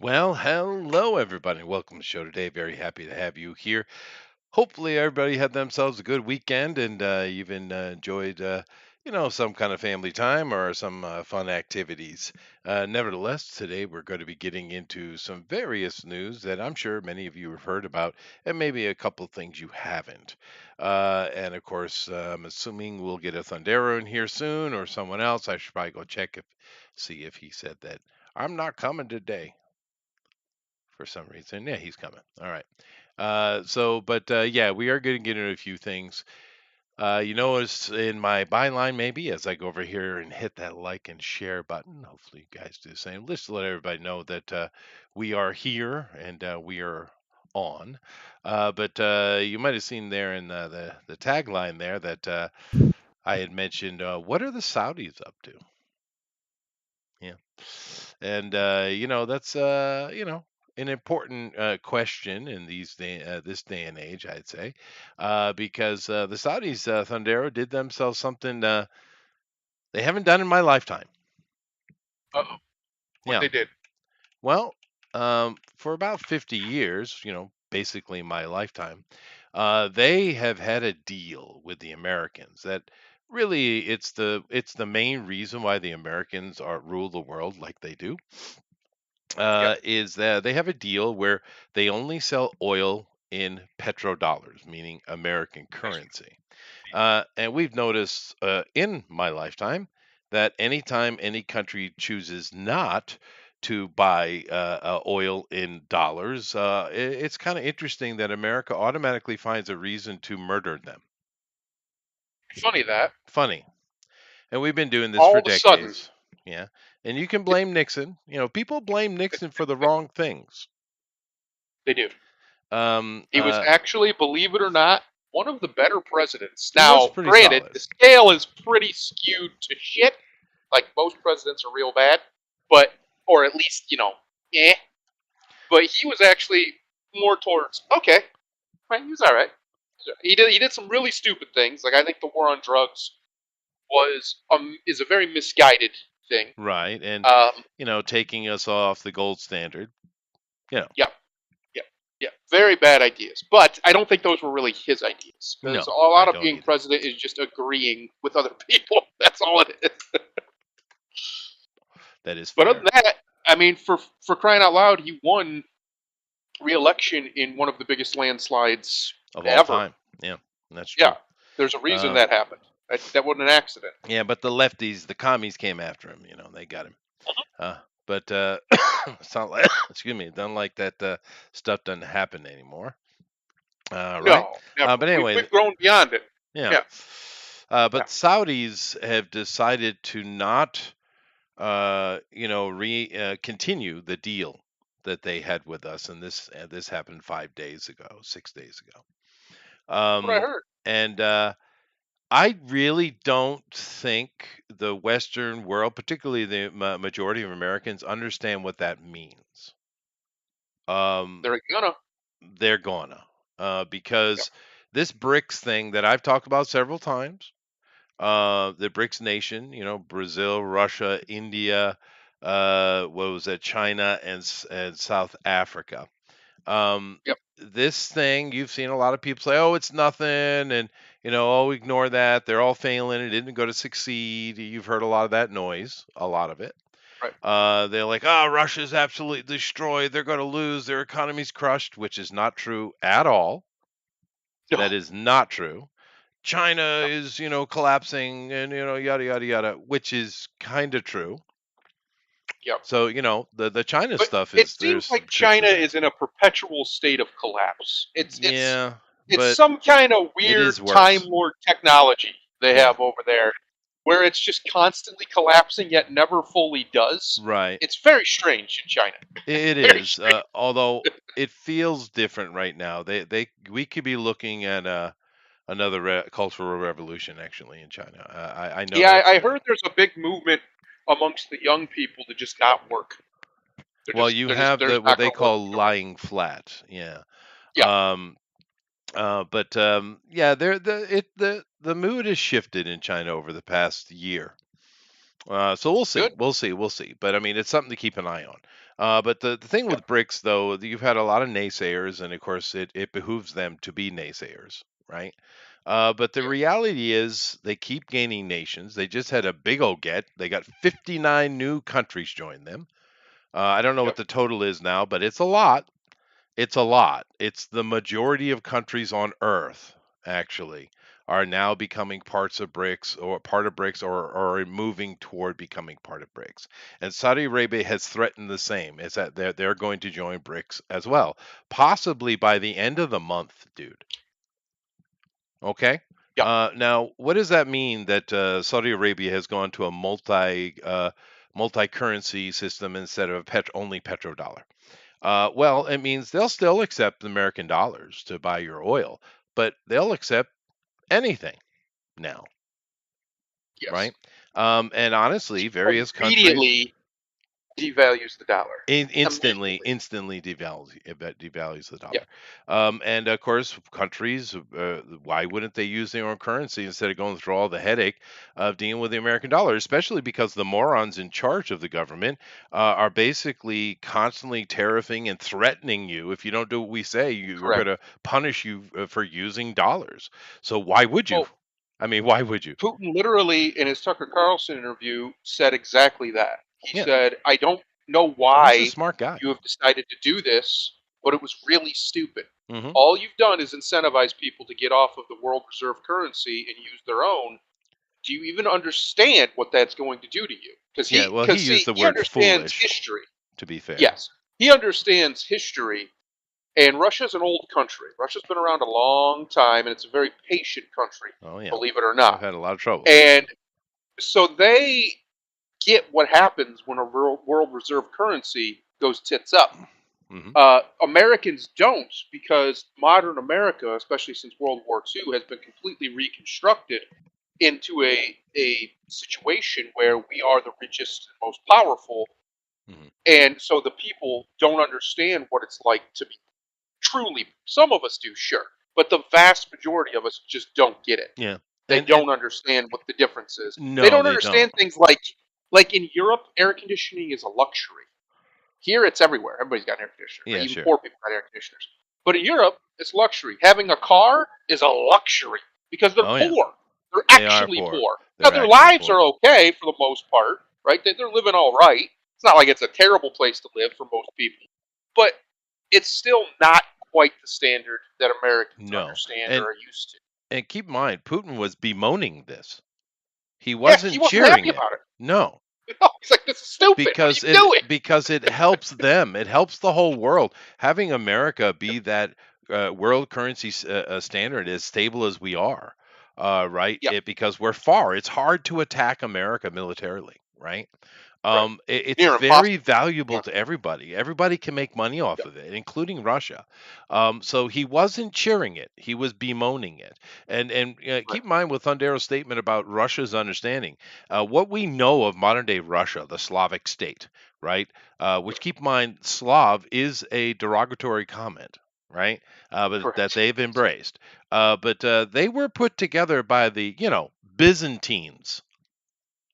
Well, hello everybody. Welcome to the show today. Very happy to have you here. Hopefully, everybody had themselves a good weekend and even enjoyed, some kind of family time or some fun activities. Nevertheless, today we're going to be getting into some various news that I'm sure many of you have heard about, and maybe a couple of things you haven't. And of course, I'm assuming we'll get a Thundero in here soon or someone else. I should probably go check see if he said that I'm not coming today for some reason. Yeah, he's coming. All right. Yeah, we are going to get into a few things. You notice in my byline, maybe as I go over here and hit that like and share button. Hopefully, you guys do the same. Just to let everybody know that we are here and we are on. You might have seen there in the tagline there that I had mentioned. What are the Saudis up to? Yeah. And that's an important question in this day and age, I'd say, because the Saudis, Thundero, did themselves something they haven't done in my lifetime. Uh-oh. What Yeah. they did. Well, for about 50 years, basically my lifetime, they have had a deal with the Americans that really it's the main reason why the Americans are rule the world like they do. Yep. Is that they have a deal where they only sell oil in petrodollars, meaning American That's currency. And we've noticed in my lifetime that anytime any country chooses not to buy oil in dollars, it's kind of interesting that America automatically finds a reason to murder them. funny that Funny. And we've been doing this all for of a sudden decades. Yeah. And you can it, blame Nixon. People blame Nixon for the wrong things. they do. Um, He was uh, actually, believe it or not, one of the better presidents. he was Now, pretty granted, solid. the scale is pretty skewed to shit. Like most presidents are real bad, but or at least eh. But he was actually more towards okay. Right, he was all right. He did some really stupid things. Like I think the war on drugs was is a very misguided thing. Right. And, Um, taking us off the gold standard. You know, yeah, yeah, yeah. Very bad ideas. But I don't think those were really his ideas because a no, I lot of don't being either. president is just agreeing with other people. That's all it is. That is But other fair. than that, I mean, for crying out loud, he won re-election in one of the biggest landslides Of all ever. time. Yeah, that's Yeah, true. there's a reason Um, that happened. That wasn't an accident. yeah, but the lefties, the commies came after him. They got him. Uh, but it's not like, excuse me, done like that stuff doesn't happen anymore. Right? No, never. But We've anyway, we've grown beyond it. yeah. Yeah, But yeah. Saudis have decided to not, continue the deal that they had with us, and this happened 5 days ago, 6 days ago. That's what I Um, heard. and I really don't think the Western world, particularly the majority of Americans, understand what that means. Um, They're gonna. they're gonna, Yeah. because this BRICS thing that I've talked about several times, the BRICS nation, Brazil, Russia, India, what was that, China, and South Africa. Um, Yep. this thing, you've seen a lot of people say, "Oh, it's nothing," and "Oh, ignore that. They're all failing. It didn't go to succeed." You've heard a lot of that noise, a lot of it. Right. They're like, "Oh, Russia's absolutely destroyed. They're going to lose. Their economy's crushed," which is not true at all. No. That is not true. China No. is, collapsing and, yada, yada, yada, which is kind of true. Yep. So, the China But stuff it is, seems there's some like truth to China that. is in a perpetual state of collapse. Yeah, It's but some kind of it weird is Time worse. Lord technology they Yeah, have over there, where it's just constantly collapsing yet never fully does. right. It's very strange in China. It Very is. strange. Although it feels different right now. We could be looking at another cultural revolution actually in China. I know Yeah, that's I heard there's a big movement amongst the young people to just not work. well, you They're have just what not they going to work. call lying flat. Yeah. Yeah. Um, yeah, the mood has shifted in China over the past year. So we'll see, Good. we'll see, we'll see. But I mean, it's something to keep an eye on. But the thing Yep. with BRICS, though, you've had a lot of naysayers, and of course, it behooves them to be naysayers, right? But the Yeah. reality is they keep gaining nations. They just had a big old get. They got 59 new countries join them. I don't know what Yep. the total is now, but it's a lot. It's a lot. It's the majority of countries on Earth, actually, are now becoming parts of BRICS or part of BRICS or are moving toward becoming part of BRICS. And Saudi Arabia has threatened the same, is that they're going to join BRICS as well, possibly by the end of the month, dude. Okay. Yep. Now, what does that mean that Saudi Arabia has gone to a multi-currency system instead of a only petrodollar? Well, it means they'll still accept American dollars to buy your oil, but they'll accept anything now, Yes. right? And honestly, various countries Immediately devalues the dollar. instantly Immediately. devalues the Yep. dollar. And of course, countries, why wouldn't they use their own currency instead of going through all the headache of dealing with the American dollar? Especially because the morons in charge of the government are basically constantly tariffing and threatening you. If you don't do what we say, we're going Correct. to punish you for using dollars. So why would you? Well, I mean, why would you? Putin literally in his Tucker Carlson interview said exactly that. He Yeah, said, "I don't know he's a why smart guy. you have decided to do this, but it was really stupid. Hmm. All you've done is incentivize people to get off of the world reserve currency and use their own. Do you even understand what that's going to do to you?" Yeah, well, he Because used see, the he word understands foolish, history. to be fair. Yes, he understands history, and Russia's an old country. Russia's been around a long time, and it's a very patient country, Oh yeah, believe it or they've not. had a lot of troubles. And so they get what happens when a world reserve currency goes tits up. Hmm. Americans don't, because modern America, especially since World War II, has been completely reconstructed into a situation where we are the richest and most powerful. Hmm. And so the people don't understand what it's like to be truly. Some of us do, sure, but the vast majority of us just don't get it. Yeah, They and don't understand what the difference is. They no, don't they don't. understand things like in Europe, air conditioning is a luxury. Here, it's everywhere. Everybody's got an air conditioner. Right? Yeah, Even sure. poor people got air conditioners. But in Europe, it's luxury. Having a car is a luxury because they're Oh yeah, poor. They're they are actually poor. poor. Now, They're their actually lives are poor. okay for the most part, right? They're living all right. It's not like it's a terrible place to live for most people, but it's still not quite the standard that Americans No, understand or and are used to. and keep in mind, Putin was bemoaning this. He Yeah, he wasn't wasn't cheering happy it. about it. No, No, he's like, "This is stupid. What are you because it doing?" because it helps them. It helps the whole world. Having America Yep, be that world currency standard as stable as we are, right? yep, Because we're far. It's hard to attack America militarily, right? right. It's Near very impossible. valuable Yeah, to everybody. Everybody can make money off yep, of it, including Russia. So he wasn't cheering it; he was bemoaning it. And right. keep in mind with Thundero's statement about Russia's understanding, what we know of modern day Russia, the Slavic state, right? Which keep in mind, Slav is a derogatory comment, right? But that Correct. they've Yes, embraced. But they were put together by the Byzantines,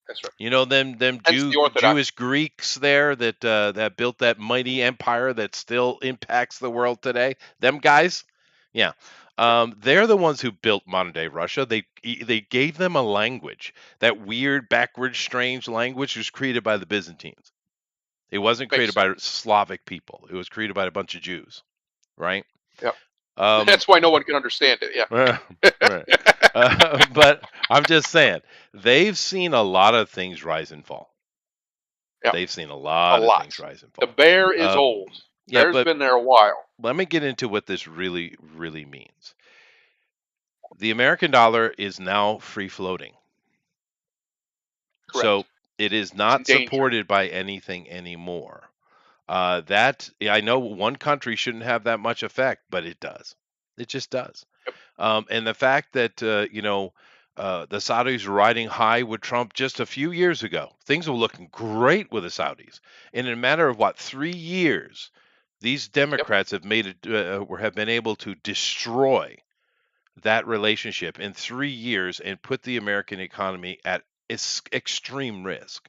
that's right. them Hence the Jewish Orthodox. Greeks there that built that mighty empire that still impacts the world today. Them guys, yeah. Yep. They're the ones who built modern day Russia. They gave them a language. That weird, backwards, strange language was created by the Byzantines. It wasn't Makes created sense. by Slavic people. It was created by a bunch of Jews, right? Yep. Um, That's why no one can understand it. right. Yeah. But I'm just saying, they've seen a lot of things rise and fall. Yep. They've seen a A lot of lot. things rise and The fall. bear is Uh, old. yeah, Bear's but been there a while. let me get into what this really, really means. The American dollar is now free floating. Correct. So it is It's in not danger. supported by anything anymore. That I know one country shouldn't have that much effect, but it does. It just does. Yep. And the fact that the Saudis were riding high with Trump just a few years ago, things were looking great with the Saudis. And in a matter of what 3 years, these Yep. Democrats have made it or have been able to destroy that relationship in 3 years and put the American economy at extreme risk.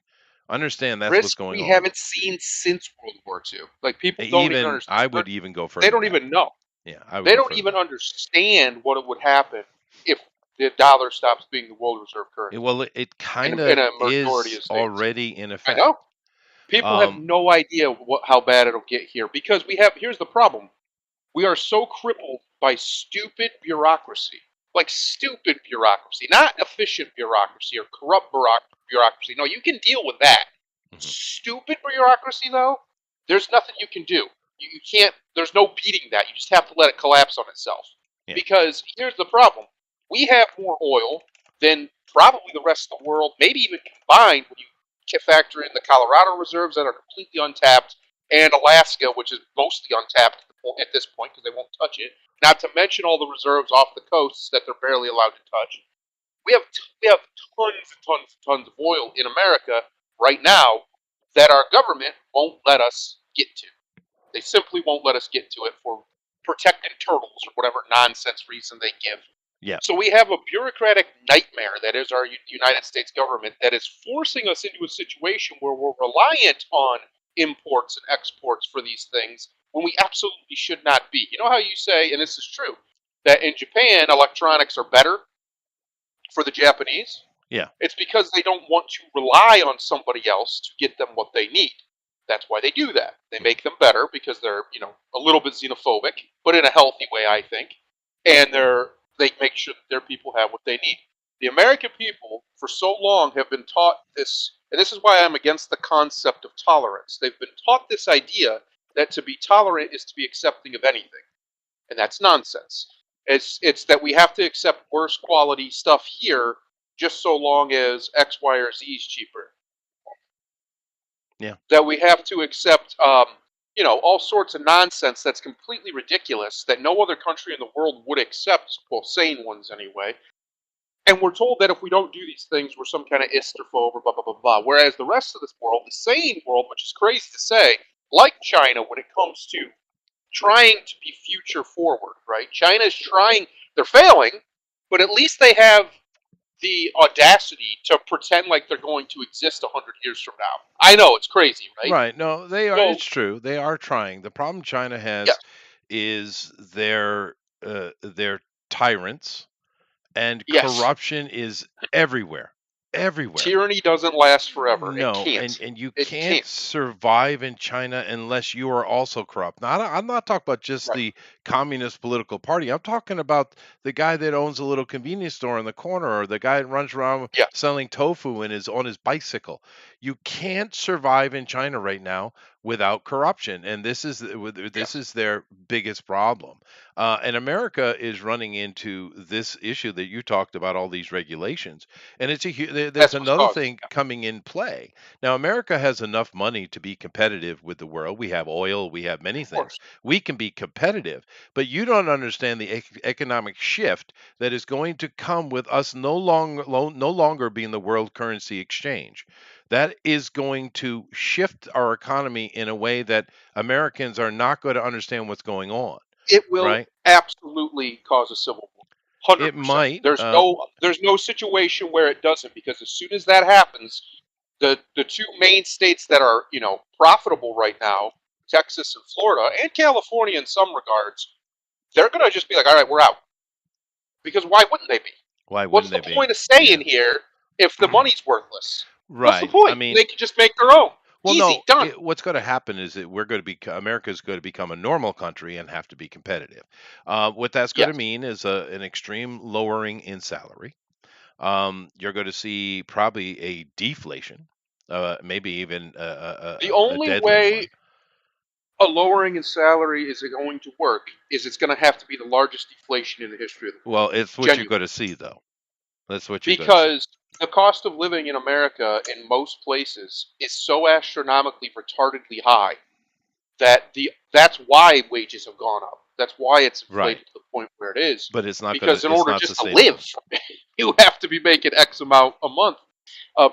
Understand that's what's Risk going we on. haven't seen since World War II. Like, people don't even Even I understand. would even go They further don't back. even know. Yeah, I would They go don't further even back. understand what would happen if the dollar stops being the world reserve currency Well, it kind in of a majority is of states. already in I effect. know. People have Um, no idea how bad it'll get here because here's the problem. We are so crippled by stupid bureaucracy. Like stupid bureaucracy, not efficient bureaucracy or corrupt bureaucracy. No, you can deal with that. mhm, Stupid bureaucracy, though, there's nothing you can do. You can't, there's no beating that. You just have to let it collapse on itself. yeah, Because here's the problem we have more oil than probably the rest of the world, maybe even combined when you factor in the Colorado reserves that are completely untapped and Alaska, which is mostly untapped at this point because they won't touch it. Not to mention all the reserves off the coasts that they're barely allowed to touch. We have tons and tons and tons of oil in America right now that our government won't let us get to. They simply won't let us get to it for protecting turtles or whatever nonsense reason they give. yeah, So we have a bureaucratic nightmare that is our United States government that is forcing us into a situation where we're reliant on imports and exports for these things when we absolutely should not be. You know how you say, and this is true, that in Japan electronics are better for the Japanese? yeah. It's because they don't want to rely on somebody else to get them what they need. That's why they do that. They Mhm. make them better because they're, a little bit xenophobic, but in a healthy way, I think. And they make sure that their people have what they need. The American people, for so long, have been taught this, and this is why I'm against the concept of tolerance. They've been taught this idea that to be tolerant is to be accepting of anything, and that's nonsense. It's that we have to accept worse quality stuff here just so long as X, Y, or Z is cheaper. Yeah. That we have to accept, all sorts of nonsense that's completely ridiculous that no other country in the world would accept, well, sane ones anyway. And we're told that if we don't do these things, we're some kind of istrophobe or blah, blah, blah, blah. Whereas the rest of this world, the sane world, which is crazy to say, like China when it comes to trying to be future forward, right? China's trying, they're failing, but at least they have the audacity to pretend like they're going to exist 100 years from now. I know it's crazy, right? Right. No, they are. So, It's true. They are trying. The problem China has yes, is their tyrants, and yes, corruption is everywhere. Everywhere. tyranny doesn't last forever. It No, can't. and you It can't can't. survive in China unless you are also corrupt. Now, I'm not talking about just Right. the communist political party. I'm talking about the guy that owns a little convenience store in the corner, or the guy that runs around Yeah. selling tofu and is on his bicycle. You can't survive in China right now without corruption, and this Yes. is their biggest problem. And America is running into this issue that you talked about, all these regulations, and there's That's what's another caused. thing coming in play. Now, America has enough money to be competitive with the world. We have oil, we have many Of things. course. We can be competitive, but you don't understand the economic shift that is going to come with us no longer being the world currency exchange. That is going to shift our economy in a way that Americans are not going to understand what's going on, It will right? absolutely cause a civil war. 100%. It might. There's no situation where it doesn't because as soon as that happens, the two main states that are, profitable right now, Texas and Florida and California in some regards, they're going to just be like, "All right, we're out." Because why wouldn't they be? Why What's wouldn't the they be? point of staying Yeah. here if the money's worthless? What's the Right. I point? mean, They can just make their own. well, Easy, no. done. What's going to happen is that America's going to become a normal country and have to be competitive. What that's going to Yes. mean is an extreme lowering in salary. You're going to see probably a deflation, maybe even The a only deadly way one. a lowering in salary is going to work is it's going to have to be the largest deflation in the history of the world. Well, it's what you're Genuine. going to see, though. That's what you're going to see. Because the cost of living in America in most places is so astronomically retardedly high that that's why wages have gone up. That's why it's Right. inflated to the point where it is. But it's not going Because to. in It's order not just to sustainable. live, you have to be making X amount a month.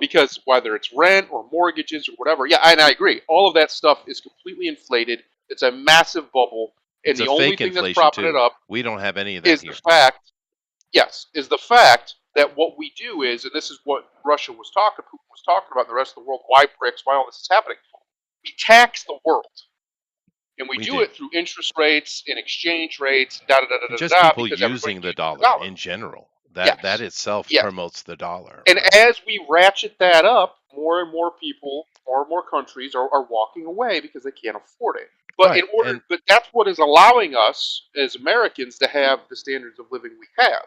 Because whether it's rent or mortgages or whatever, yeah, and I agree. All of that stuff is completely inflated. It's a massive bubble, and It's a the only fake thing that's inflation propping it too. up We don't have any of that is the here. fact, yes, is the fact that what we do is, and this is what Putin was talking about, in the rest of the world, why BRICS, why all this is happening. We tax the world, and we We do do. it through interest rates and exchange rates, da da da da And da just da, people because everybody using the uses the dollar dollar. in general. That Yes, itself yes. promotes the dollar, And right? as we ratchet that up, more and more people, more and more countries are walking away because they can't afford it. But Right. And but that's what is allowing us as Americans to have the standards of living we have,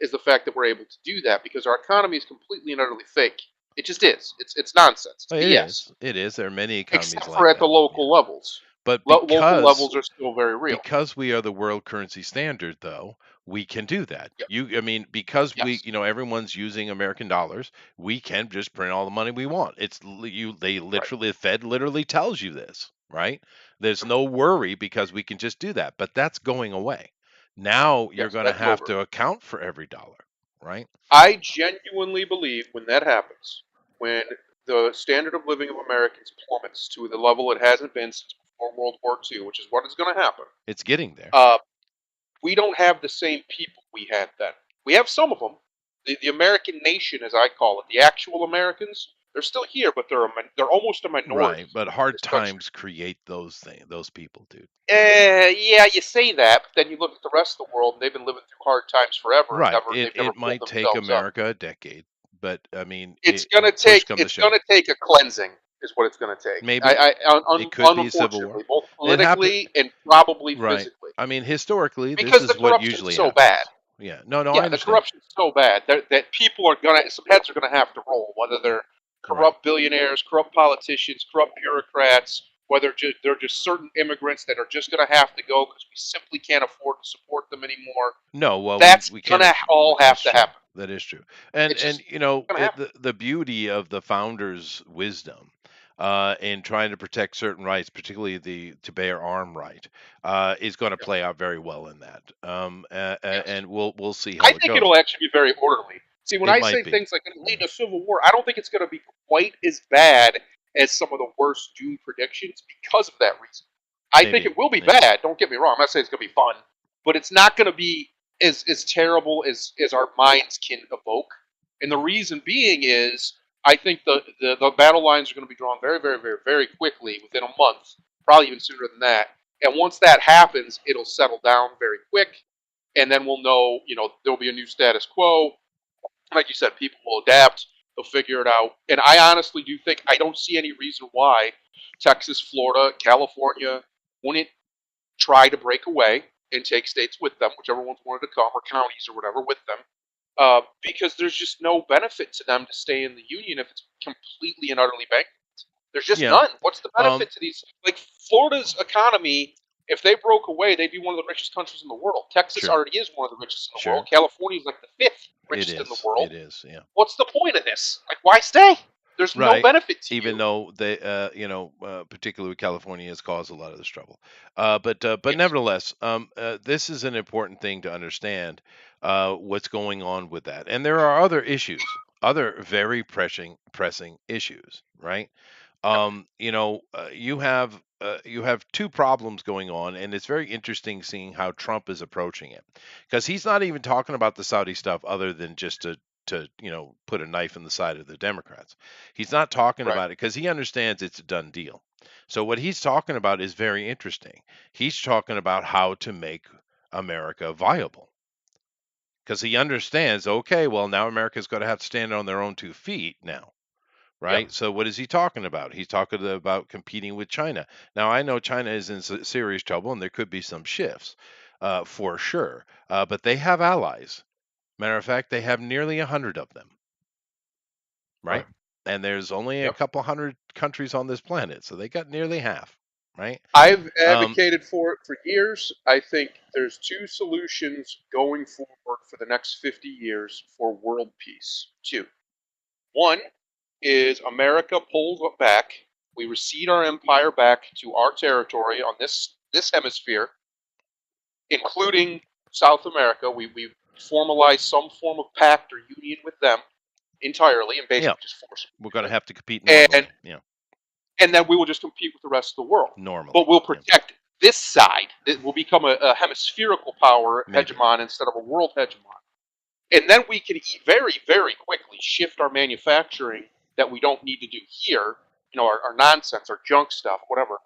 is the fact that we're able to do that because our economy is completely and utterly fake. It just is. It's nonsense. It's it BS. is. It is. There are many economies Except for like at the that. Yeah. local levels. But Local levels are still very real. because we are the world currency standard, though, we can do that. Yep. I mean, because Yes. everyone's using American dollars, we can just print all the money we want. Right. The Fed literally tells you this, right? There's no worry because we can just do that. But that's going away. Now you're Yes. going to That's have over. to account for every dollar, right? I genuinely believe when that happens, when the standard of living of Americans plummets to the level it hasn't been since before World War II, which is what is going to happen, It's getting there. uh, we don't have the same people we had then. We have some of them. The American nation, as I call it, the actual Americans, they're still here, but they're almost a minority Right. But in hard this country. times create those people, dude. Yeah, you say that, but then you look at the rest of the world, and they've been living through hard times forever, and Right. they've never It pulled might take themselves up. America a decade, but I mean, push come to It's shove. gonna take a cleansing, is what it's gonna take. Maybe it could be a civil war. Unfortunately, both It happened, politically and probably right? physically, I mean, historically, this because the is what corruption's usually so bad. happens. Yeah. No, no, I Yeah, the understand. corruption's so bad that people are gonna some heads are gonna have to roll, whether they're Right. corrupt billionaires, corrupt politicians, corrupt bureaucrats, whether they're just certain immigrants that are just gonna have to go because we simply can't afford to support them anymore. No, well, That's we can't. gonna all That's have to true. happen. That is true. It's And just gonna happen. the beauty of the founders' wisdom in trying to protect certain rights, particularly the to bear arm right, is going to Yeah. play out very well in that. Yes. And we'll see I how it think goes. it'll actually be very orderly. See, when It I might say be. things like it'll lead Yeah. to civil war, I don't think it's going to be quite as bad as some of the worst doom predictions because of that reason. I think Maybe. it will be Yeah. bad. Don't get me wrong. I'm not saying it's going to be fun, but it's not going to be as terrible as our minds can evoke. And the reason being is I think the battle lines are going to be drawn very, very, very, very quickly within a month, probably even sooner than that. And once that happens, it'll settle down very quick and then we'll know, there'll be a new status quo. Like you said, people will adapt, they'll figure it out. And I honestly do think I don't see any reason why Texas, Florida, California wouldn't try to break away and take states with them, whichever ones wanted to come, or counties or whatever with them. Because there's just no benefit to them to stay in the union if it's completely and utterly bankrupt. There's just Yeah. none. What's the benefit to these? Like Florida's economy, if they broke away, they'd be one of the richest countries in the world. Texas Sure. already is one of the richest in the world. Sure. California is like the fifth It richest in the is. world. It is. Yeah. What's the point of this? Like, why stay? There's no Right. benefit to Even you. though they, particularly California, has caused a lot of this trouble. But Yes. nevertheless, this is an important thing to understand what's going on with that. And there are other issues, other very pressing issues, right? Yep. You have two problems going on, and it's very interesting seeing how Trump is approaching it, because he's not even talking about the Saudi stuff other than just to put a knife in the side of the Democrats. He's not talking Right. about it because he understands it's a done deal. So what he's talking about is very interesting. He's talking about how to make America viable because he understands, okay, well, now America's going to have to stand on their own 2 feet now, Yep. right? So what is he talking about? He's talking about competing with China. Now I know China is in serious trouble, and there could be some shifts, for sure. But they have allies. Matter of fact, they have nearly 100 of them, Right. right? And there's only a Yep. couple hundred countries on this planet, so they got nearly half, right? I've Um, advocated for it for years. I think there's two solutions going forward for the next 50 years for world peace. Two. One is America pulls back. We recede our empire back to our territory on this hemisphere, including South America. We formalize some form of pact or union with them entirely, and yeah, basically just force we're going to it. have to compete And normally. Yeah, and then we will just compete with the rest of the world. But normally. we'll Yeah, protect this side. It will become a hemispherical power maybe. hegemon instead of a world hegemon. And then we can very, very quickly shift our manufacturing that we don't need to do here, our nonsense, our junk stuff, whatever,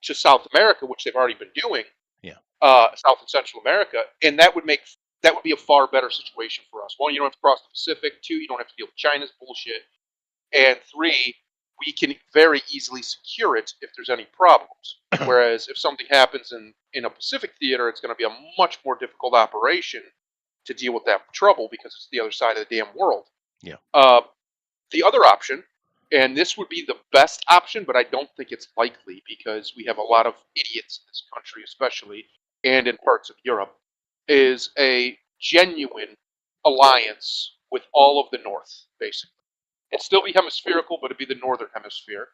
to South America, which they've already been doing, Yeah. South and Central America, and that would be a far better situation for us. One, you don't have to cross the Pacific. Two, you don't have to deal with China's bullshit. And three, we can very easily secure it if there's any problems. Whereas if something happens in a Pacific theater, it's going to be a much more difficult operation to deal with that trouble because it's the other side of the damn world. Yeah. Uh, the other option, and this would be the best option, but I don't think it's likely because we have a lot of idiots in this country, especially, and in parts of Europe, is a genuine alliance with all of the North, basically. It'd still be hemispherical, but it'd be the Northern Hemisphere,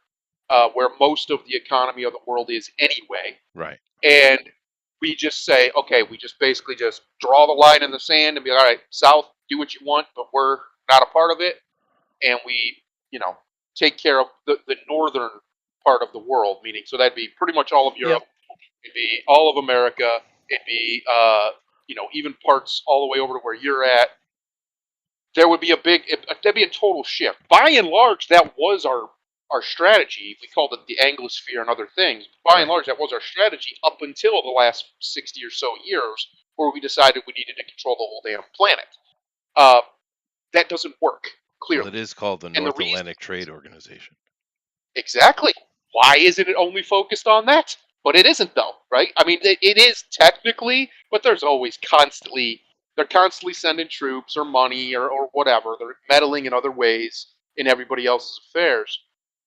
where most of the economy of the world is anyway. Right. And we just say, okay, we just basically just draw the line in the sand and be like, all right, South, do what you want, but we're not a part of it, and we, take care of the northern part of the world. Meaning, so that'd be pretty much all of Yep. Europe, it'd be all of America, it'd be, even parts all the way over to where you're at. There would be there'd be a total shift. By and large, that was our strategy. We called it the Anglosphere and other things. By and Right. large, that was our strategy up until the last 60 or so years, where we decided we needed to control the whole damn planet. Uh, that doesn't work, Well, it clearly. is called the And the North reason, Atlantic Trade Organization. exactly, why isn't it only focused on that? But it isn't, though, right? I mean, it is technically, but they're constantly sending troops or money or whatever. They're meddling in other ways in everybody else's affairs.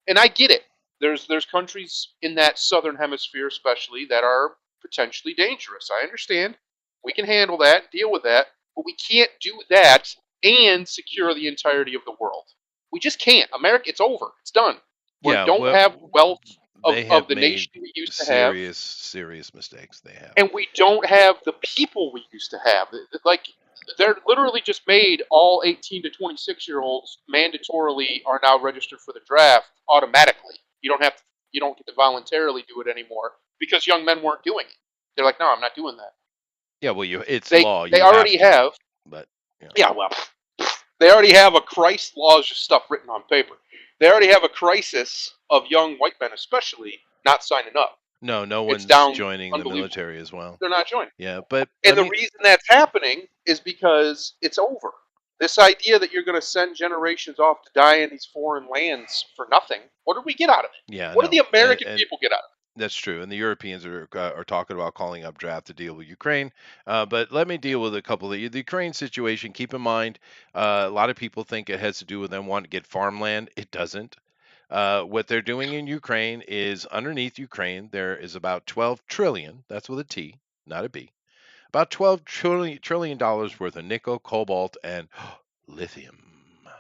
And I get it. There's countries in that southern hemisphere, especially, that are potentially dangerous. I understand. We can handle that, deal with that, but we can't do that and secure the entirety of the world. We just can't. America, it's over. It's done. We Yeah. don't Well, have wealth they of have the made nation we used to have, serious, serious mistakes. They have. and we don't have the people we used to have. Like, they're literally just made all 18 to 26-year-olds mandatorily are now registered for the draft automatically. You don't get to voluntarily do it anymore because young men weren't doing it. They're like, no, I'm not doing that. Yeah. Well, it's They law. they You have already to. have, But yeah. yeah, well, they already have a crisis. Law is just stuff written on paper. They already have a crisis of young white men, especially, not signing up. No, no It's one's down joining the unbelievable. military as well. They're not joining. Yeah. But And let the me. reason that's happening is because it's over. This idea that you're going to send generations off to die in these foreign lands for nothing, what did we get out of it? Yeah. What did No. the American And people get out of that's true, and the Europeans are talking about calling up draft to deal with Ukraine. But let me deal with a couple of the Ukraine situation. Keep in mind, a lot of people think it has to do with them wanting to get farmland. It doesn't. What they're doing in Ukraine is underneath Ukraine there is about 12 trillion. That's with a T, not a B. About 12 trillion dollars worth of nickel, cobalt, and lithium. it?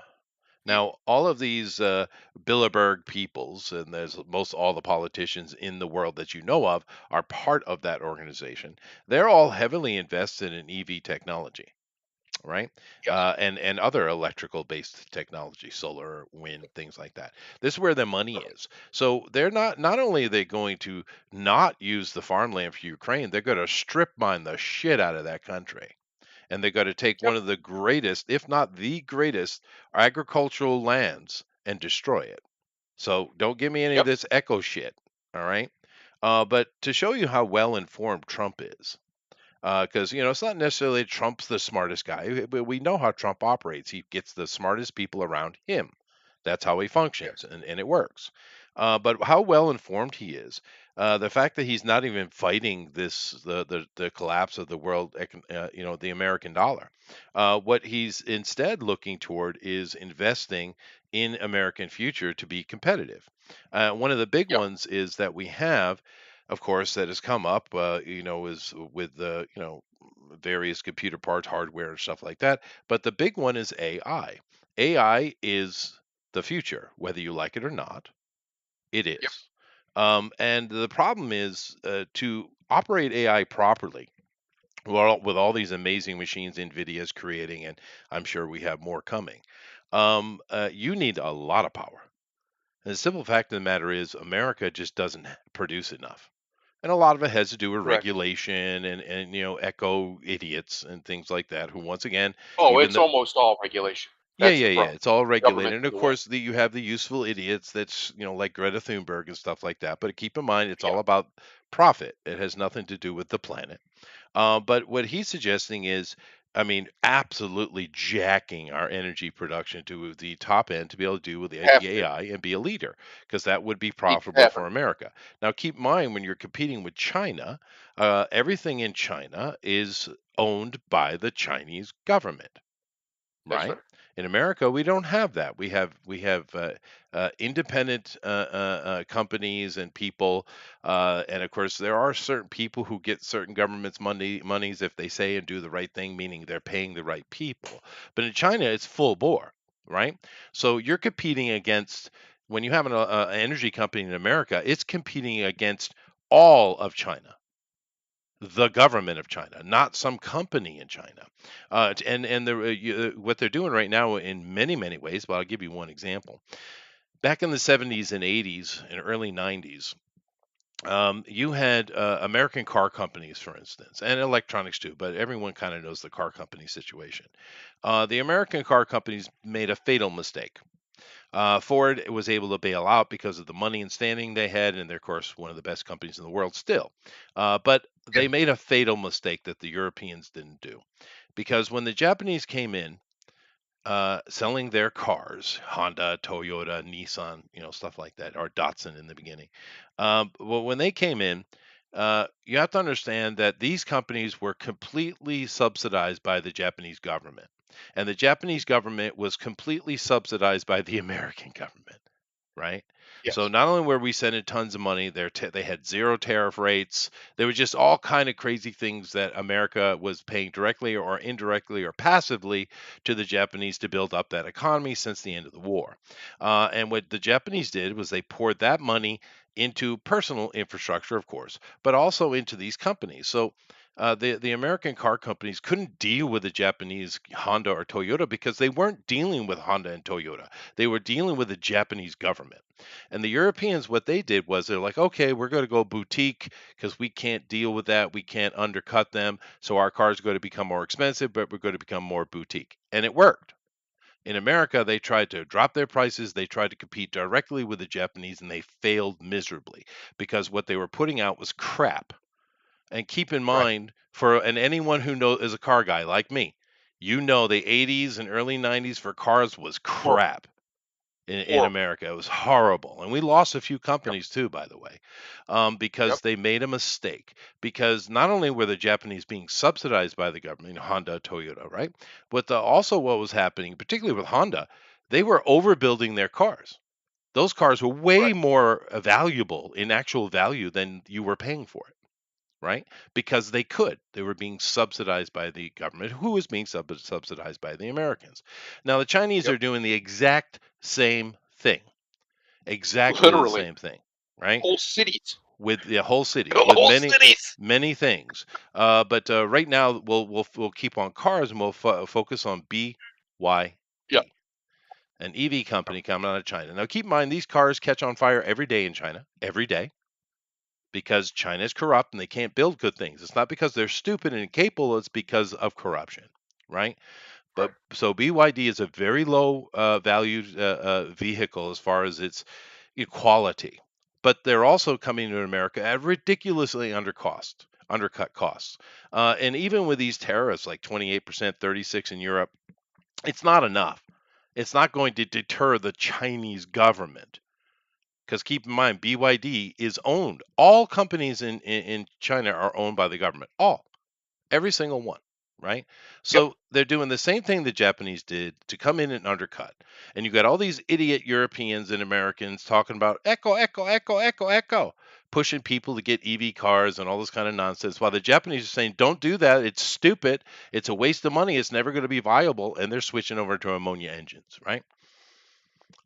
Now, all of these Bilderberg peoples, and there's most all the politicians in the world that you know of, are part of that organization. They're all heavily invested in EV technology, right? Yes. And other electrical based technology, solar, wind, things like that. This is where the money is. So they're not only are they going to not use the farmland for Ukraine, they're going to strip mine the shit out of that country, and they got to take Yep. one of the greatest, if not the greatest, agricultural lands and destroy it. So don't give me any of Yep. this echo shit. All right. But to show you how well informed Trump is, because it's not necessarily Trump's the smartest guy, but we know how Trump operates. He gets the smartest people around him. That's how he functions, Yes. and it works. But how well informed he is, the fact that he's not even fighting the collapse of the world, the American dollar. What he's instead looking toward is investing in American future to be competitive. One of the big Yep. ones is that we have, of course, that has come up, is with the, various computer parts, hardware, and stuff like that. But the big one is AI. AI is the future, whether you like it or not. It Yep. is. And the problem is to operate AI properly. Well, with all these amazing machines NVIDIA is creating, and I'm sure we have more coming, you need a lot of power. And the simple fact of the matter is, America just doesn't produce enough. And a lot of it has to do with Correct. regulation and eco idiots and things like that. Who once again, Oh, even it's though almost all regulation. yeah, That's yeah, the yeah. problem. It's all regulated. Government's And in of the way. course, you have the useful idiots that's, like Greta Thunberg and stuff like that. But keep in mind, it's Yeah. all about profit. It has nothing to do with the planet. But what he's suggesting is, I mean, absolutely jacking our energy production to the top end to be able to do with Have the to. AI and be a leader, because that would be Keep profitable having. for America. Now, keep in mind when you're competing with China, everything in China is owned by the Chinese government, That's right? right. In America, we don't have that. We have independent companies and people, and of course, there are certain people who get certain governments monies if they say and do the right thing, meaning they're paying the right people. But in China, it's full bore, right? So you're competing against when you have an energy company in America, it's competing against all of China, the government of China, not some company in China. What they're doing right now in many ways. But I'll give you one example. Back in the 70s and 80s and early 90s, you had American car companies, for instance, and electronics too. But everyone kind of knows the car company situation. The American car companies made a fatal mistake. Ford was able to bail out because of the money and standing they had, and they're, of course, one of the best companies in the world still. But Yeah. they made a fatal mistake that the Europeans didn't do. Because when the Japanese came in, selling their cars, Honda, Toyota, Nissan, stuff like that, or Datsun in the beginning. Well, when they came in, you have to understand that these companies were completely subsidized by the Japanese government. And the Japanese government was completely subsidized by the American government, right? So Yes. not only were we sending tons of money, they had zero tariff rates. There were just all kind of crazy things that America was paying directly or indirectly or passively to the Japanese to build up that economy since the end of the war. And what the Japanese did was they poured that money into personal infrastructure, of course, but also into these companies. So the American car companies couldn't deal with the Japanese Honda or Toyota because they weren't dealing with Honda and Toyota. They were dealing with the Japanese government. And the Europeans, what they did was they're like, okay, we're going to go boutique because we can't deal with that. We can't undercut them. So our cars are going to become more expensive, but we're going to become more boutique. And it worked. In America, they tried to drop their prices. They tried to compete directly with the Japanese, and they failed miserably because what they were putting out was crap. And keep in Right. mind, and anyone who knows is a car guy like me, the 80s and early 90s for cars was Horrible. crap in Horrible. America. It was horrible. And we lost a few Yep. companies too, by the way, Yep. because they made a mistake. Because not only were the Japanese being subsidized by the government, Honda, Toyota, right? But also what was happening, particularly with Honda, they were overbuilding their cars. Those cars were way Right. more valuable in actual value than you were paying for it, right? Because they could. They were being subsidized by the government, who was being subsidized by the Americans. Now, the Chinese Yep. are doing the exact same thing, exactly the Literally. same thing, right? Whole cities. With the whole cities, with Whole many, cities. many things. But right now, we'll keep on cars and we'll focus on Yep. BYD, an EV company coming out of China. Now, keep in mind, these cars catch on fire every day in China, every day, because China is corrupt and they can't build good things. It's not because they're stupid and incapable, it's because of corruption, right? Right. But so BYD is a very low valued vehicle as far as its quality. But they're also coming to America at ridiculously undercut costs. And even with these tariffs, like 28%, 36 in Europe, it's not enough. It's not going to deter the Chinese government. Because keep in mind, BYD is owned. All companies in China are owned by the government. All, every single one, right? Yep. So they're doing the same thing the Japanese did to come in and undercut. And you got all these idiot Europeans and Americans talking about echo, echo, echo, echo, echo, pushing people to get EV cars and all this kind of nonsense. While the Japanese are saying, don't do that. It's stupid. It's a waste of money. It's never going to be viable. And they're switching over to ammonia engines, right?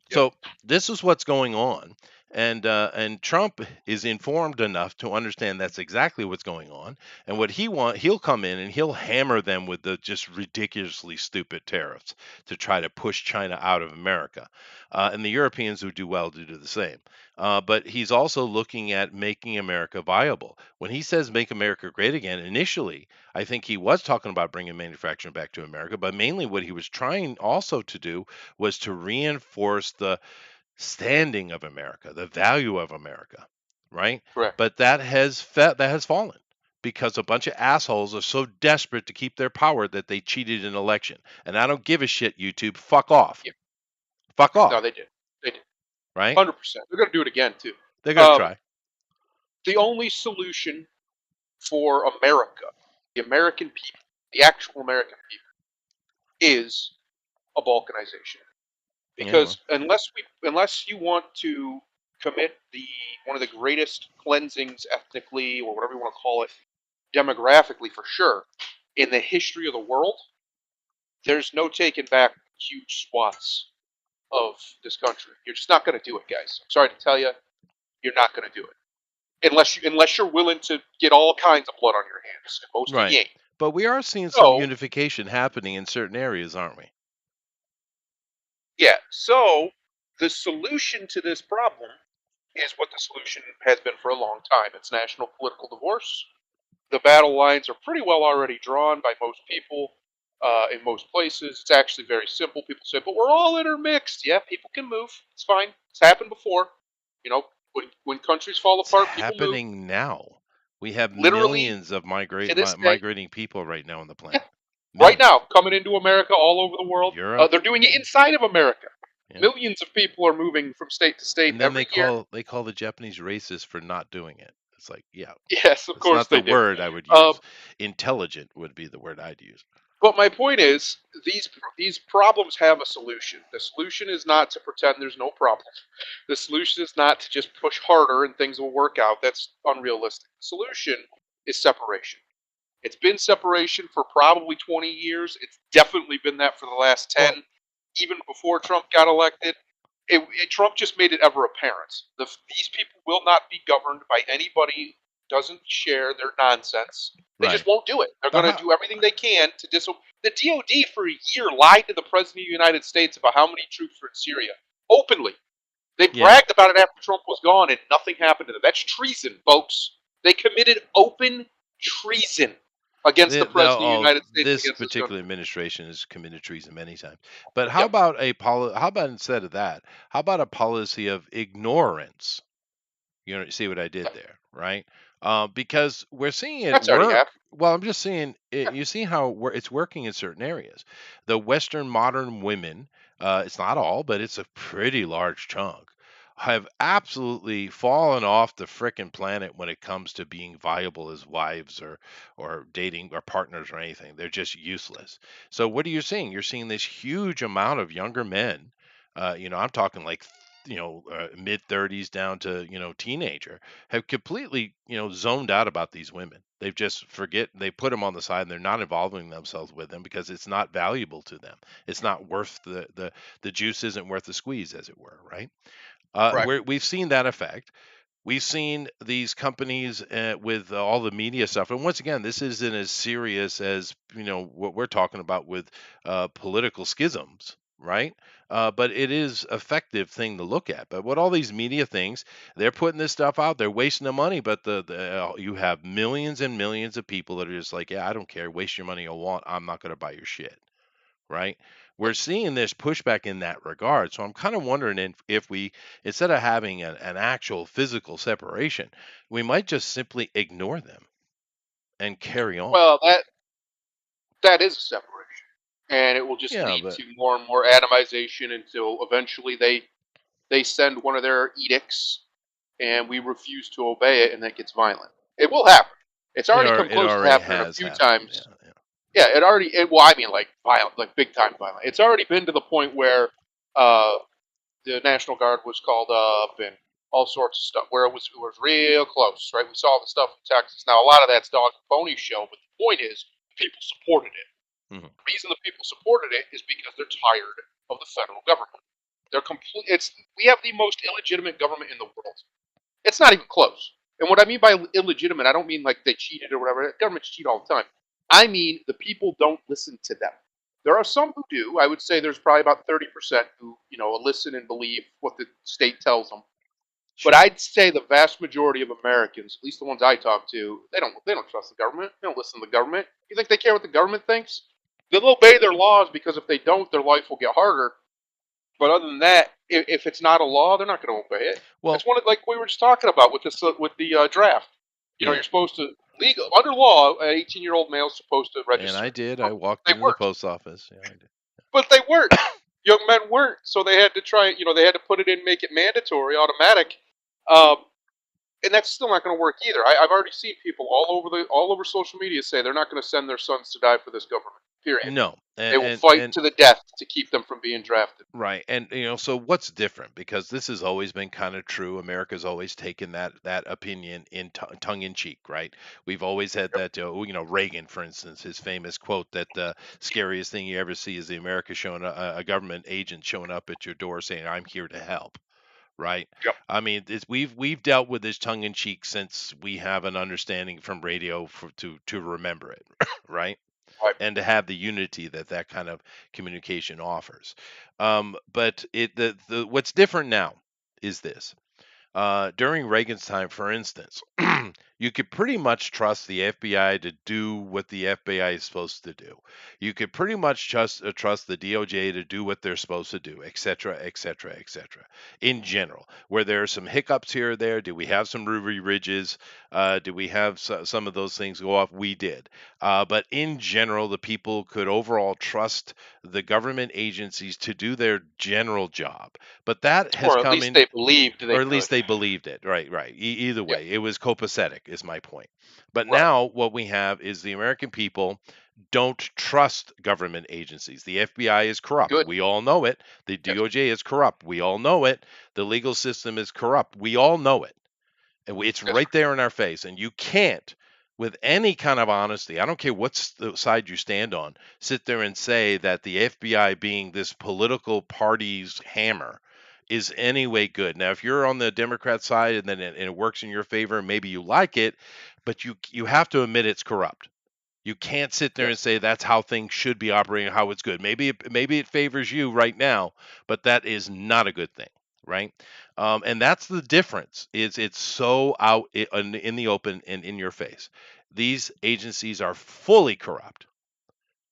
Yep. So this is what's going on. And Trump is informed enough to understand that's exactly what's going on. And what he'll come in and he'll hammer them with the just ridiculously stupid tariffs to try to push China out of America. And the Europeans would do well to do the same. But he's also looking at making America viable. When he says make America great again, initially, I think he was talking about bringing manufacturing back to America, but mainly what he was trying also to do was to reinforce the standing of America, the value of America, right? Correct. But that has fallen because a bunch of assholes are so desperate to keep their power that they cheated an election. And I don't give a shit, YouTube. Fuck off. Yeah. Fuck No, off. they did. They did. Right? 100%. They're going to do it again too. They're gonna Um, try. the only solution for America, the American people, the actual American people, is a balkanization. Yeah, well, Because unless you want to commit the one of the greatest cleansings ethnically or whatever you want to call it, demographically for sure, in the history of the world, there's no taking back huge swaths of this country. You're just not going to do it, guys. I'm sorry to tell you, you're not going to do it unless you're willing to get all kinds of blood on your hands. And most of right. you ain't. But we are seeing some So unification happening in certain areas, aren't we? yeah, so the solution to this problem is what the solution has been for a long time. It's national political divorce. The battle lines are pretty well already drawn by most people in most places. It's actually very simple. People say, but we're all intermixed. Yeah, people can move. It's fine. It's happened before. You know, when countries fall It's apart, people move. happening now. We have Literally millions of to this day, migrating people right now on the yeah, planet. right Millions. now, coming into America all over the world. Europe. They're doing it inside of America. Yeah. Millions of people are moving from state to state And then every year. they call the Japanese racist for not doing it. It's like, yeah, Yes, of it's course not the they do. word I would Um, use. Intelligent would be the word I'd use. But my point is, these problems have a solution. The solution is not to pretend there's no problem. The solution is not to just push harder and things will work out. That's unrealistic. The solution is separation. It's been separation for probably 20 years. It's definitely been that for the last 10. Well, Even before Trump got elected, Trump just made it ever apparent. These people will not be governed by anybody who doesn't share their nonsense. They just right. won't do it. They're But going to do everything they can to disobey. The DOD for a year lied to the President of the United States about how many troops were in Syria openly. They yeah, bragged about it after Trump was gone, and nothing happened to them. That's treason, folks. They committed open treason against the President of the United States and this against this particular country. administration has committed treason many times. But Yep. how about instead of that, how about a policy of ignorance? You know, see what I did there, right? Because we're seeing it That's already work. happened. Well, I'm just saying, Yeah. you see how it's working in certain areas. The Western modern women, it's not all, but it's a pretty large chunk, have absolutely fallen off the frickin' planet when it comes to being viable as wives or dating or partners or anything. They're just useless. So what are you seeing? You're seeing this huge amount of younger men. I'm talking like mid 30s down to teenager have completely zoned out about these women. They've just forget they put them on the side and they're not involving themselves with them because it's not valuable to them. It's not worth the juice isn't worth the squeeze, as it were, right? Right. We've seen that effect. We've seen these companies with all the media stuff, and once again, this isn't as serious as what we're talking about with political schisms, right? But it is effective thing to look at. But what all these media things, they're putting this stuff out, they're wasting the money. But you have millions and millions of people that are just like, yeah, I don't care, waste your money all want, I'm not going to buy your shit, right? We're seeing this pushback in that regard. So I'm kind of wondering if we, instead of having an actual physical separation, we might just simply ignore them and carry on. Well, that is a separation, and it will just Yeah, lead but to more and more atomization until eventually they send one of their edicts, and we refuse to obey it, and that gets violent. It will happen. It's already come it close to already happening a has few happened. times. Yeah, yeah. Yeah, well, I mean, like violent, like big time violent. It's already been to the point where uh, the National Guard was called up and all sorts of stuff. Where it was real close, right? We saw the stuff in Texas. Now a lot of that's dog and pony show, but the point is, people supported it. Mhm. The reason the people supported it is because they're tired of the federal government. They're complete. It's We have the most illegitimate government in the world. It's not even close. And what I mean by illegitimate, I don't mean like they cheated or whatever. Governments cheat all the time. I mean the people don't listen to them. There are some who do. I would say there's probably about 30% who, listen and believe what the state tells them. But Sure. I'd say the vast majority of Americans, at least the ones I talk to, they don't trust the government. They don't listen to the government. You think they care what the government thinks? They'll obey their laws because if they don't, their life will get harder. But other than that, if it's not a law, they're not going to obey it. Well, It's one of like we were just talking about with this with the draft. yeah. You're supposed to legal under law, an 18-year-old male is supposed to And register. I did. I But walked they into the weren't. post office. Yeah, I did. But they weren't. Young men weren't. So they had to try. They had to put it in, make it mandatory, automatic. Um, and that's still not going to work either. I've already seen people all over social media say they're not going to send their sons to die for this government. Period. No. They will And fight and to the death to keep them from being drafted. right. And so what's different? Because this has always been kind of true. America's always taken that opinion in tongue in cheek, right? We've always had Yep. that. Reagan, for instance, his famous quote that the scariest thing you ever see is the America showing a government agent showing up at your door saying, "I'm here to help." Right? Yep. I mean, we've dealt with this tongue in cheek since we have an understanding from radio to remember it, right? Right. And to have the unity that kind of communication offers. But the what's different now is this. During Reagan's time, for instance, you could pretty much trust the FBI to do what the FBI is supposed to do. You could pretty much trust the DOJ to do what they're supposed to do, et cetera, et cetera, et cetera. In general, where there are some hiccups here or there, do we have some Ruby Ridges? Do we have some of those things go off? We did. But in general, the people could overall trust the government agencies to do their general job. But that has Or at come least in, they believed they or at could. least they believed it. Right, right. Either Yeah. way, it was copacetic, is my point. But Right. now what we have is the American people don't trust government agencies. The FBI is corrupt. Good. We all know it. The Yes. DOJ is corrupt. We all know it. The legal system is corrupt. We all know it. And it's Yes. right there in our face. And you can't, with any kind of honesty, I don't care what side you stand on, sit there and say that the FBI, being this political party's hammer, is any way good. Now, if you're on the Democrat side and then it works in your favor, maybe you like it, but you have to admit it's corrupt. You can't sit there Yeah. and say that's how things should be operating, how it's good. Maybe it favors you right now, but that is not a good thing, right? And that's the difference. Is it's so out in the open and in your face. These agencies are fully corrupt,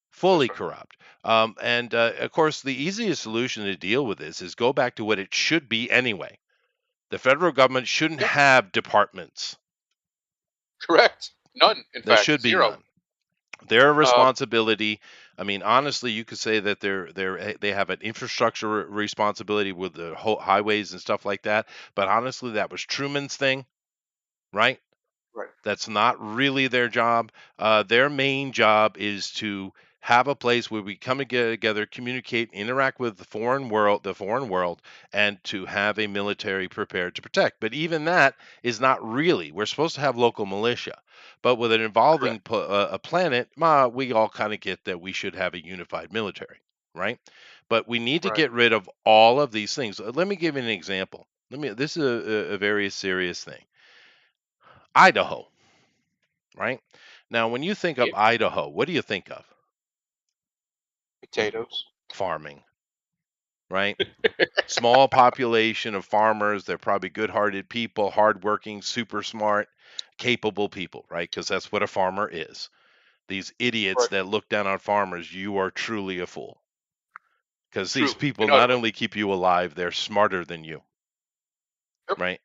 fully That's right. corrupt. And of course, the easiest solution to deal with this is go back to what it should be anyway. The federal government shouldn't Yeah. have departments. Correct. None. In There fact, should be zero. none. Their Um, responsibility. I mean, honestly, you could say that they have an infrastructure responsibility with the highways and stuff like that. But honestly, that was Truman's thing, right? right. That's not really their job. Their main job is to have a place where we come together, communicate, interact with the foreign world, and to have a military prepared to protect. But even that is not really. We're supposed to have local militia, but with an Correct. evolving a planet, we all kind of get that we should have a unified military, right? But we need to Right. get rid of all of these things. Let me give you an example. This is a very serious thing. Idaho, right? Now, when you think of Yeah. Idaho, what do you think of? Potatoes. Farming, right? Small population of farmers. They're probably good-hearted people, hardworking, super smart, capable people, right? Because that's what a farmer is. These idiots Right. that look down on farmers, you are truly a fool. Because these Truly people and not utterly. only keep you alive, they're smarter than you, Yep. right?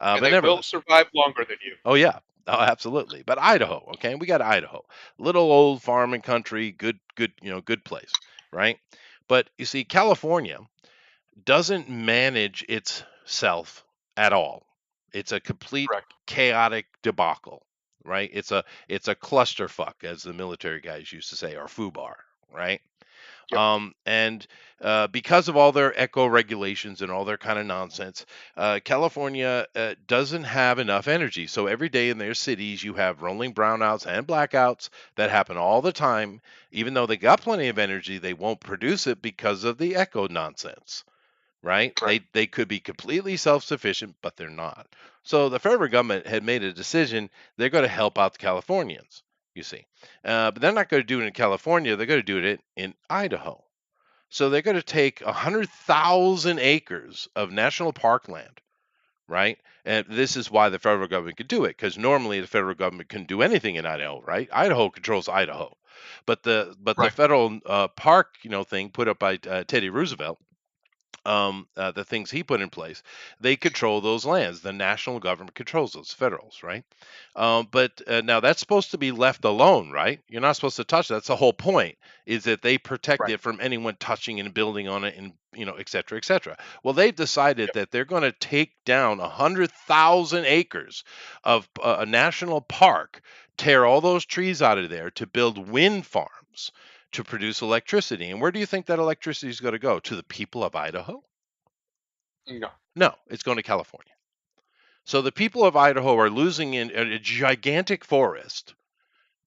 And But they will nevertheless, survive longer than you. oh yeah, oh absolutely. But Idaho, okay, we got Idaho, little old farming country, good, good place, right? But you see, California doesn't manage itself at all. It's a complete Correct. chaotic debacle, right? It's a clusterfuck, as the military guys used to say, or foobar, right? Yep. And because of all their eco regulations and all their kind of nonsense, California doesn't have enough energy. So every day in their cities, you have rolling brownouts and blackouts that happen all the time. Even though they got plenty of energy, they won't produce it because of the eco nonsense, right? Right. They could be completely self-sufficient, but they're not. So the federal government had made a decision they're going to help out the Californians, you see. But they're not going to do it in California, they're going to do it in Idaho. So they're going to take 100,000 acres of national park land, right? And this is why the federal government could do it, because normally the federal government couldn't do anything in Idaho, right? Idaho controls Idaho, but the Right. federal park, thing put up by Teddy Roosevelt, the things he put in place, they control those lands. The national government controls those, federals, right? But now that's supposed to be left alone, right? You're not supposed to touch it. That's the whole point, is that they protect Right. it from anyone touching and building on it, and et cetera, et cetera. Well, they've decided Yep. that they're going to take down 100,000 acres of a national park, tear all those trees out of there to build wind farms to produce electricity. And where do you think that electricity is going to go? To the people of Idaho? No. No, it's going to California. So the people of Idaho are losing in a gigantic forest.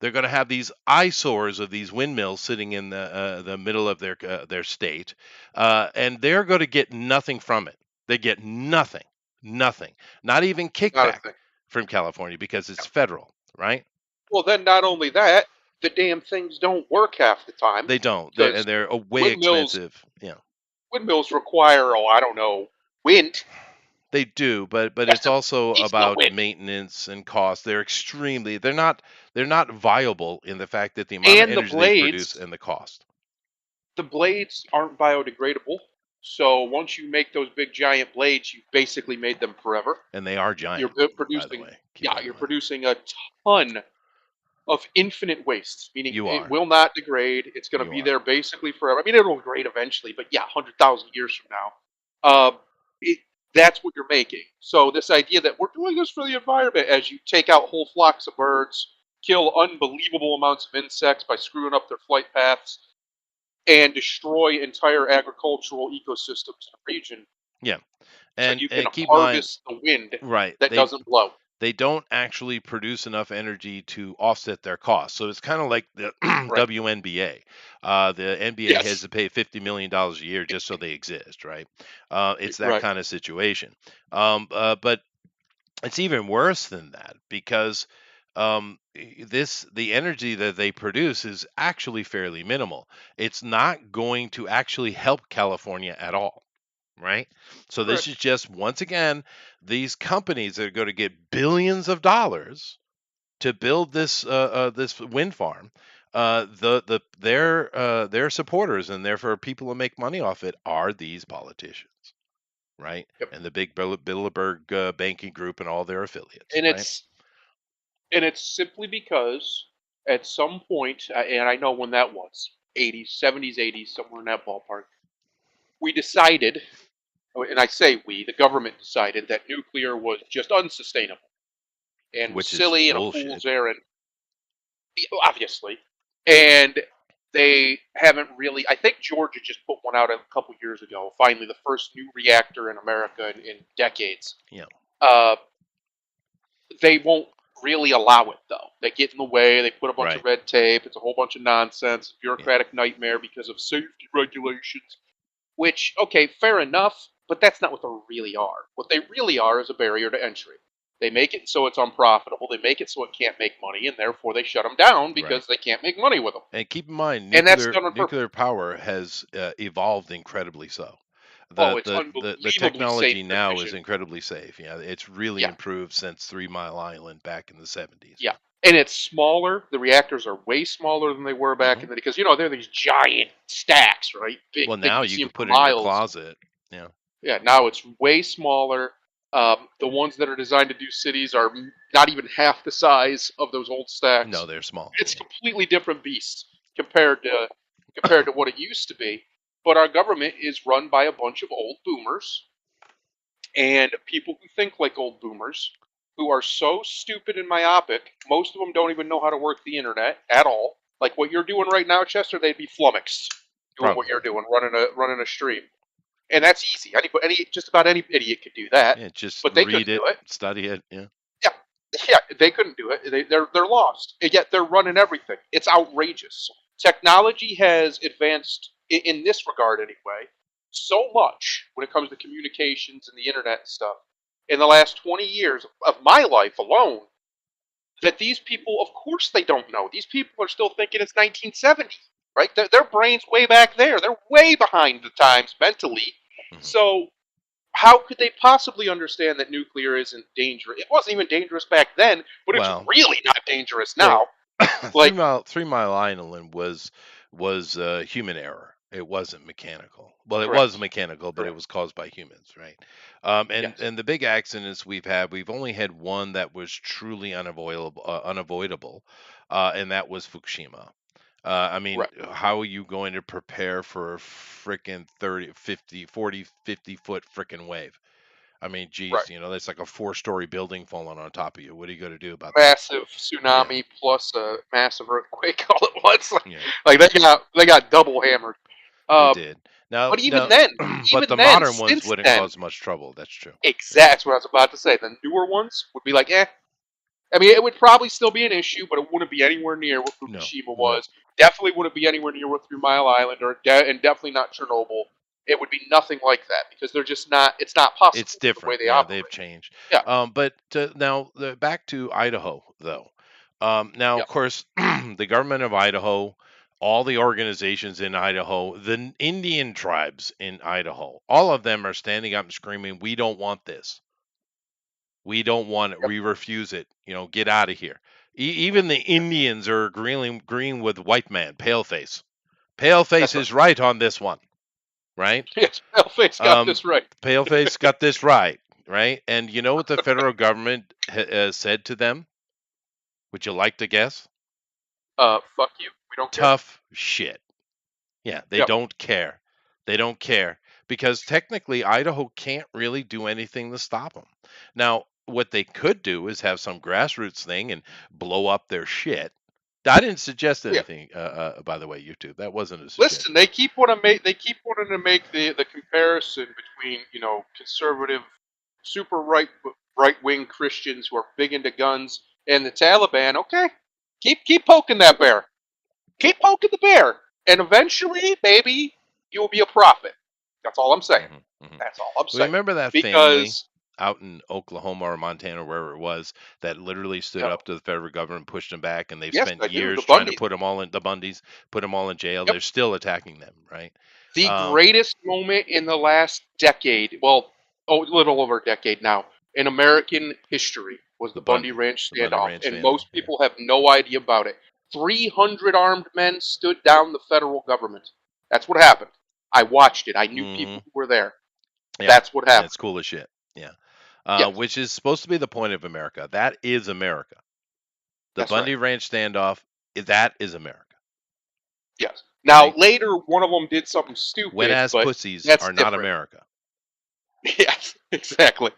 They're going to have these eyesores of these windmills sitting in the middle of their state, and they're going to get nothing from it. They get nothing, nothing, not even Not a kickback thing. from California because No. it's federal, right? Well, then not only that, the damn things don't work half the time They don't. because They're way windmills expensive. Yeah. windmills require, I don't know, wind. They do, but That's it's a also decent about wind. maintenance and cost. They're not viable in the fact that the amount of And energy they produce and the cost. the blades aren't biodegradable. So once you make those big giant blades, you've basically made them forever. And they are You're giant, by the producing, way. Keep yeah, that in you're mind. producing a ton of infinite waste, meaning You it are. will not degrade. It's going to You be are. there basically forever. I mean, it'll degrade eventually, but yeah, 100,000 years from now, it, that's what you're making. So this idea that we're doing this for the environment, as you take out whole flocks of birds, kill unbelievable amounts of insects by screwing up their flight paths, and destroy entire agricultural ecosystems in a region, Yeah. so And you can and keep in mind, harvest the wind right, that doesn't blow. they don't actually produce enough energy to offset their costs. So it's kind of like the Right. WNBA. The NBA has Yes. to pay $50 million a year just so they exist, right? It's that Right. kind of situation. But it's even worse than that because the energy that they produce is actually fairly minimal. It's not going to actually help California at all, right? So this is Correct. just once again these companies that are going to get billions of dollars to build this wind farm. Their supporters and therefore people who make money off it are these politicians, right? Yep. And the big Bilderberg banking group and all their affiliates, And right? it's simply because at some point, and I know when that was, 80s, 70s, 80s, somewhere in that ballpark, we decided, and I say we, the government decided that nuclear was just unsustainable and was Which is silly and a bullshit. fool's errand, obviously. And they haven't really. I think Georgia just put one out a couple years ago. Finally, the first new reactor in America in decades. Yeah. Uh, they won't really allow it though. They get in the way. They put a bunch of Right. red tape. It's a whole bunch of nonsense, Yeah. bureaucratic nightmare because of safety regulations. Which, okay, fair enough, but that's not what they really are. What they really are is a barrier to entry. They make it so it's unprofitable. They make it so it can't make money, and therefore they shut them down Right. because they can't make money with them. And keep in mind, And that's nuclear done on purpose. nuclear power has evolved incredibly so. Oh, The, it's the the unbelievably safe technology and now is efficient. incredibly safe. Yeah, it's really Yeah, improved since 3 Mile Island back in the 70s. yeah. And it's smaller. The reactors are way smaller than they were back Hmm. in the because they're these giant stacks, right? Big, Well, big. now You you see them could for put it in your miles. closet. Yeah. Yeah, now it's way smaller. The ones that are designed to do cities are not even half the size of those old No, stacks. they're small. It's a Yeah. completely different beast compared to what it used to be. But our government is run by a bunch of old boomers and people who think like old boomers, who are so stupid and myopic. Most of them don't even know how to work the internet at all. Like what you're doing right now, Chester, they'd be flummoxed doing what you're Probably. doing, running a stream. And that's easy. Just about any idiot could do that, Yeah. Just but they read couldn't it, do it. study it. Yeah. Yeah, yeah, they couldn't do it. They're lost, and yet they're running everything. It's outrageous. Technology has advanced in this regard, anyway, so much when it comes to communications and the internet and stuff in the last 20 years of my life alone that these people, of course, they don't know. These people are still thinking it's 1970, right? Their brain's way back there. They're way behind the times mentally. Mhm. So how could they possibly understand that nuclear isn't dangerous? It wasn't even dangerous back then, but it's Well, really not dangerous so now. Like, Three Mile Island was human error. It wasn't mechanical. Well, it was correct, mechanical, but it correct. was caused by humans, right? Yes, And the big accidents we've only had one that was truly unavoidable, and that was Fukushima. I mean, correct. how are you going to prepare for a frickin' 30, 50, 40, 50-foot frickin' wave? I mean, Right. geez, that's like a four-story building falling on top of you. What are you going to do about that? Massive Yeah, tsunami plus a massive earthquake all at once. yeah, Like they got double hammered. they Uh, did. Now, but now, but even the then, modern ones since wouldn't then, cause much trouble. That's true. that's what I was about to say. The newer ones would be like, eh. I mean, it would probably still be an issue, but it wouldn't be anywhere near what No, Fukushima no, was. Definitely wouldn't be anywhere near what 3 Mile Island and definitely not Chernobyl. It would be nothing like that because they're just not. It's not it's possible the way different. they Yeah, they've operate. changed. Yeah. Back to Idaho, though. Now, of Yep. course, the government of Idaho, all the organizations in Idaho, the Indian tribes in Idaho, all of them are standing up and screaming, "We don't want this. We don't want it. Yep. We refuse it. Get out of here." Even the Indians are agreeing with white man, Paleface. That's Paleface right. is right on this one, right? Yes. Paleface got Um, this right. Paleface got this right, right? And you know what the federal government said to them? Would you like to guess? Fuck you. We don't care. Tough shit. Yeah, they Yep. don't care. They don't care because technically Idaho can't really do anything to stop them. Now, what they could do is have some grassroots thing and blow up their shit. I didn't suggest Yeah. anything, by the way, YouTube. That wasn't a Listen, suggestion. they keep wanting to make the comparison between conservative, super right wing Christians who are big into guns and the Taliban. Okay, keep poking that bear. Keep poking the bear, and eventually, maybe you will be a prophet. That's all I'm saying. Hmm. Hmm. That's all I'm saying. Remember that family Because out in Oklahoma or Montana, wherever it was, that literally stood you know, up to the federal government, pushed them back, and they've yes, spent I do. The years trying to Bundys. put them all in the Bundys, put them all in jail. Yep. They're still attacking them, right? The Um, greatest moment in the last decade, well, a little over a decade now, in American history was the Bundy Ranch the Bundy standoff, Ranch and standoff. most Yeah, people have no idea about it. 300 armed men stood down the federal government. That's what happened. I watched it. I knew hmm people who were there. yeah, That's what happened. that's cool as shit. Yeah, Yes, which is supposed to be the point of America. That is America. The that's right. Bundy Ranch standoff. That is America, Yes. Now, right? later, one of them did something Wet stupid, ass but pussies that's are not different. America. Yes, exactly.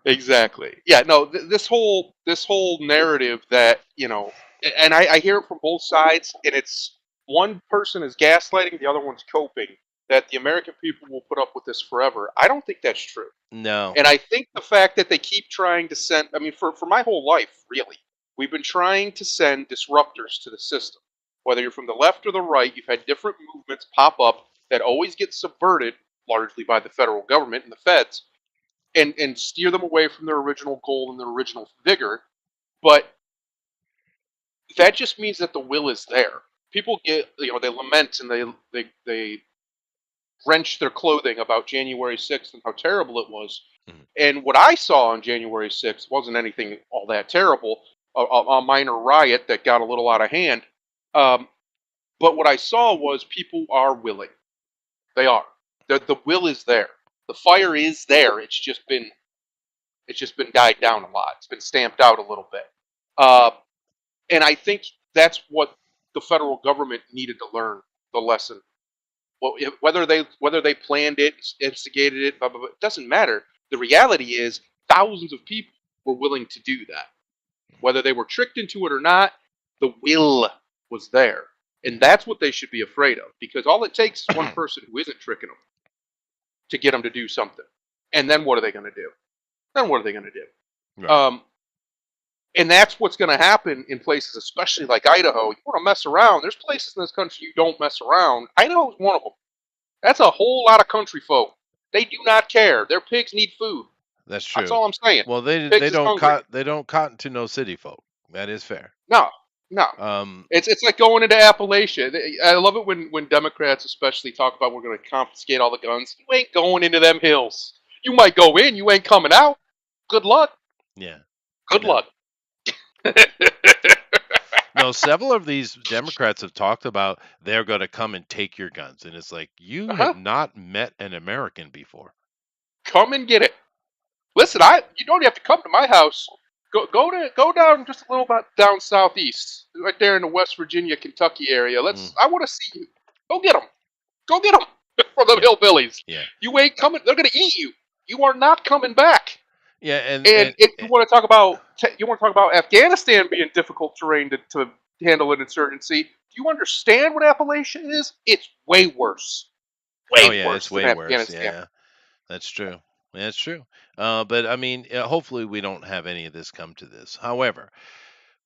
Exactly. Yeah. No. This whole narrative that and I hear it from both sides, and it's one person is gaslighting, the other one's coping. That the American people will put up with this forever. I don't think that's true, No. and I think the fact that they keep trying to send. I mean, for my whole life, really, we've been trying to send disruptors to the system. Whether you're from the left or the right, you've had different movements pop up that always get subverted, largely by the federal government and the feds and steer them away from their original goal and their original vigor. But that just means that the will is there. People they lament and they wrench their clothing about January 6th and how terrible it was. Mhm. And what I saw on January 6th wasn't anything all that terrible, a minor riot that got a little out of hand. Um, but what I saw was people are willing. They are. The will is there. The fire is there. It's just been died down a lot. It's been stamped out a little bit. Uh, and I think that's what the federal government needed to learn the lesson. Well, whether they planned it, instigated it, blah, blah, blah, it doesn't matter. The reality is thousands of people were willing to do that. Whether they were tricked into it or not, the will was there. And that's what they should be afraid of because all it takes is one person who isn't tricking them to get them to do something. And then what are they going to do? Then what are they going to do? Right. And that's what's going to happen in places, especially like Idaho. You want to mess around. There's places in this country you don't mess around. Idaho is one of them. That's a whole lot of country folk. They do not care. Their pigs need food. That's That's true. all I'm saying. Well, Pigs is hungry. they don't cotton to no city folk. That is fair. No, no. Um, It's like going into Appalachia. I love it when Democrats especially talk about we're going to confiscate all the guns. You ain't going into them hills. You might go in. You ain't coming out. Good luck. yeah. Good No. luck. No, several of these Democrats have talked about they're going to come and take your guns, and it's like you Uh-huh. have not met an American before. Come and get it. Listen, you don't have to come to my house. Go down just a little bit down southeast, right there in the West Virginia, Kentucky area. I want to see you. Go get them. Go get them from the Yeah. hillbillies. Yeah. You ain't coming. They're gonna eat you. You are not coming back. Yeah, And if you want to talk about Afghanistan being difficult terrain to handle an insurgency, do you understand what Appalachia is? It's way worse. oh Way yeah, it's worse than way worse. Afghanistan. Yeah, that's true. That's true. But I mean, hopefully we don't have any of this come to this. However,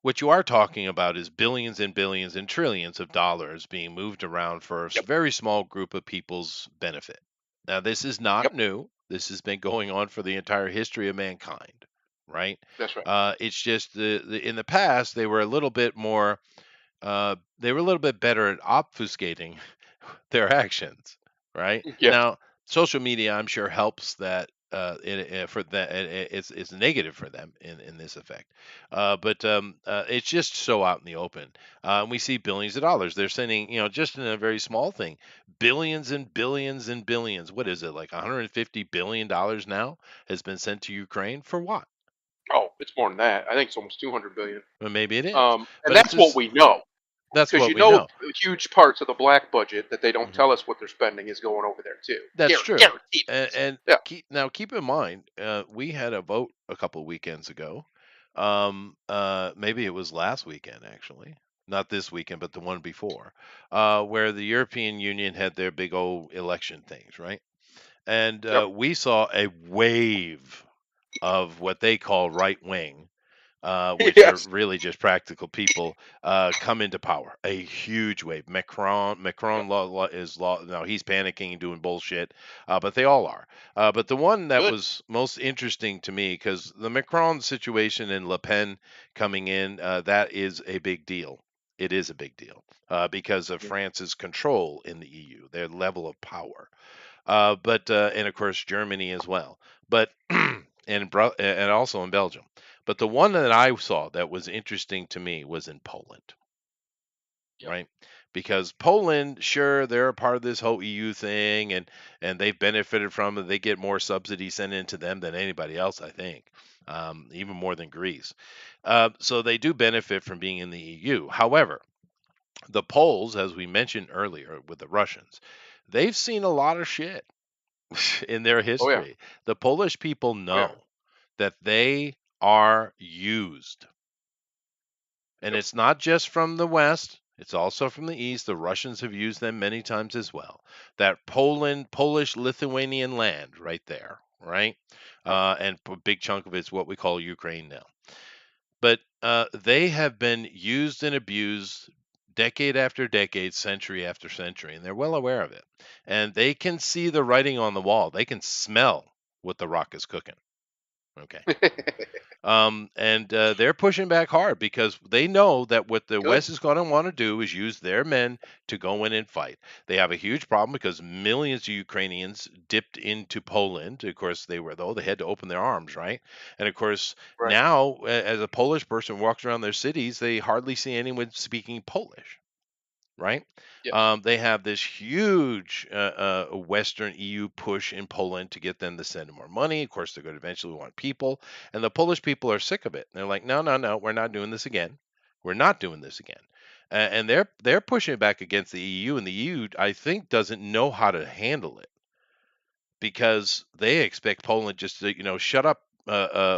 what you are talking about is billions and billions and trillions of dollars being moved around for a Yep. very small group of people's benefit. Now, this is not Yep. new. This has been going on for the entire history of mankind, right? That's right. It's just in the past they were a little bit more. They were a little bit better at obfuscating their actions, right? Yeah. Now, social media, I'm sure, helps that. For that, it's negative for them in this effect, but it's just so out in the open. We see billions of dollars. They're sending, just in a very small thing, billions and billions and billions. What is it, like 150 billion dollars now has been sent to Ukraine for what? Oh, it's more than that. I think it's almost 200 billion. Well, maybe it is, And but it's that's what just we know. that's Because what we know. huge parts of the black budget that they don't Mhm. tell us what they're spending is going over there too. That's true. Guaranteed. And Yeah. keep in mind, we had a vote a couple weekends ago. Maybe it was last weekend actually, not this weekend, but the one before, where the European Union had their big old election things, right? And Yep. we saw a wave of what they call right wing, which are Yes. really just practical people, come into power. A huge wave. Yep. Macron is law. No, he's panicking and doing bullshit, but they all are. But the one that Good. was most interesting to me, because the Macron situation and Le Pen coming in, that is a big deal. It is a big deal because of Yeah. France's control in the EU, their level of power. But and of course Germany as well. But and also in Belgium. But the one that I saw that was interesting to me was in Poland, Yep. right? Because Poland, sure, they're a part of this whole EU thing, and they've benefited from it. They get more subsidies sent into them than anybody else, I think, even more than Greece. So they do benefit from being in the EU. However, the Poles, as we mentioned earlier with the Russians, they've seen a lot of shit in their Oh yeah. history. The Polish people Oh yeah. know that they are used. And Yep. it's not just from the West, it's also from the East. The Russians have used them many times as well. That Polish Lithuanian land right there, right? Yep. And a big chunk of it's what we call Ukraine now. But they have been used and abused decade after decade, century after century, and they're well aware of it. And they can see the writing on the wall. They can smell what the rock is cooking. Okay. And they're pushing back hard because they know that what the Good. West is going to want to do is use their men to go in and fight. They have a huge problem because millions of Ukrainians dipped into Poland. Of course, they had to open their arms, right? And of course, Right. now as a Polish person walks around their cities, they hardly see anyone speaking Polish, right? Yes. They have this huge Western EU push in Poland to get them to send more money. Of course, they're going to eventually want people, and the Polish people are sick of it. They're like, no, no, no, we're not doing this again. We're not doing this again. And they're pushing back against the EU, and the EU, I think, doesn't know how to handle it because they expect Poland just to, shut up,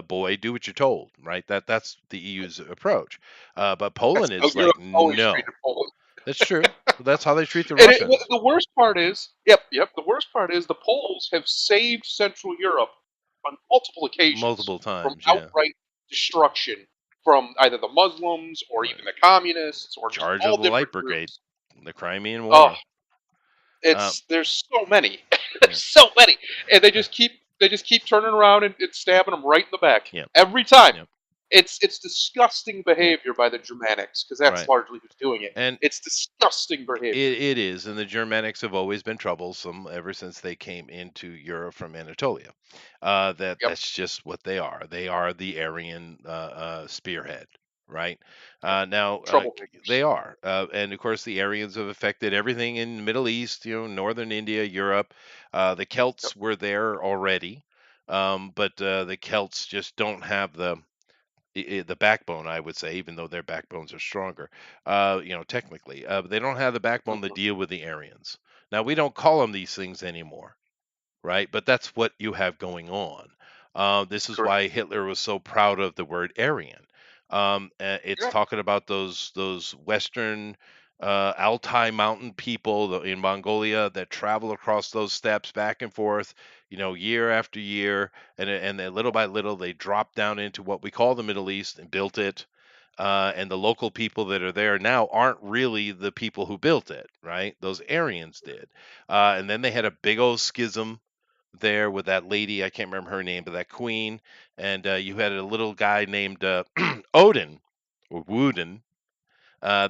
boy, do what you're told, right? That's the EU's approach. But That's Poland how is Europe like, always treated no, Poland. that's true. That's how they treat the And Russians the worst part is, yep. The worst part is the Poles have saved Central Europe on multiple occasions multiple from times. Yeah, outright destruction from either the Muslims or right. even the communists or just Charge of all the different Light Brigade, groups. the Crimean Oh, War. Uh, There's so many, yeah, there's so many, and yeah, they just keep turning around and stabbing them right in the back yeah, every time. yeah, It's disgusting yeah. behavior by the Germanics because that's Right. largely who's doing it. And It's disgusting behavior. it is, and the Germanics have always been troublesome ever since they came into Europe from Anatolia. Yep. That's just what they are. They are the Aryan spearhead, right? Yep. Now they Troublemakers. are, and of course the Aryans have affected everything in the Middle East, northern India, Europe. The Yep. Celts were there already, but the Celts just don't have the backbone, I would say, even though their backbones are stronger, technically, but they don't have the backbone to Mhm. deal with the Aryans. Now, we don't call them these things anymore, right? But that's what you have going on. This is why Correct. Hitler was so proud of the word Aryan. It's Yeah. talking about those Western Altai mountain people in Mongolia that travel across those steppes back and forth, year after year, and then little by little they dropped down into what we call the Middle East and built it. And the local people that are there now aren't really the people who built it, right? Those Aryans did. And then they had a big old schism there with that lady. I can't remember her name, but that queen. And you had a little guy named Odin or Woden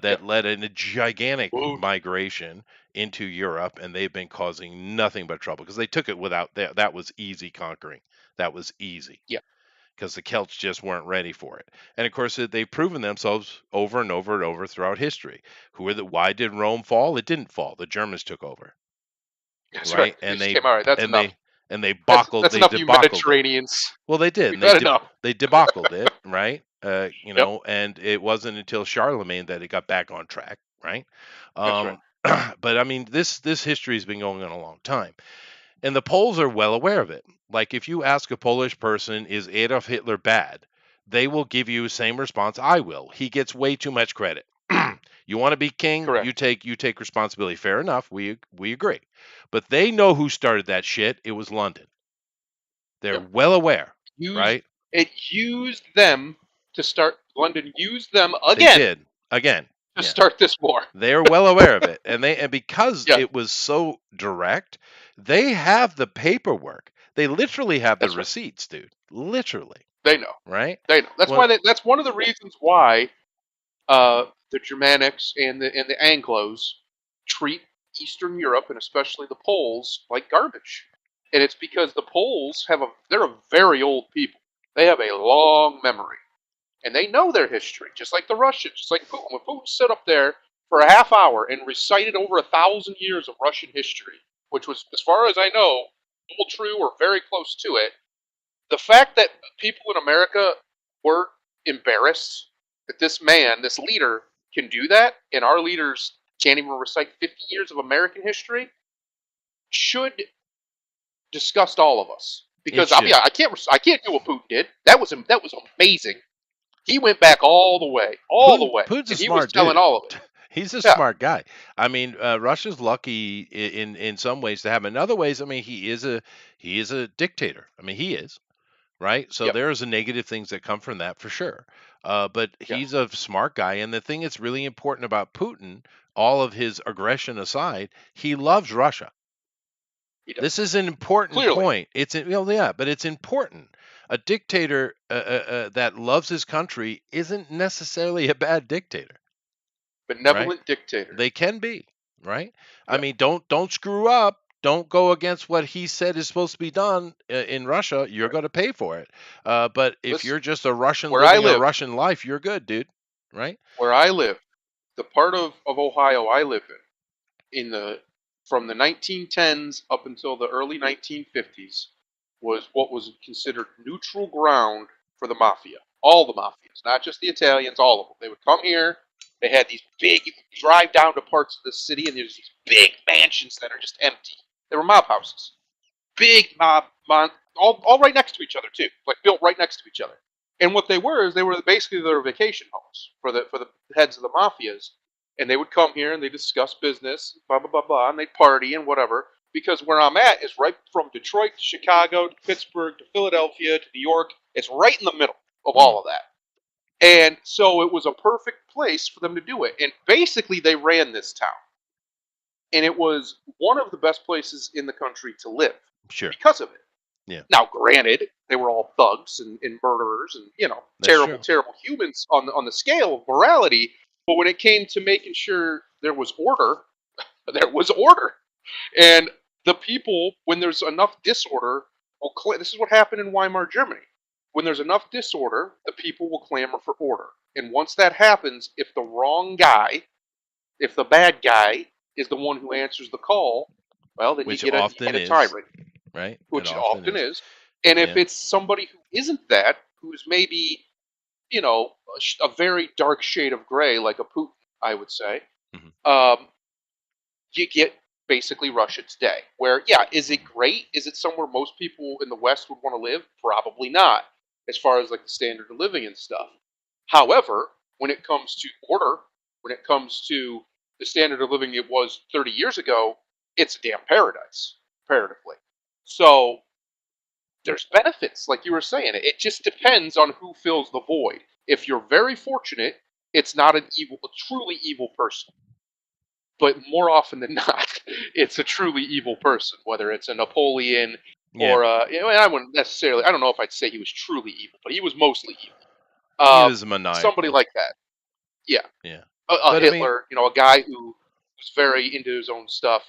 Yep. that led in a gigantic Woo. migration into Europe, and they've been causing nothing but trouble because they took it without that. That was easy conquering. That was easy Yeah. because the Celts just weren't ready for it. And of course, they've proven themselves over and over and over throughout history. Why did Rome fall? It didn't fall. The Germans took over, That's right. right? They And just they came. All right. That's and enough. they and they That's they enough. You debacled it. Mediterraneans. Well, they did, We've and had enough. they debacled it, right? Yep. And it wasn't until Charlemagne that it got back on track, right? That's right. Um, but I mean, this history has been going on a long time, and the Poles are well aware of it. Like, if you ask a Polish person, "Is Adolf Hitler bad?" They will give you the same response I will. He gets way too much credit. You want to be king, Correct. you take responsibility. Fair enough. We agree. But they know who started that shit. It was London. They're Yep. well aware, Used right? it used them to start. London used them They again did. Again. to Yeah. start this war. They're well aware of it. And because Yeah. it was so direct, they have the paperwork. They literally have the That's right. receipts, dude. Literally, They know. right? They know. That's Well, why. That's one of the reasons why the Germanics and the Anglos treat Eastern Europe and especially the Poles like garbage. And it's because the Poles they're a very old people. They have a long memory. And they know their history, just like the Russians, just like Putin. When Putin stood up there for a half hour and recited over 1,000 years of Russian history, which was, as far as I know, all true or very close to it, the fact that people in America were embarrassed that this man, this leader, can do that, and our leaders can't even recite 50 years of American history, should disgust all of us. it Because should. I can't do what Putin did. That was amazing. He went back all the way, Putin's a and he was smart telling dude. all of it. He's a Yeah, smart guy. I mean, Russia's lucky in some ways to have him. In other ways, I mean, he is a dictator. I mean, he is. Right? So yep, there's a negative things that come from that for sure. But yeah, he's a smart guy, and the thing that's really important about Putin, all of his aggression aside, he loves Russia. he This does. is an important Clearly, point. Yeah, but it's important. A dictator that loves his country isn't necessarily a bad dictator, right? benevolent dictator. They can be, right? I Yeah, mean, don't screw up. Don't go against what he said is supposed to be done in Russia. You're right. going to pay for it. But if Listen, you're just a Russian where I living a live, Russian life, you're good, dude. Right? where I live, the part of Ohio I live in the from the 1910s up until the early 1950s was what was considered neutral ground for the mafia. All the mafias, not just the Italians, all of them. They would come here. They had these big. You could drive down to parts of the city, and there's these big mansions that are just empty. They were mob houses, big all right next to each other too, like built right next to each other. And what they were is they were basically their vacation homes for the heads of the mafias, and they would come here and they discuss business, blah blah blah blah, and they party and whatever. Because where I'm at is right from Detroit to Chicago to Pittsburgh to Philadelphia to New York. It's right in the middle of Hmm. all of that. And so it was a perfect place for them to do it. And basically, they ran this town. and it was one of the best places in the country to live Sure. because of it. Yeah. Now, granted, they were all thugs and murderers and That's terrible, true. terrible humans on the scale of morality. But when it came to making sure there was order, there was order. And the people, when there's enough disorder, this is what happened in Weimar Germany. When there's enough disorder, the people will clamor for order. And once that happens, if the wrong guy, if the bad guy is the one who answers the call, well, then Which you get often a is, tyrant, right? It which it often often is. is. And if Yeah. it's somebody who isn't that, who's maybe, a very dark shade of gray, like a Putin, I would say, Hmm. um, you get basically Russia today. Where, yeah, is it Hmm. great? Is it somewhere most people in the West would want to live? Probably not, as far as like the standard of living and stuff. However, when it comes to order, when it comes to the standard of living it was 30 years ago, it's a damn paradise, comparatively. So there's benefits, like you were saying. It just depends on who fills the void. If you're very fortunate, it's not a truly evil person. But more often than not, it's a truly evil person, whether it's a Napoleon Yeah. or I wouldn't necessarily. I don't know if I'd say he was truly evil, but he was mostly evil. He was Somebody maniacal. like that, yeah, Yeah. a But I mean, Hitler, a guy who was very into his own stuff,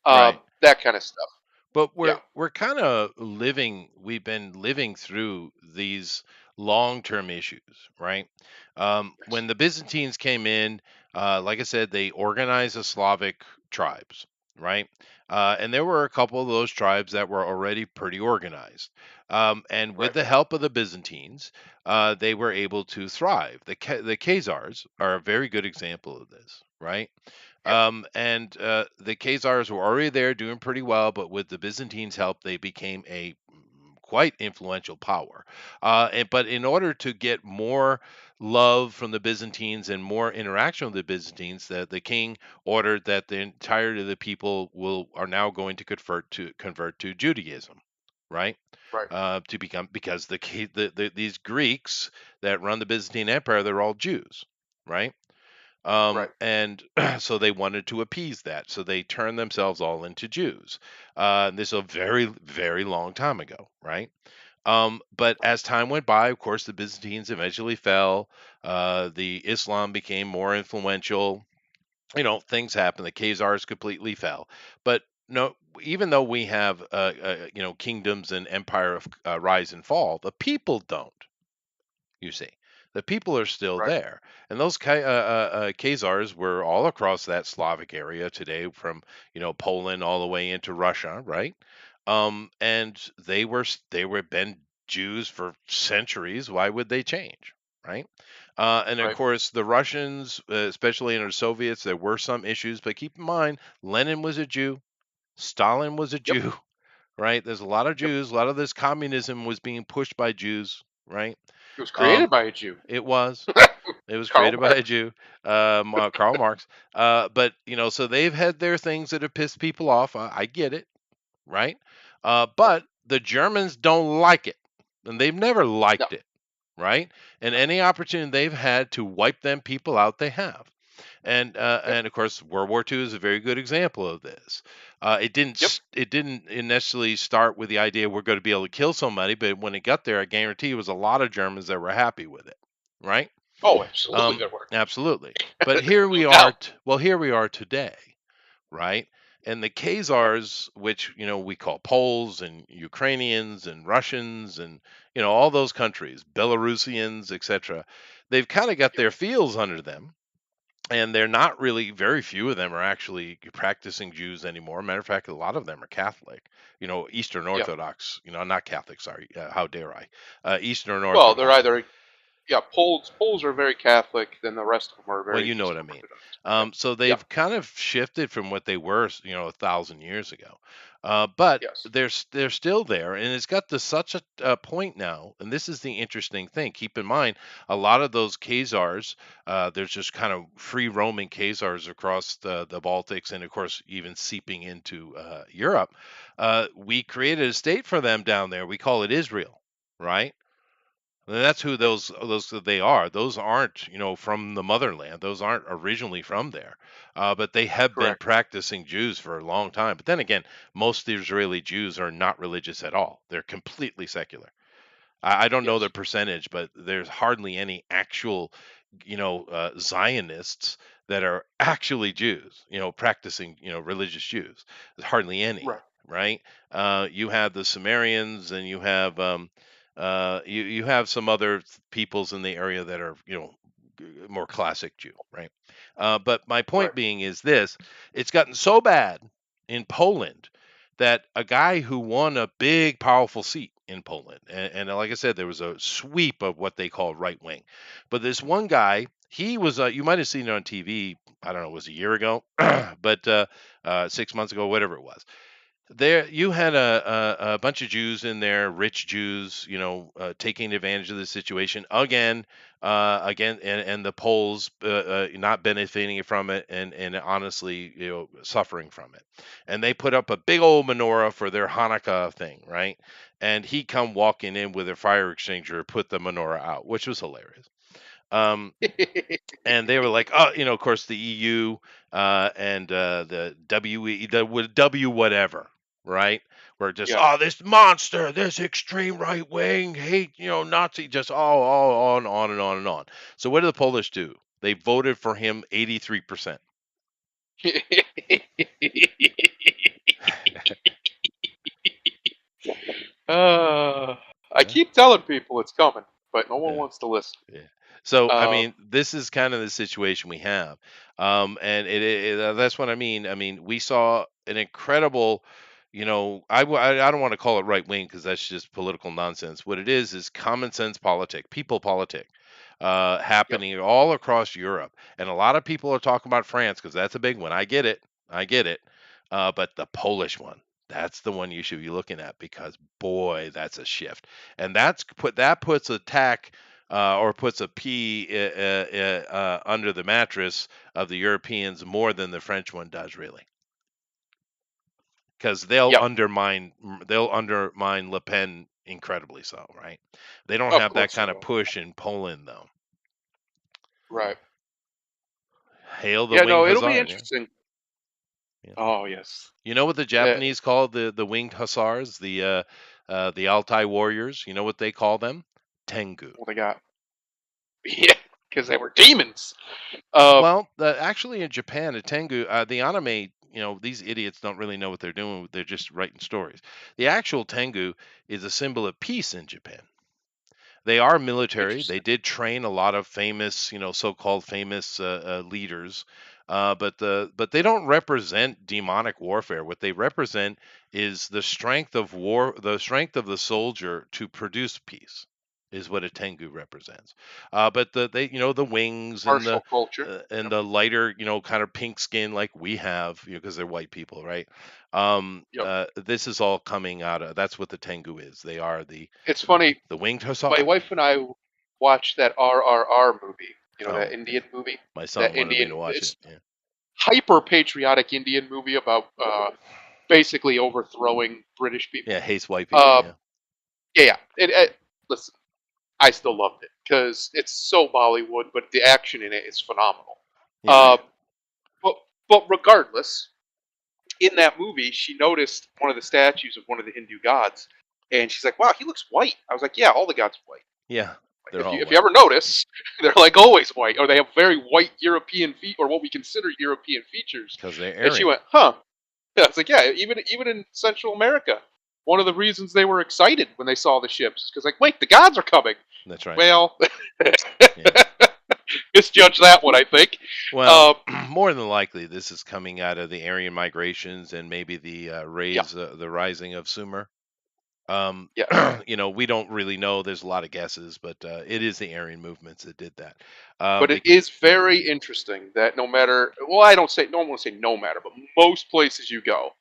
right. that kind of stuff. But Yeah, we're kind of we've been living through these long-term issues, right? yes, When the Byzantines came in, like I said, they organized the Slavic tribes, right? And there were a couple of those tribes that were already pretty organized. And with right, the help of the Byzantines, they were able to thrive. The Khazars are a very good example of this, right? yep, And the Khazars were already there doing pretty well, but with the Byzantines' help, they became a quite influential power. But in order to get more love from the Byzantines and more interaction with the Byzantines, the king ordered that the entirety of the people are now going to convert to Judaism, right? right, To become because these Greeks that run the Byzantine Empire, they're all Jews, right? right, And so they wanted to appease that. So they turned themselves all into Jews. This is a very, very long time ago, right? But as time went by, of course, the Byzantines eventually fell. The Islam became more influential. Things happened. The Khazars completely fell. But no, even though we have, kingdoms and empire of rise and fall, the people don't. You see, the people are still right. there, and those Khazars were all across that Slavic area today, from Poland all the way into Russia, right? And they were been Jews for centuries. Why would they change, right? And of Right. course, the Russians, especially under the Soviets, there were some issues, but keep in mind, Lenin was a Jew, Stalin was a Yep. Jew, right? There's a lot of Yep. Jews. A lot of this communism was being pushed by Jews, right? It was created Um, by a Jew. it was. It was Karl created by a Marx. Jew, Karl Marx. But so they've had their things that have pissed people off. I get it, right? Yep. But the Germans don't like it, and they've never No. liked it, right? And No. any opportunity they've had to wipe them people out, they have. And Yep. and of course, World War II is a very good example of this. Yep. It didn't necessarily start with the idea we're going to be able to kill somebody, but when it got there, I guarantee it was a lot of Germans that were happy with it, right? Oh, absolutely, there were. Absolutely. But here No we are. doubt. Here we are today, right? And the Yep. Khazars, which we call Poles and Ukrainians and Russians and all those countries, Belarusians, etc. They've kind of got Yep. their feels under them, and they're not really. Very few of them are actually practicing Jews anymore. Matter of fact, a lot of them are Catholic. Eastern Yep. Orthodox. Not Catholic. Sorry. How dare I? Eastern Well, they're Orthodox. either Poles are very Catholic, then the rest of them are Well, very you know what I Eastern mean. Orthodox. Yep. So Yep. they've kind of shifted from what they were, 1,000 years ago. But Yes. they're still there, and it's got to such a point now. And this is the interesting thing. Keep in mind, a lot of those Khazars, there's just kind of free roaming Khazars across the Baltics, and of course, even seeping into Europe. We created a state for them down there. We call it Israel, right? And that's who those they are. Those aren't, from the motherland. Those aren't originally from there, but they have been Correct. practicing Jews for a long time. But then again, most Israeli Jews are not religious at all. They're completely secular. I don't know the Yes. percentage, but there's hardly any actual, Zionists that are actually Jews, practicing, religious Jews. There's hardly any, Right. right? You have the Sumerians, and you have some other peoples in the area that are, more classic Jew, right? But my Right. point being is this: it's gotten so bad in Poland that a guy who won a big, powerful seat in Poland, and like I said, there was a sweep of what they call right wing. But this one guy, he was, you might have seen it on TV. I don't know, it was a year ago, but 6 months ago, whatever it was. There, you had a bunch of Jews in there, rich Jews, taking advantage of the situation again, and the Poles not benefiting from it, and honestly, suffering from it. And they put up a big old menorah for their Hanukkah thing, right? And he come walking in with a fire extinguisher, put the menorah out, which was hilarious. Um, and they were like, oh, of course, the EU and the W whatever, right? Were just, Yeah. oh, this monster, this extreme right wing hate, Nazi, just all on, and on and on. So what did the Polish do? They voted for him 83%. I Yeah. keep telling people it's coming, but no one Yeah. wants to listen. Yeah. So, I Um, mean, this is kind of the situation we have. And that's what I mean. I mean, we saw an incredible, I don't want to call it right wing because that's just political nonsense. What it is common sense politic, people politic, yep. happening all across Europe. And a lot of people are talking about France because that's a big one. I get it. I get it. But the Polish one, that's the one you should be looking at because boy, that's a shift. And that puts attack or puts a pea under the mattress of the Europeans more than the French one does, really, because Yep. they'll undermine Le Pen incredibly so, right? They don't Of have that course they kind of will. push in Poland, though. Right. Hail the Yeah. winged No, it'll be hussar, yeah, interesting. yeah. Oh yes. You know what the Uh, Japanese call the winged hussars, the Altai warriors? You know what they call them? Tengu. what they got? Yeah, because they were demons. Um, Well, actually, in Japan, a Tengu, the anime, these idiots don't really know what they're doing. They're just writing stories. The actual Tengu is a symbol of peace in Japan. They are military. They interesting. did train a lot of famous, so-called famous leaders, but they don't represent demonic warfare. What they represent is the strength of war, the strength of the soldier to produce peace, is what a tengu represents. But the wings and Martial culture. Yep. the lighter, kind of pink skin like we have, because they're white people, right? Yep. This is all coming out of. That's what the tengu is. They are It's funny. the winged My hussar. wife and I watched that RRR movie. You know Oh, that yeah. Indian movie. My That son wanted me Indian. to watch it. It's Yeah. hyper patriotic Indian movie about basically overthrowing British Yeah, people. hates white people. Um, Yeah. yeah, yeah. Listen, I still loved it because it's so Bollywood, but the action in it is phenomenal. Yeah. Um, but regardless, in that movie, she noticed one of the statues of one of the Hindu gods, and she's like, "Wow, he looks white." I was like, "Yeah, all the gods are white. Yeah. They're If all you white ever notice, they're like always white, or they have very white European feet, or what we consider European features." because they're And she Aryan. went, "Huh." Yeah, it's like, yeah, even in Central America, one of the reasons they were excited when they saw the ships is because, like, wait, the gods are coming. That's right. Well, Yeah. misjudge that one, I think. Well, Um, more than likely, this is coming out of the Aryan migrations and maybe the yeah, the rising of Sumer. Um, yes, we don't really know. There's a lot of guesses, but it is the Aryan movements that did that. but it is very interesting that no matter, well, I don't say, no one will say no matter, but most places you go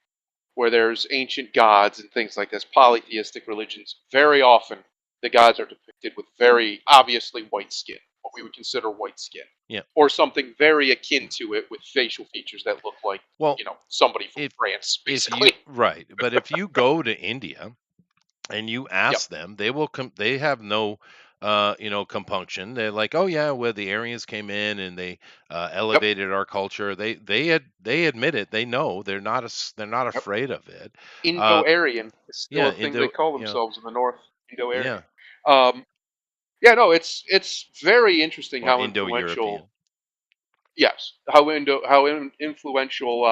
where there's ancient gods and things like this, polytheistic religions, very often the gods are depicted with very obviously white skin, what we would consider white skin, Yeah. or something very akin to it with facial features that look like, Well, somebody from if France, if you basically. right, but if you go to India and you Yep. ask them, they will come. They have no compunction. They're like, oh yeah, well the Aryans came in and they Yep. elevated our culture. They admit it. They know they're not Yep. afraid of it. Uh, Indo-Aryan is still yeah, a thing they call you know, themselves in the North. yeah, Indo-Aryan. Um, yeah, no, it's very interesting or how influential. Indo-European. Yes, influential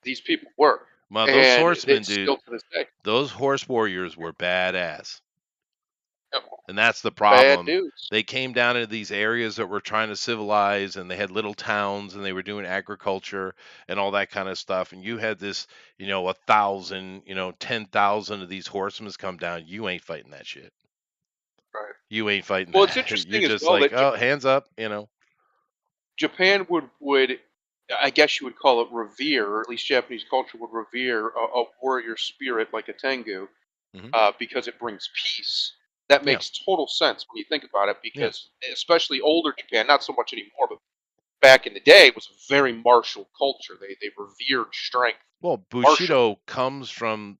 these people were, Well, those and horsemen, it's dude, still to this day. those horse warriors were badass. Yep. And that's the Bad problem. dudes. They came down into these areas that were trying to civilize, and they had little towns, and they were doing agriculture and all that kind of stuff. And you had this, 1,000, 10,000 of these horsemen come down. You ain't fighting that shit. Right. You ain't fighting Well, it's that. You're interesting as just well like, that oh, hands up. Japan would I guess you would call it revere, or at least Japanese culture would revere a warrior spirit like a Tengu, Hmm. because it brings peace. That Yeah, makes total sense when you think about it, yeah. because especially older Japan, not so much anymore, but back in the day, it was a very martial culture. They revered strength, Well, martial. Bushido comes from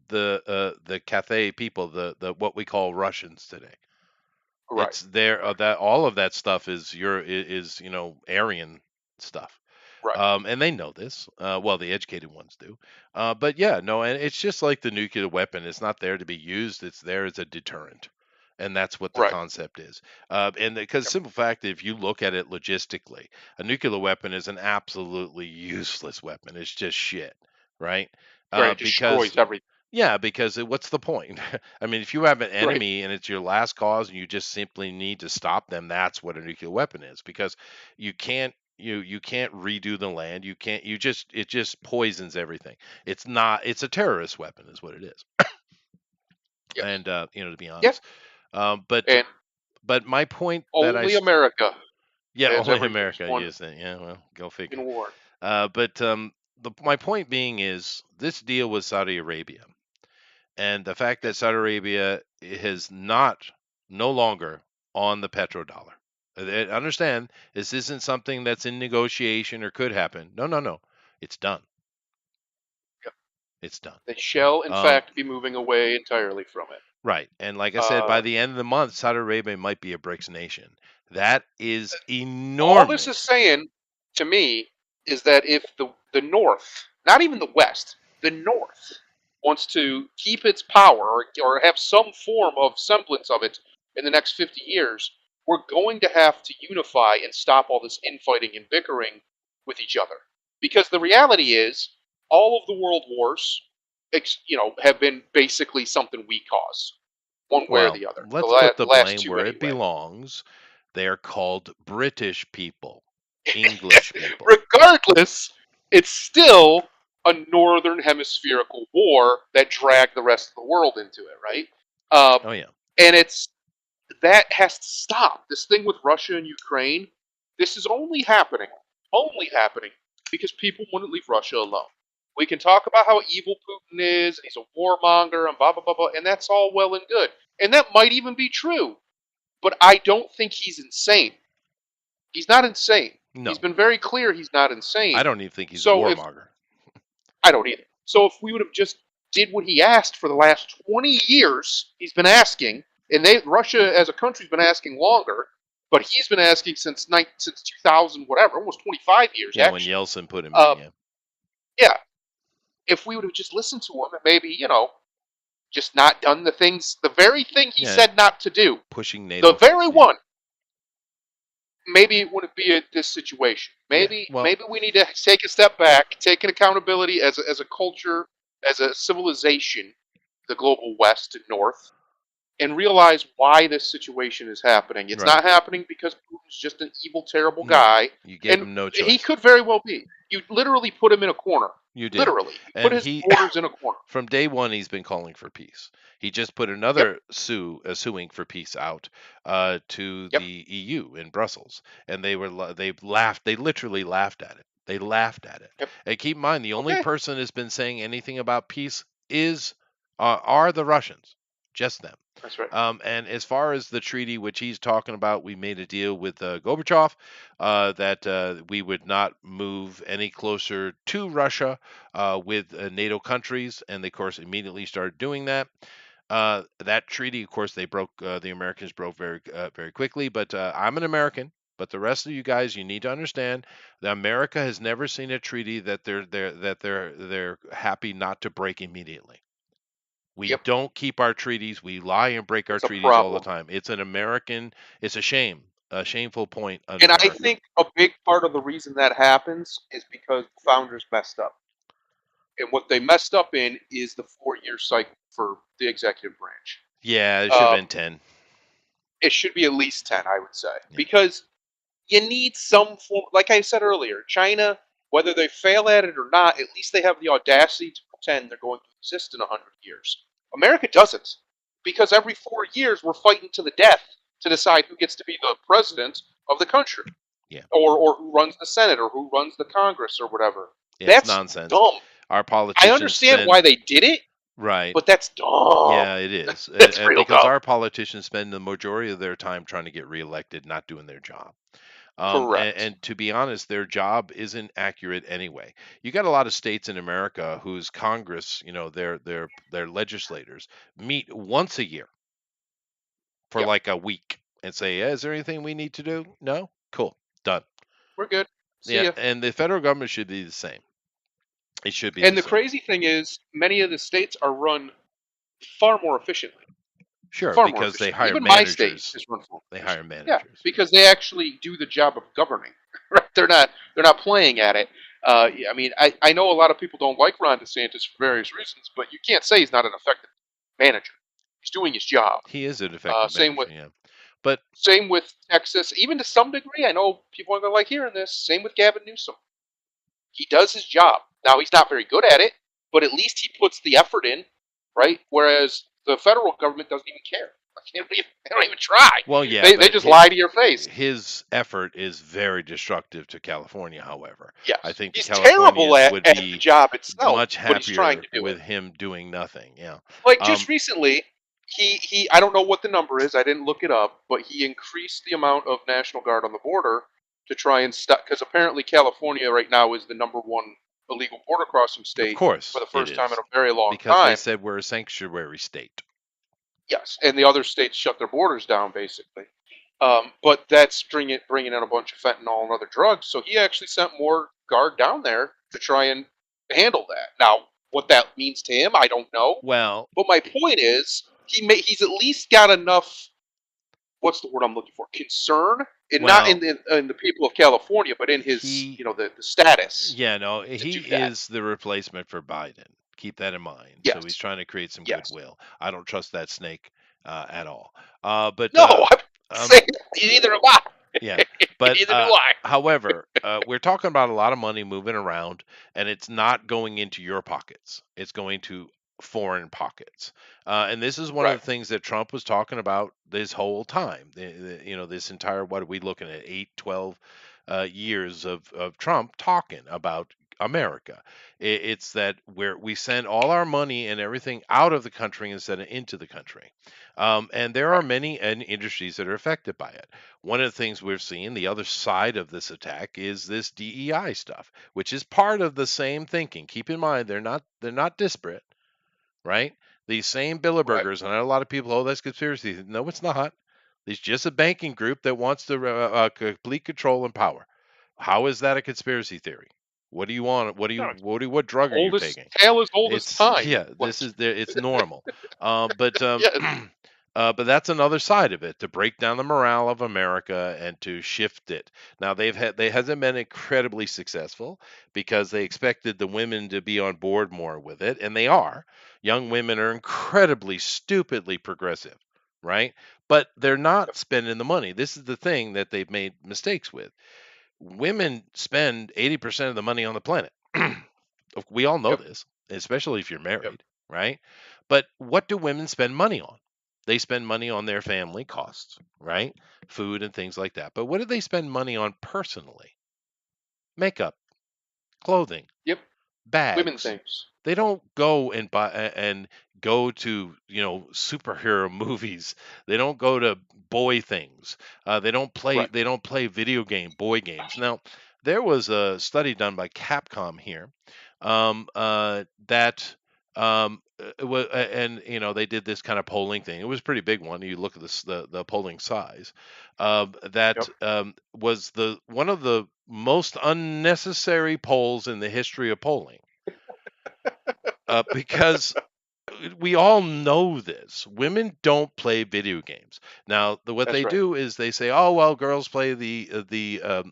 the Cathay people, the what we call Russians today. Right, It's there right, that all of that stuff is Aryan stuff. right, And they know this. Well, the educated ones do. But yeah, no, and it's just like the nuclear weapon. It's not there to be used. It's there as a deterrent, and that's what the right. concept is. And because Yep. simple fact, if you look at it logistically, a nuclear weapon is an absolutely useless weapon. It's just shit, right? Right, it Because destroys everything. yeah, because what's the point? I mean, if you have an Right, enemy and it's your last cause and you just simply need to stop them, that's what a nuclear weapon is. Because you can't redo the land. You can't you just it just poisons everything. It's a terrorist weapon is what it is. yes, And to be yeah, honest. But and my point that only America yeah, has only ever used America one uses it. Yeah, well, go in figure. war. But my point being is this deal with Saudi Arabia. And the fact that Saudi Arabia is no longer on the petrodollar. Understand, this isn't something that's in negotiation or could happen. No, no, no. It's done. Yep. It's done. They shall, in Um, fact, be moving away entirely from it. right. And like I said, by Uh, the end of the month, Saudi Arabia might be a BRICS nation. That is all this is enormous. saying to me is that if the North, not even the West, the North wants to keep its power, or have some form of semblance of it in the next 50 years, we're going to have to unify and stop all this infighting and bickering with each other. Because the reality is, all of the world wars, have been basically something we cause, one way or Well, the other. let's put The the last blame two, where it anyway. belongs. They're called British people, English people. Regardless, it's still a northern hemispherical war that dragged the rest of the world into it, right? Oh yeah. And that has to stop. This thing with Russia and Ukraine, this is only happening because people wouldn't leave Russia alone. We can talk about how evil Putin is, and he's a warmonger, and blah blah blah blah, and that's all well and good, and that might even be true. But I don't think he's insane. He's not insane. He's No. been very clear he's not I insane. don't even think he's a So if warmonger. I don't either. So if we would have just did what he asked for the last 20 years, he's been asking, and Russia as a country's been asking longer, but he's been asking since 2000 whatever, almost 25 years Yeah, when actually. Yeltsin put him in, Uh, yeah. yeah, if we would have just listened to him and maybe just not done the very thing he Yeah, said not to do, pushing the NATO. very Yeah. one, maybe it wouldn't be this situation. Yeah. Maybe Well, maybe we need to take a step back, take an accountability as a culture, as a civilization, the global West and North, and realize why this situation is happening. It's right. not happening because Putin's just an evil, terrible No. guy, You gave and him no he choice. could very well be. You literally put him in a corner. You did. Literally, you put And his he borders in a corner. from day one he's been calling for peace. He just put Yep, another suing for peace out to yep, the EU in Brussels, and they laughed. They literally laughed at it. They laughed at it. yep. And keep in mind, the only Okay, person that's been saying anything about peace are the Russians, just them. that's right. And as far as the treaty, which he's talking about, we made a deal with Gorbachev that we would not move any closer to Russia with NATO countries, and they, of course, immediately started doing that. That treaty, of course, they broke. The Americans broke very quickly. But I'm an American. But the rest of you guys, you need to understand that America has never seen a treaty that they're happy not to break immediately. We Yep, don't keep our treaties. We lie and break our it's a treaties all the problem. time. It's an American. It's a shame, a shameful point of And I America. think a big part of the reason that happens is because the founders messed up. And what they messed up in is the 4-year cycle for the executive branch. Yeah, it should have Um, been 10. it should be at least 10, I would say, Yeah. because you need some form. Like I said earlier, China, whether they fail at it or not, at least they have the audacity to pretend they're going to exist in 100 years. America doesn't, because every 4 years we're fighting to the death to decide who gets to be the president of the country, Yeah. or who runs the Senate, or who runs the Congress, or whatever. It's That's nonsense. dumb. Our I politicians understand why spend they did it, right. but that's dumb. Yeah, it is. That's real Because dumb. our politicians spend the majority of their time trying to get reelected, not doing their job. Correct. And to be honest, their job isn't accurate anyway. You got a lot of states in America whose Congress, their legislators meet once a year for Yep, like a week and say, yeah, is there anything we need to do? No? Cool. Done. we're good. See Yeah, ya. and the federal government should be the same. It should be And the the same. crazy thing is, many of the states are run far more efficiently. Sure, Far more because they efficiently. hire Even my state managers. is run far more They hire efficiently. Yeah, managers. because they actually do the job of governing. Right? They're not playing at it. Yeah, I mean, I know a lot of people don't like Ron DeSantis for various reasons, but you can't say he's not an effective manager. He's doing his job. He is an effective Same with manager, yeah. But Texas, even to some degree. I know people aren't gonna like hearing this. Same with Gavin Newsom. He does his job. Now he's not very good at it, but at least he puts the effort in, right? Whereas the federal government doesn't even care. They don't even try. well, yeah, They but just lie to your face. his effort is very destructive to California, however. I Yes, think the he's terrible Californians would at the be job itself, much but he's trying happier to do it. with him doing nothing. Yeah. Like just Um, recently, he I don't know what the number is. I didn't look it up, but he increased the amount of National Guard on the border to try and stop, because apparently California right now is the #1 illegal border crossing of state for course the it first time in is. a very long Because they time. said we're a sanctuary state. Yes, and the other states shut their borders down basically. But that's bringing in a bunch of fentanyl and other drugs. So he actually sent more guard down there to try and handle that. Now, what that means to him, I don't know. Well, But my point is, he's at least got enough. What's the word I'm looking for? Concern, and not well, in the people of California, but in his he the status yeah, no, to he do that. is the replacement for Biden. Keep that in mind. So he's Yes, trying to create some yes. goodwill. I don't trust that snake at all. But No, I'm um, saying neither am I. yeah, but Neither do I. however, we're talking about a lot of money moving around, and it's not going into your pockets. It's going to foreign pockets. And this is one of Right. the things that Trump was talking about this whole time. This entire, what are we looking at, 8, 12 years of Trump talking about America. It's that where we send all our money and everything out of the country instead of into the country. And there are Right. many industries that are affected by it. One of the things we're seeing, the other side of this attack, is this DEI stuff, which is part of the same thinking. Keep in mind, they're not disparate, right? These same Right. Bilderbergers, and I know a lot of people, oh, that's conspiracy. No, it's not. It's just a banking group that wants to complete control and power. How is that a conspiracy theory? What do you want? No, it's What drug are you oldest taking? tale as old as It's time. yeah, Like, this is there. It's normal, but yes, but that's another side of it, to break down the morale of America and to shift it. Now they hasn't been incredibly successful because they expected the women to be on board more with it, and they are. Young women are incredibly stupidly progressive, right? But they're not spending the money. This is the thing that they've made mistakes with. Women spend 80% of the money on the planet. We all know yep, this, especially if you're yep, married, right? But what do women spend money on? They spend money on their family costs, right? Food and things like that. But what do they spend money on personally? Makeup, clothing, yep. Women bags. things. They don't go and buy and go to superhero movies. They don't go to boy things. Right. They don't play video game boy games. Now there was a study done by Capcom here, that And they did this kind of polling thing. It was a pretty big one. You look at the polling size. That Yep. was one of the most unnecessary polls in the history of polling, because we all know this. Women don't play video games. Now, what That's they right. do is they say, "Oh, well, girls play the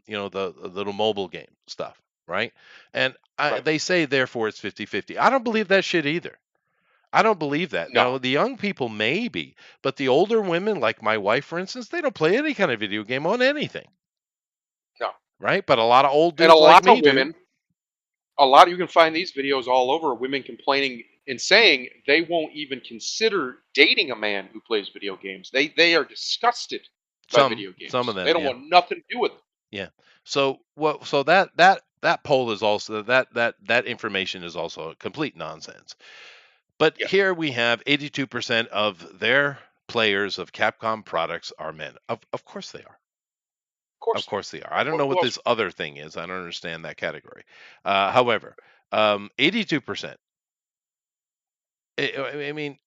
little mobile game stuff, right?" And Right. they say, therefore, it's 50-50. I don't believe that shit either. I don't believe that. No. Now, the young people maybe, but the older women, like my wife, for instance, they don't play any kind of video game on anything, No. right? But a lot of old And a dudes like lot of me do. women, you can find these videos all over, women complaining and saying they won't even consider dating a man who plays video games. They are disgusted by video Some of games. They them, don't yeah. want nothing to do with them. Yeah. So what? So that poll is also that information is also complete nonsense. But Yes. here we have 82% of their players of Capcom products are men. Of course they are. Of course they are. I don't know what Who else? this other thing is. I don't understand that category. However, 82%. I mean,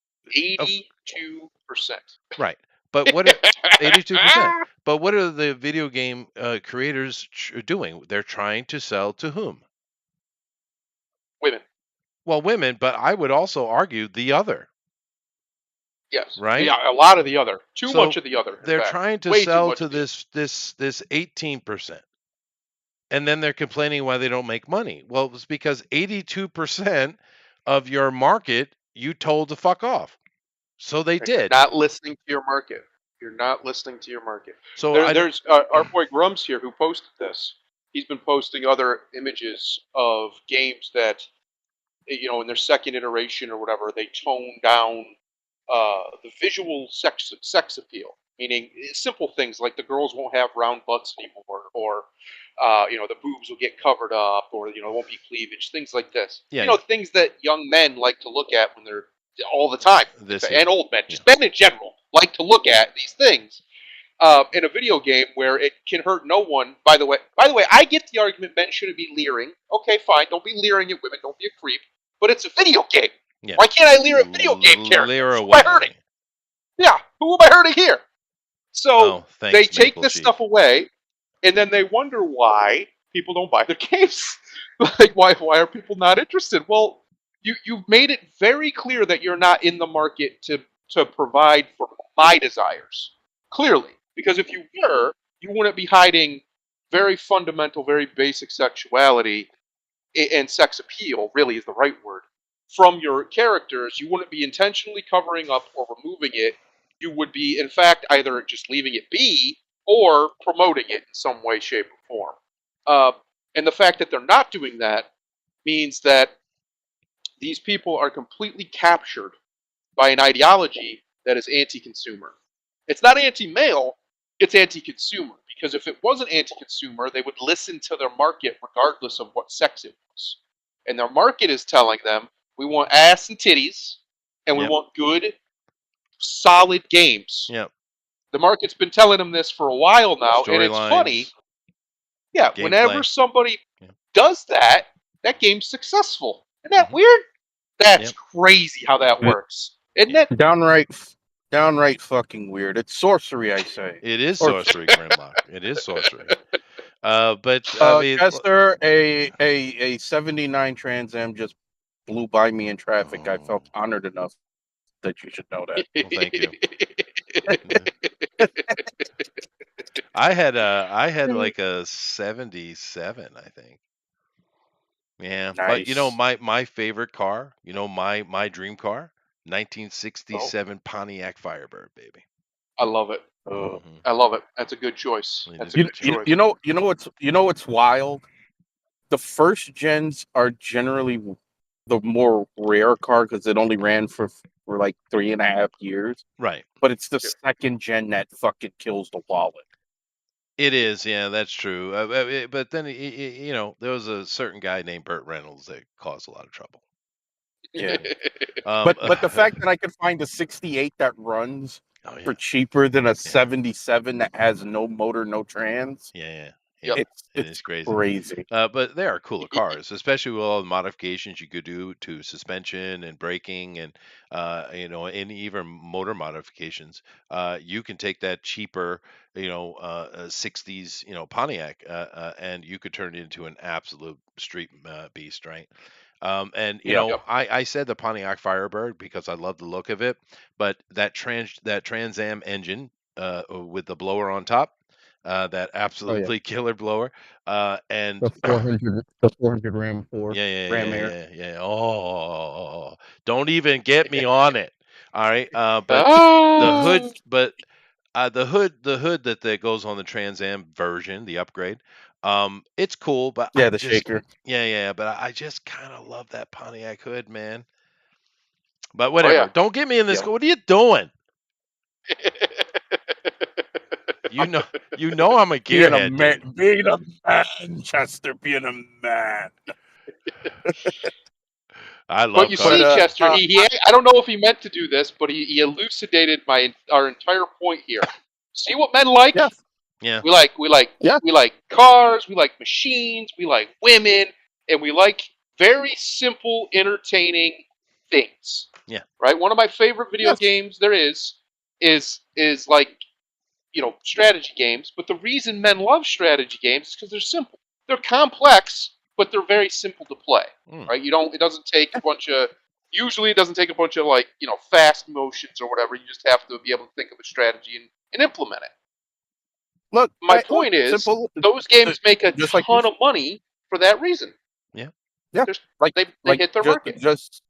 of 82%. right. But what are 82%? But what are the video game creators doing? They're trying to sell to whom? Women. Well, women, but I would also argue the other, Yes. right? Yeah, a lot of the other. Too much So of the other, in they're fact. trying to Way too sell much to of the this 18%. And then they're complaining why they don't make money. Well, it's because 82% of your market you told to fuck off. So they other. You're did. not listening to your market. You're not listening to your market. So I don't, There's our boy Grums here who posted this. He's been posting other images of games that, in their second iteration or whatever, they tone down the visual sex appeal. Meaning simple things like the girls won't have round butts anymore, or the boobs will get covered up, or there won't be cleavage, things like this. yeah, Things that young men like to look at when they're all the time, this and is old men, yeah. just men in general, like to look at these things. In a video game where it can hurt no one. By the way, I get the argument men shouldn't be leering. Okay, fine, don't be leering at women, don't be a creep. But it's a video game. Yeah. Why can't I leer at video game characters? Leer Who am I hurting? away. Yeah, who am I hurting here? So Oh, thanks, they take Maple this Chief. stuff away, and then they wonder why people don't buy their games. Like, why are people not interested? Well, you've made it very clear that you're not in the market to provide for my desires. Clearly, because if you were, you wouldn't be hiding very fundamental, very basic sexuality and sex appeal. Really, is the right word from your characters. You wouldn't be intentionally covering up or removing it. You would be, in fact, either just leaving it be or promoting it in some way, shape, or form. And the fact that they're not doing that means that these people are completely captured by an ideology that is anti-consumer. It's not anti-male, it's anti-consumer. Because if it wasn't anti-consumer, they would listen to their market regardless of what sex it was. And their market is telling them, we want ass and titties, and we Yep. want good, solid games. Yep. The market's been telling them this for a while now, and it's funny. Storylines. Yeah, Gameplay. whenever somebody Yeah. does that, that game's successful. Isn't that weird? That's Yep. crazy how that works. Isn't it? Downright fucking weird. It's sorcery, I say. It is sorcery, Grimlock. It is sorcery. But I mean, Chester, a 79 Trans Am just blew by me in traffic. I felt honored enough that you should know that. well, thank you. I had like a 77, I think. Yeah, but Nice. my favorite car, my dream car, 1967 Pontiac Firebird, baby. I love it. Oh. I love it. That's a good choice. It That's is a a good good choice. You know what's wild? The first gens are generally the more rare car because it only ran for like 3.5 years. Right. But it's the second gen that fucking kills the wallet. It is, yeah, that's true. But then, there was a certain guy named Burt Reynolds that caused a lot of trouble. Yeah. But the fact that I could find a 68 that runs for cheaper than a 77 that has no motor, no trans. Yeah. Yep. It is crazy. crazy. But they are cooler cars, especially with all the modifications you could do to suspension and braking and and even motor modifications. You can take that cheaper, 60s, Pontiac, and you could turn it into an absolute street beast, right? And Yeah. Yep. I said the Pontiac Firebird because I love the look of it, but that Trans Am engine with the blower on top, that Oh yeah. absolutely killer blower, and The 400 Ram 4 yeah, yeah, Ram yeah, Air. yeah, yeah. Oh, don't even get me on it. All right, but the hood, Ah, but the hood that goes on the Trans Am version, the upgrade, it's cool, but Yeah, the shaker. yeah, but I just kind of love that Pontiac hood, man. But oh whatever. yeah. Don't get me in this. Yep. What are you doing? You know, I'm a Being a gearhead, man, dude. being a man, Chester, being a man. I But love you But see, cars. Chester, I don't know if he meant to do this, but he elucidated our entire point here. See what men like? yes, Yeah, We like yeah, cars, we like machines, we like women, and we like very simple, entertaining things. yeah. Right? One of my favorite video yes, games there is like, strategy games, but the reason men love strategy games is because they're simple. They're complex, but they're very simple to play. Mm. Right? It doesn't take a bunch of like, fast motions or whatever. You just have to be able to think of a strategy and implement it. Look, My look, point is, simple. those games make a Just like you ton of money for that reason. Yeah. Yeah, There's, like they like hit their market. just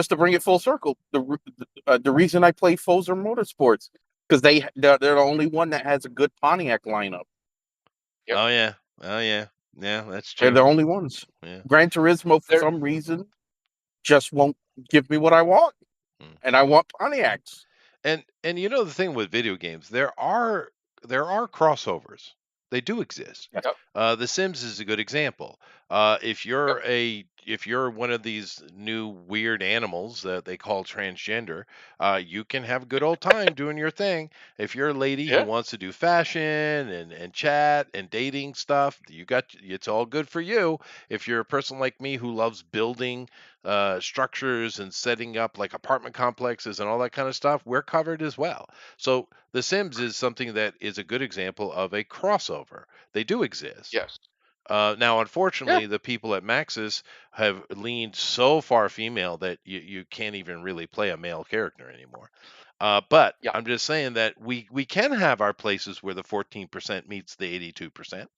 to bring it full circle, the reason I play Forza Motorsports because they're the only one that has a good Pontiac lineup. Yep. Oh yeah. Yeah, that's They're true. the only ones. Yeah. Gran Turismo, for They're- some reason, just won't give me what I want, Mm. and I want Pontiacs. And the thing with video games, there are crossovers. They do exist. Yes. Yep. The Sims is a good example. If you're one of these new weird animals that they call transgender, you can have a good old time doing your thing. If you're a lady who Yeah. wants to do fashion and chat and dating stuff, it's all good for you. If you're a person like me who loves building structures and setting up like apartment complexes and all that kind of stuff, we're covered as well. So The Sims is something that is a good example of a crossover. They do exist. Yes. Now, Yeah. unfortunately, the people at Maxis have leaned so far female that you can't even really play a male character anymore. But Yeah. I'm just saying that we can have our places where the 14% meets the 82%.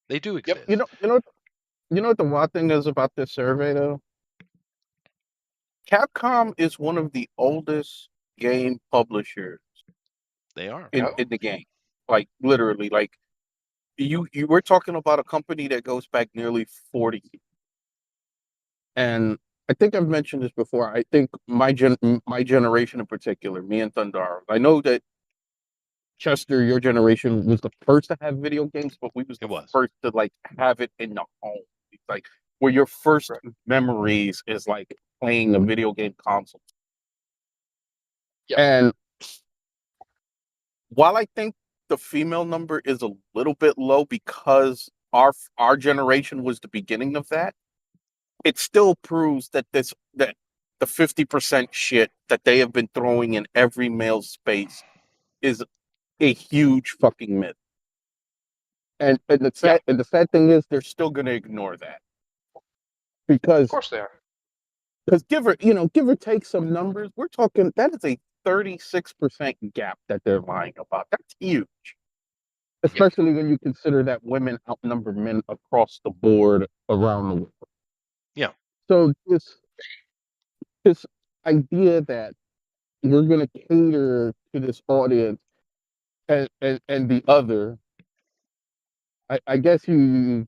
They do Yep. exist. You know what the wild thing is about this survey though? Capcom is one of the oldest game publishers They are. in the game. Like literally, like you were talking about a company that goes back nearly 40. And I think I've mentioned this before. I think my generation in particular, me and Thundar, I know that Chester, your generation was the first to have video games, but we was It the was. first to like have it in the home. It's like where your first memories is like playing a video game console. Yes. And while I think the female number is a little bit low because our generation was the beginning of that, it still proves that that the 50% shit that they have been throwing in every male space is a huge fucking myth. And the sad thing is they're still gonna ignore that. Of Because course they are. give or take some numbers, we're talking that is a 36% gap that they're lying about. That's huge. Especially when you consider that women outnumber men across the board around the world. Yeah. So this idea that we're going to cater to this audience and the other, I guess you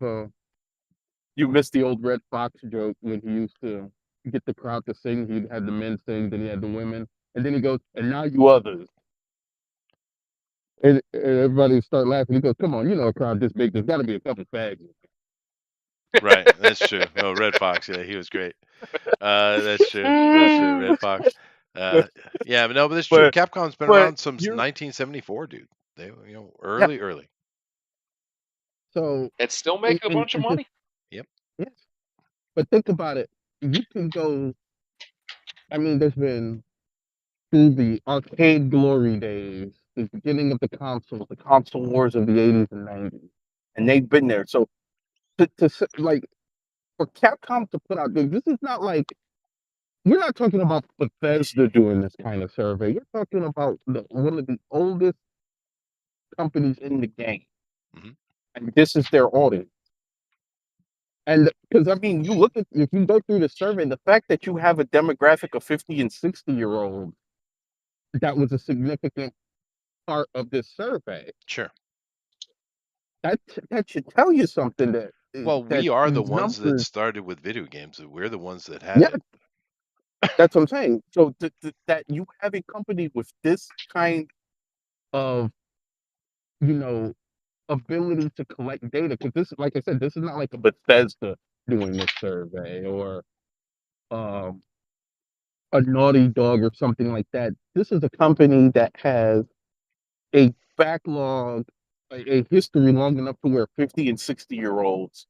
missed the old Red Fox joke when he used to get the crowd to sing. He'd have the men sing, then he had the women, and then he goes, and now you others. And everybody start laughing. He goes, come on, a crowd this big, there's got to be a couple fags. Right. That's true. No, Red Fox. Yeah, he was great. That's true. That's true. Red Fox. Yeah, but that's true. Capcom's been around since 1974, dude. They, early. So It's still making a bunch of just, money. yes, but think about it. You can go. I mean, there's been through the arcade glory days, the beginning of the console wars of the 80s and 90s, and they've been there. So like for Capcom to put out this is not like we're not talking about Bethesda doing this kind of survey. You're talking about one of the oldest companies in the game, and this is their audience. And because I mean, you look at if you go through the survey, the fact that you have a demographic of 50 and 60-year-olds, that was a significant part of this survey. Sure. That should tell you something. That Well, that we are the these ones that numbers, started with video games. We're the ones that had yeah, it. that's what I'm saying. So that you have a company with this kind of, ability to collect data, because this, like I said, this is not like a Bethesda doing this survey or um, a Naughty Dog or something like that. This is a company that has a backlog, a history long enough to where 50 and 60-year-olds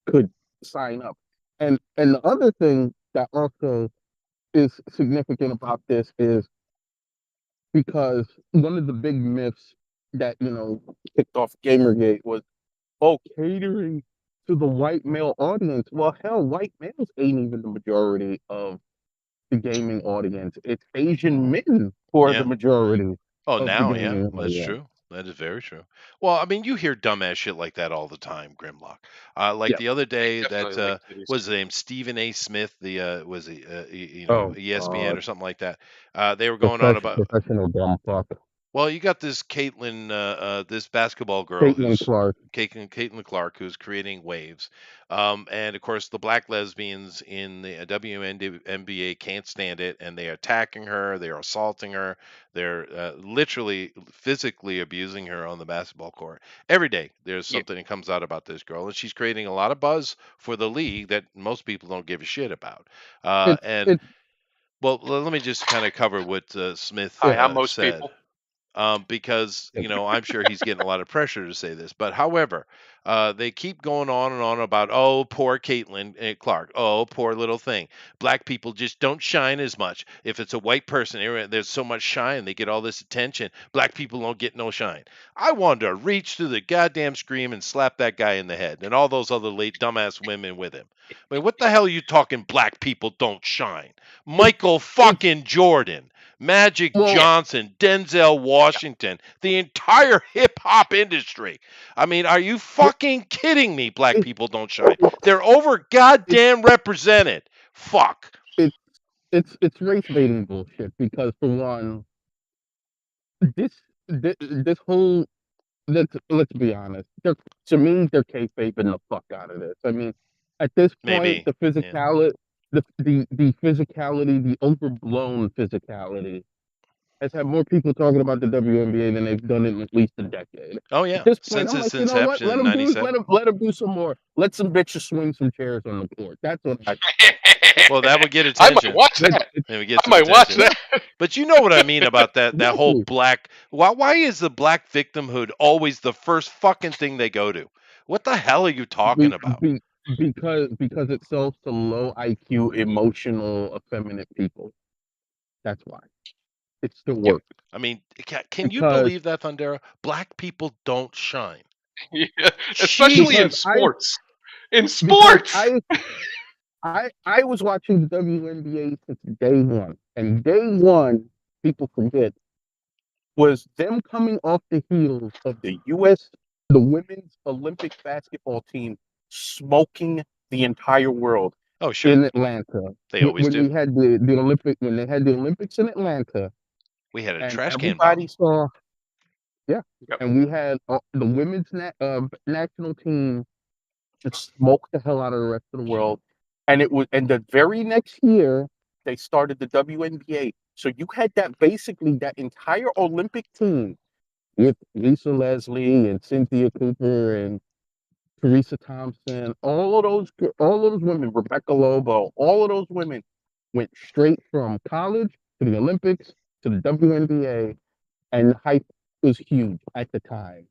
could sign up. And the other thing that also is significant about this is because one of the big myths that kicked off Gamergate was, oh, catering to the white male audience. Well, hell, white males ain't even the majority of the gaming audience. It's Asian men who are the Yeah. majority Oh, of the now, yeah, gaming that's audience. true. That is very true. Well, I mean, you hear dumbass shit like that all the time, Grimlock. Like Yeah. the other day, Definitely that like titties. was his name Stephen A. Smith, the was he, Oh, ESPN or something like that. They were going on about. professional dumb fuck. Well, you got this Caitlin, this basketball girl Caitlin who's Clark. Caitlin Clark, who's creating waves, and of course the black lesbians in the WNBA can't stand it, and they're attacking her, they're assaulting her, they're literally physically abusing her on the basketball court. Every day there's Yeah. something that comes out about this girl, and she's creating a lot of buzz for the league that most people don't give a shit about. And It's well, let me just kind of cover what Smith Hi, I'm most said. people. Because I'm sure he's getting a lot of pressure to say this. But however, they keep going on and on about, oh, poor Caitlin Clark, oh, poor little thing. Black people just don't shine as much. If it's a white person, there's so much shine, they get all this attention. Black people don't get no shine. I wanted to reach through the goddamn screen and slap that guy in the head and all those other late dumbass women with him. I mean, what the hell are you talking? Black people don't shine. Michael fucking Jordan. Magic Johnson, Denzel Washington, the entire hip hop industry. I mean, are you fucking kidding me? Black people don't shine. They're over goddamn represented. Fuck. it's race baiting bullshit, because for one, this whole, let's be honest. To me, they're kayfabing the fuck out of this. I mean, at this point, Maybe. the physicality, the physicality, the overblown physicality, has had more people talking about the WNBA than they've done in at least a decade. Oh yeah. At this point, Since I'm its like, you know what? inception in '97. Let them do some more. Let some bitches swing some chairs on the court. That's what I. Well, that would get I attention. might watch that. It would get I some might watch attention. that. But you know what I mean about that whole Exactly. black. Why is the black victimhood always the first fucking thing they go to? What the hell are you talking about? Because it sells to low IQ, emotional, effeminate people. That's why. It still Yep. works. I mean, can you Because believe that, Thundera? Black people don't shine. Yeah, especially in Because I- sports. In because sports. I was watching the WNBA since day one, and day one, people forget, was them coming off the heels of the women's Olympic basketball team smoking the entire world Oh, sure. in Atlanta. They always when do. we had the when they had the Olympics in Atlanta, We had a and trash can everybody bomb. saw, yeah, Yep. and we had the women's national team just smoke the hell out of the rest of the world. And the very next year they started the WNBA. So you had that entire Olympic team with Lisa Leslie and Cynthia Cooper and Teresa Thompson, all of those women, Rebecca Lobo, all of those women went straight from college to the Olympics to the WNBA, and the hype was huge at the time.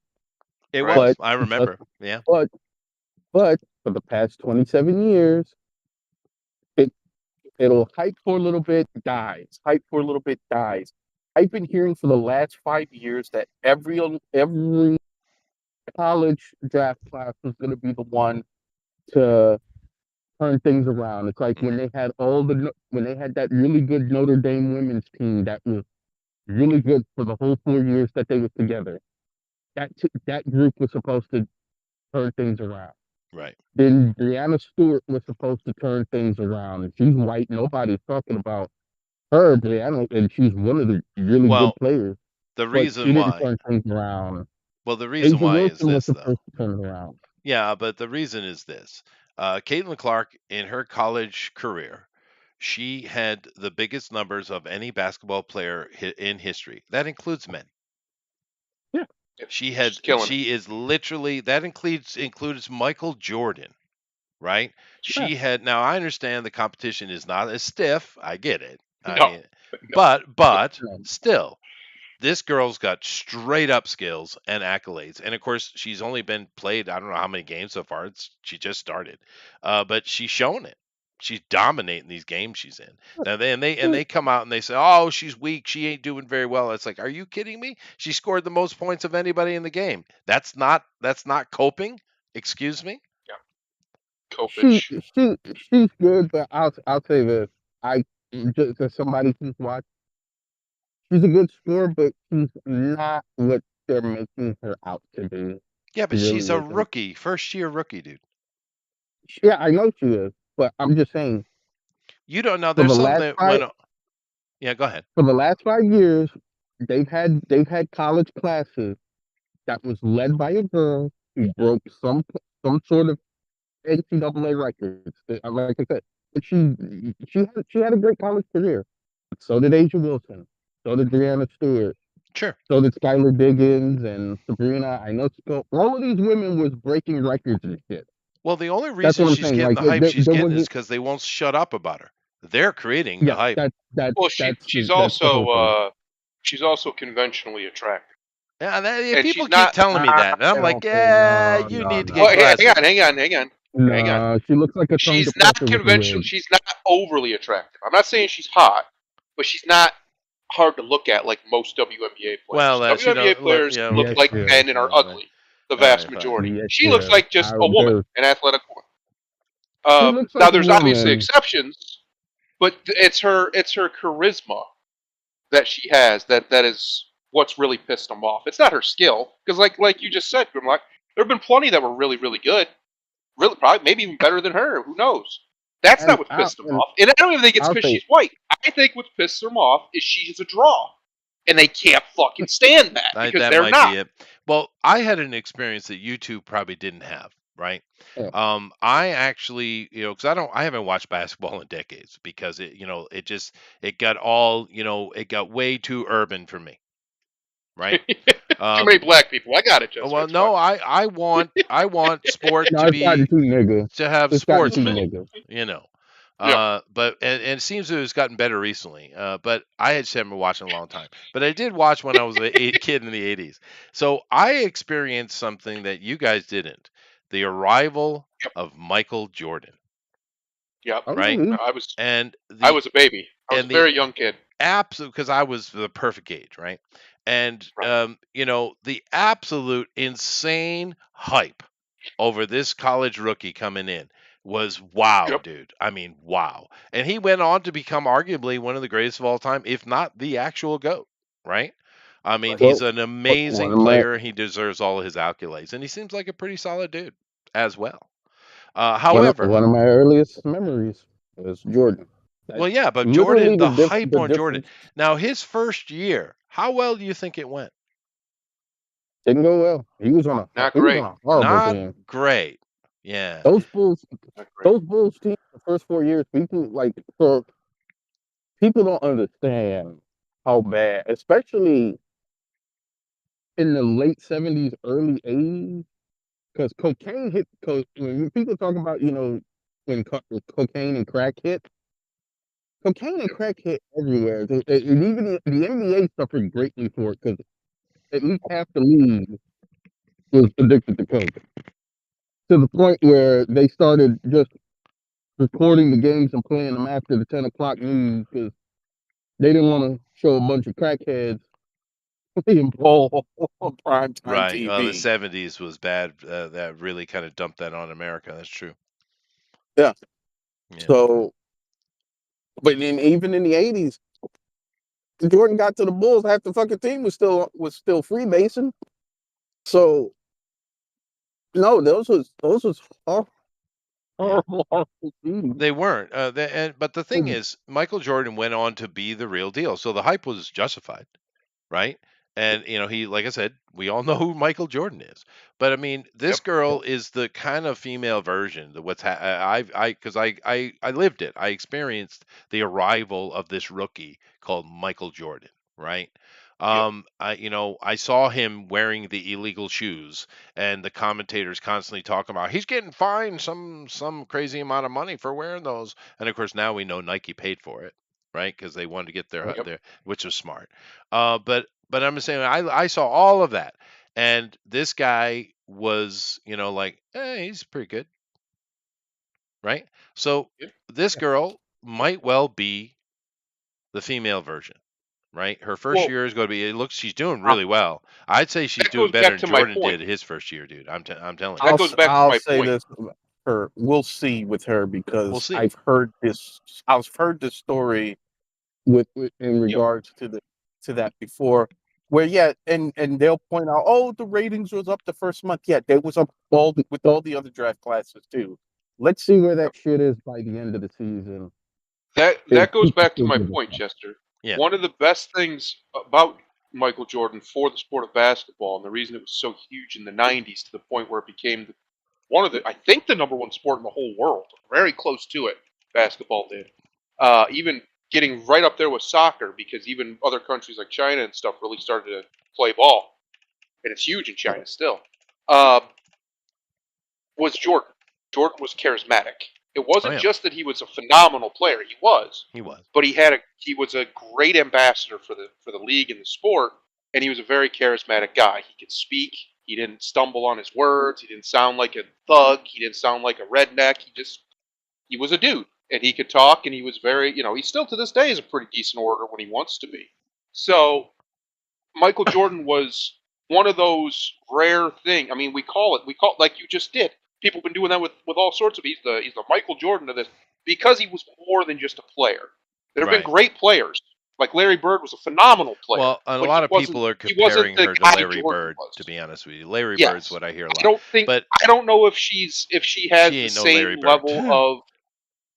It Right. was. But I remember. Yeah. but but for the past 27 years, it it'll hype for a little bit, dies. Hype for a little bit, dies. I've been hearing for the last 5 years that every college draft class was going to be the one to turn things around. It's like when they had when they had that really good Notre Dame women's team that was really good for the whole 4 years that they were together. That group was supposed to turn things around. Right. Then Brianna Stewart was supposed to turn things around, and she's white. Nobody's talking about her, Brianna, and she's one of the really Well, good players. the But she reason didn't why. turn things around. Well, the reason Asia why is Wilson was this, though. supposed to turn it around. Yeah, but the reason is this. Caitlin Clark, in her college career, she had the biggest numbers of any basketball player in history. That includes men. Yeah. She had. She's killing it. She is literally. That includes Michael Jordan, right? Yeah. She had. Now I understand the competition is not as stiff. I get it. I No. mean, but No. still, this girl's got straight up skills and accolades. And of course, she's only been played, I don't know how many games so far. She just started. But she's shown it. She's dominating these games she's in. Now they come out and they say, "Oh, she's weak. She ain't doing very well." It's like, "Are you kidding me? She scored the most points of anybody in the game. That's not coping." Excuse me? Kopich. She's good, but I'll say this. I just as somebody who's watched, she's a good scorer, but she's not what they're making her out to be. Yeah, but She really she's a isn't. rookie, first year rookie, dude. Yeah, I know she is, but I'm just saying You don't know. for There's the something last that five went. Yeah, go ahead. for the last 5 years, they've had college classes that was led by a girl who broke some sort of NCAA records. Like I said, but she had a great college career. So did Asia Wilson. So did Brianna Stewart. Sure. So did Skylar Diggins and Sabrina. I know all of these women was breaking records and shit. Well, the only That's reason what I'm she's saying. getting Like the hype there she's getting is wasn't. because they won't shut up about her. They're creating the Yeah, hype. Well, that's she's the whole thing. also conventionally attractive. Yeah, And people she's keep not. telling me that, and I'm like, Okay, yeah, no, you no, need to no. get Well, glasses. hang on. Hang on. No, she looks like a tongue She's not depressor with a conventional. wig. She's not overly attractive. I'm not saying she's hot, but she's not hard to look at like most WNBA players. Well, WNBA players yeah, look Yes, like she is. men and are All right. ugly. The vast All right, majority. Yes, She she looks is. like just I a woman, observe. an athletic woman. She looks Now like a there's obviously woman. exceptions, but it's her charisma that she has that is what's really pissed them off. It's not her skill, because like you just said, Grimlock, there have been plenty that were really, really good. Really, probably, maybe even better than her. Who knows? That's not what pissed them off. And I don't even think it's I'll because say- she's white. I think what pissed them off is she's a draw. And they can't fucking stand that because that they're might not. be it. Well, I had an experience that you two probably didn't have, right? Yeah. I actually, because I haven't watched basketball in decades because it got way too urban for me, right? Too many black people. I got it, Jessica. Well, It's no, fine. I want sport No, to it's gotten be too nigga. to have It's gotten too sportsmen, nigga. you know. Yeah. But and it seems to have gotten better recently. But I had been watching a long time. But I did watch when I was a kid in the 80s. So I experienced something that you guys didn't. The arrival of Michael Jordan. Yep. Right. I was a baby. I was a very young kid. Absolutely, because I was the perfect age, right? And Right. the absolute insane hype over this college rookie coming in was wow, Yep. dude. I mean, wow. And he went on to become arguably one of the greatest of all time, if not the actual GOAT, right? I mean, Right. he's Well, an amazing one of my- player. He deserves all of his accolades, and he seems like a pretty solid dude as well. However, one of my earliest memories was Jordan. well, yeah, but Literally Jordan, the the hype on Jordan. Now, his first year, how well do you think it went? Didn't go well. He was on Not he was great. on a horrible Not team. great. Yeah. Those Bulls Not great. those Bulls teams the first 4 years, people don't understand how bad, especially in the late 70s, early 80s, because cocaine hit. When people talk about when cocaine and crack hit, cocaine and crack hit everywhere. And even the NBA suffered greatly for it because at least half the league was addicted to coke to the point where they started just recording the games and playing them after the 10 o'clock news because they didn't want to show a bunch of crackheads playing ball on primetime Right. Well, the TV. 70s was bad. That really kind of dumped that on America. That's true. Yeah. Yeah. So, but even in the 80s, Jordan got to the Bulls, half the fucking team was still Freemason. So, no, those was horrible teams. They weren't. But the thing is, Michael Jordan went on to be the real deal. So the hype was justified, right? And he, like I said, we all know who Michael Jordan is. But I mean, this Yep. girl is the kind of female version of what's because I lived it. I experienced the arrival of this rookie called Michael Jordan, right? I saw him wearing the illegal shoes, and the commentators constantly talking about he's getting fined some crazy amount of money for wearing those. And of course, now we know Nike paid for it, right? Because they wanted to get Yep. their, which was smart. But I'm just saying, I saw all of that, and this guy was, like, hey, he's pretty good, right? So Yeah. this girl might well be the female version, right? Her first Well, year is going to be. It looks she's doing really well. I'd say she's that doing goes better back than to my Jordan point. did his first year, dude. I'm telling you. That goes back to I'll my say point. this her. We'll see with her We'll because see. I've heard this story with in regards to that before. Where and they'll point out, oh, the ratings was up the first month. Yeah, they was up with all the other draft classes too. Let's see where that shit is by the end of the season. That goes back to my point, Chester. Yeah. One of the best things about Michael Jordan for the sport of basketball, and the reason it was so huge in the '90s to the point where it became I think the number one sport in the whole world, very close to it. Basketball did, even getting right up there with soccer, because even other countries like China and stuff really started to play ball, and it's huge in China still. Was Jordan? Jordan was charismatic. It wasn't just that he was a phenomenal player. He was, but he was a great ambassador for the league and the sport, and he was a very charismatic guy. He could speak. He didn't stumble on his words. He didn't sound like a thug. He didn't sound like a redneck. He was a dude, and he could talk, and he was very, he still to this day is a pretty decent orator when he wants to be. So Michael Jordan was one of those rare things. I mean, we call it like you just did. People have been doing that with all sorts of. He's the Michael Jordan of this because he was more than just a player. There have been great players. Like Larry Bird was a phenomenal player. Well, and a lot of people are comparing her to Larry Bird. To be honest with you, Larry Bird's what I hear a lot. I don't know if she has the same level of.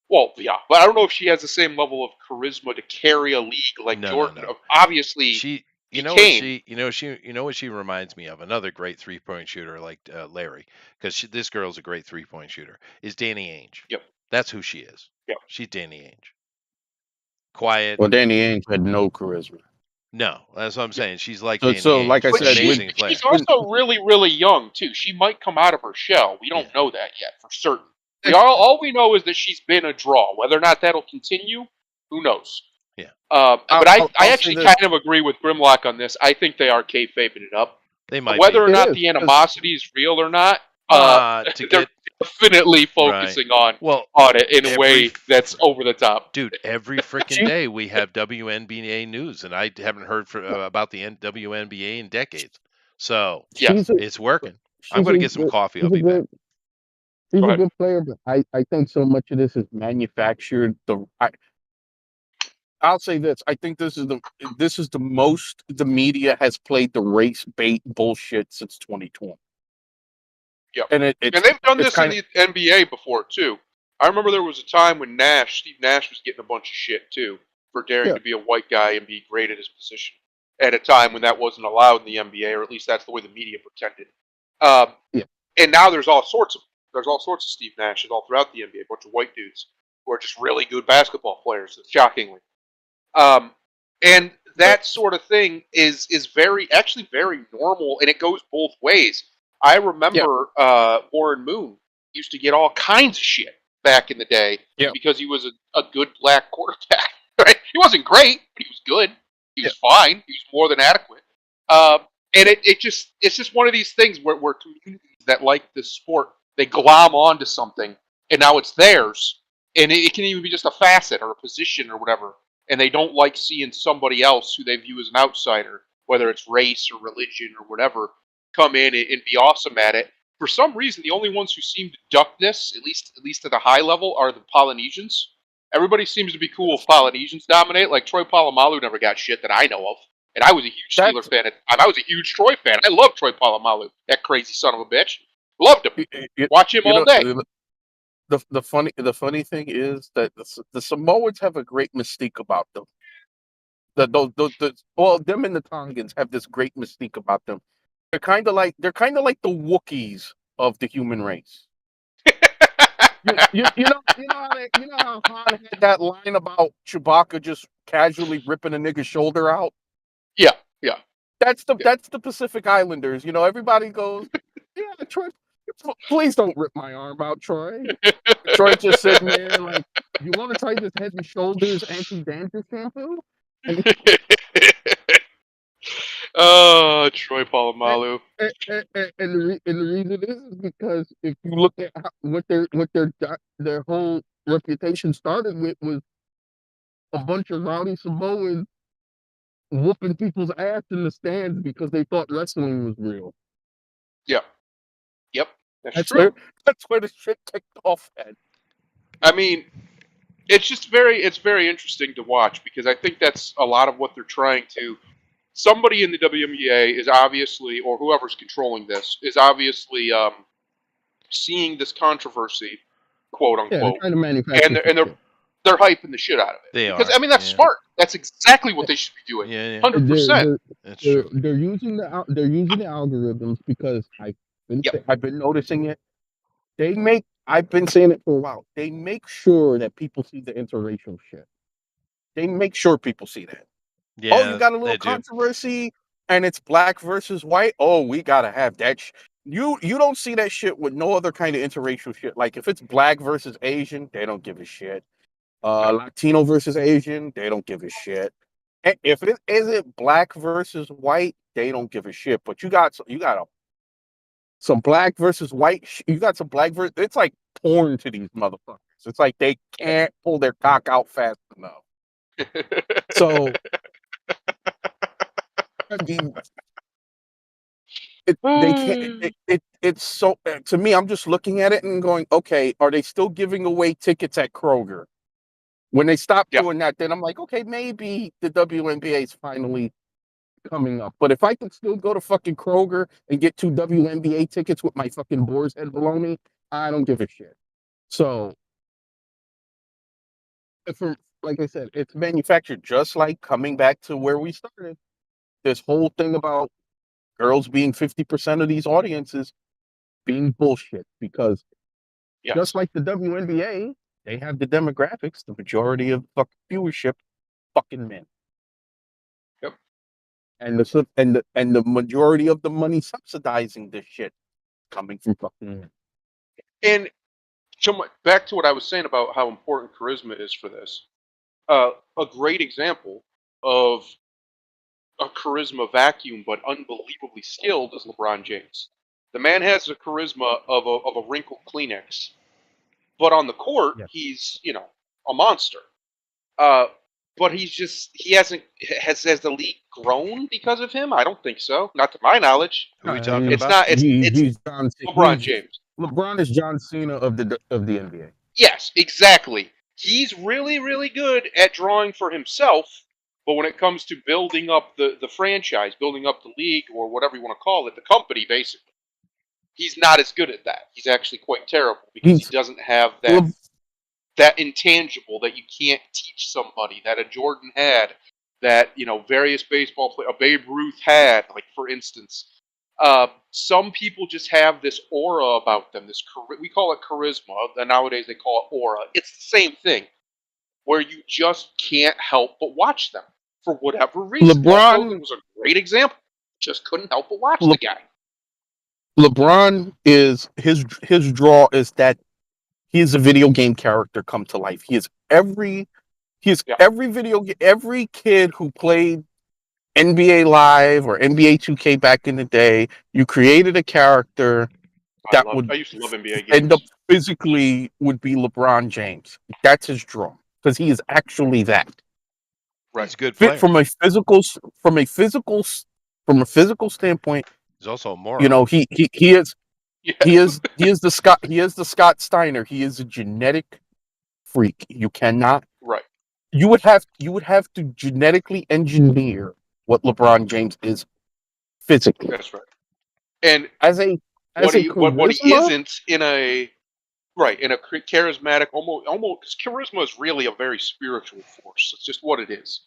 Well, yeah, but I don't know if she has the same level of charisma to carry a league like Jordan. No. Obviously, you know what she reminds me of? Another great 3-point shooter like Larry, because this girl's a great 3-point shooter. Is Danny Ainge? Yep, that's who she is. Yep, she's Danny Ainge. Quiet. Well, Danny Ainge had no charisma. No, that's what I'm saying. She's like Danny Ainge. Like I said, she's also really, really young too. She might come out of her shell. We don't know that yet for certain. All we know is that she's been a draw. Whether or not that'll continue, who knows? Yeah. But I actually kind of agree with Grimlock on this. I think they are kayfabing it up. They might. Whether or not the animosity is real or not, they're definitely focusing on it in a way that's over the top. Dude, every freaking day we have WNBA news, and I haven't heard about the WNBA in decades. So it's working. I'm going to get some coffee. I'll be back. He's a good player, but I think so much of this is manufactured. I'll say this: I think this is the most the media has played the race bait bullshit since 2020. Yeah, and they've done this in the NBA before too. I remember there was a time when Steve Nash was getting a bunch of shit too for daring to be a white guy and be great at his position at a time when that wasn't allowed in the NBA, or at least that's the way the media pretended. And now there's all sorts of Steve Nashes all throughout the NBA, a bunch of white dudes who are just really good basketball players, shockingly. And that sort of thing is very normal, and it goes both ways. I remember Warren Moon used to get all kinds of shit back in the day because he was a good black quarterback. Right? He wasn't great, but he was good. He was fine. He was more than adequate. And it's just one of these things where communities that like this sport, they glom onto something, and now it's theirs, and it can even be just a facet or a position or whatever, and they don't like seeing somebody else who they view as an outsider, whether it's race or religion or whatever, come in and be awesome at it. For some reason, the only ones who seem to duck this, at least at a high level, are the Polynesians. Everybody seems to be cool if Polynesians dominate. Like Troy Polamalu never got shit that I know of. And I was a huge That's- Steeler fan at the time. I was a huge Troy fan. I love Troy Polamalu. That crazy son of a bitch. Loved him. Watch him all day. The funny thing is that the Samoans have a great mystique about them. Them and the Tongans have this great mystique about them. They're kind of like the Wookiees of the human race. you know how Han had that line about Chewbacca just casually ripping a nigga's shoulder out. Yeah. That's the Pacific Islanders. You know, everybody goes, yeah, Troy, please don't rip my arm out, Troy. Troy just sitting there like, you want to try this Head and Shoulders anti-dandruff shampoo? Oh, Troy Polamalu. And the reason is because if you look at what their whole reputation started with was a bunch of rowdy Samoans whooping people's ass in the stands because they thought wrestling was real. Yep. That's true. That's where the shit kicked off at. I mean, it's very interesting to watch because I think that's a lot of what they're trying to. Somebody in the WNBA is obviously, or whoever's controlling this, is obviously seeing this controversy, quote Yeah, they're unquote, trying to manufacture and they're hyping the shit out of it. They because are, I mean that's yeah. smart. That's exactly what they should be doing. Yeah, 100%. that's true. They're using the algorithms because I've been noticing it. I've been saying it for a while. They make sure that people see the interracial shit. They make sure people see that. Yeah, Oh, you got a they little do. controversy, and it's black versus white. Oh, we gotta have that. You don't see that shit with no other kind of interracial shit. Like if it's black versus Asian, they don't give a shit. Latino versus Asian, they don't give a shit. And if it isn't black versus white, they don't give a shit. But you got some black versus white. You got some black versus. It's like porn to these motherfuckers. It's like they can't pull their cock out fast enough. So, I mean, they can't. It's so. To me, I'm just looking at it and going, okay, are they still giving away tickets at Kroger? When they stop doing that, then I'm like, okay, maybe the WNBA is finally coming up. But if I could still go to fucking Kroger and get 2 WNBA tickets with my fucking boar's head below me, I don't give a shit. So, like I said, it's manufactured just like coming back to where we started. This whole thing about girls being 50% of these audiences being bullshit because just like the WNBA, they have the demographics, the majority of fucking viewership, fucking men. Yep. And the majority of the money subsidizing this shit coming from fucking men. And back to what I was saying about how important charisma is for this. A great example of a charisma vacuum, but unbelievably skilled, is LeBron James. The man has the charisma of a wrinkled Kleenex, but on the court, he's a monster. But has the league grown because of him? I don't think so. Not to my knowledge. Who are we talking It's about? not. It's LeBron James. LeBron is John Cena of the NBA. Yes, exactly. He's really, really good at drawing for himself, but when it comes to building up the franchise, building up the league, or whatever you want to call it, the company, basically, he's not as good at that. He's actually quite terrible because he doesn't have that intangible that you can't teach somebody, that a Jordan had, that various baseball players, a Babe Ruth had, like for instance. Some people just have this aura about them. We call it charisma. And nowadays they call it aura. It's the same thing, where you just can't help but watch them for whatever reason. LeBron was a great example. Just couldn't help but watch the guy. LeBron is his draw is that he is a video game character come to life. Every video game, every kid who played NBA Live or NBA 2K back in the day, you created a character that would I used to love NBA games. end up physically would be LeBron James. That's his draw because he is actually that. Right. He's a good Fit player. from a physical standpoint. He's also a moron. You know, he is Yes. he is the Scott Steiner. He is a genetic freak. You cannot. Right. You would have to genetically engineer what LeBron James is physically. That's right. And As a what he charisma, isn't in a charismatic, almost charisma is really a very spiritual force. It's just what it is.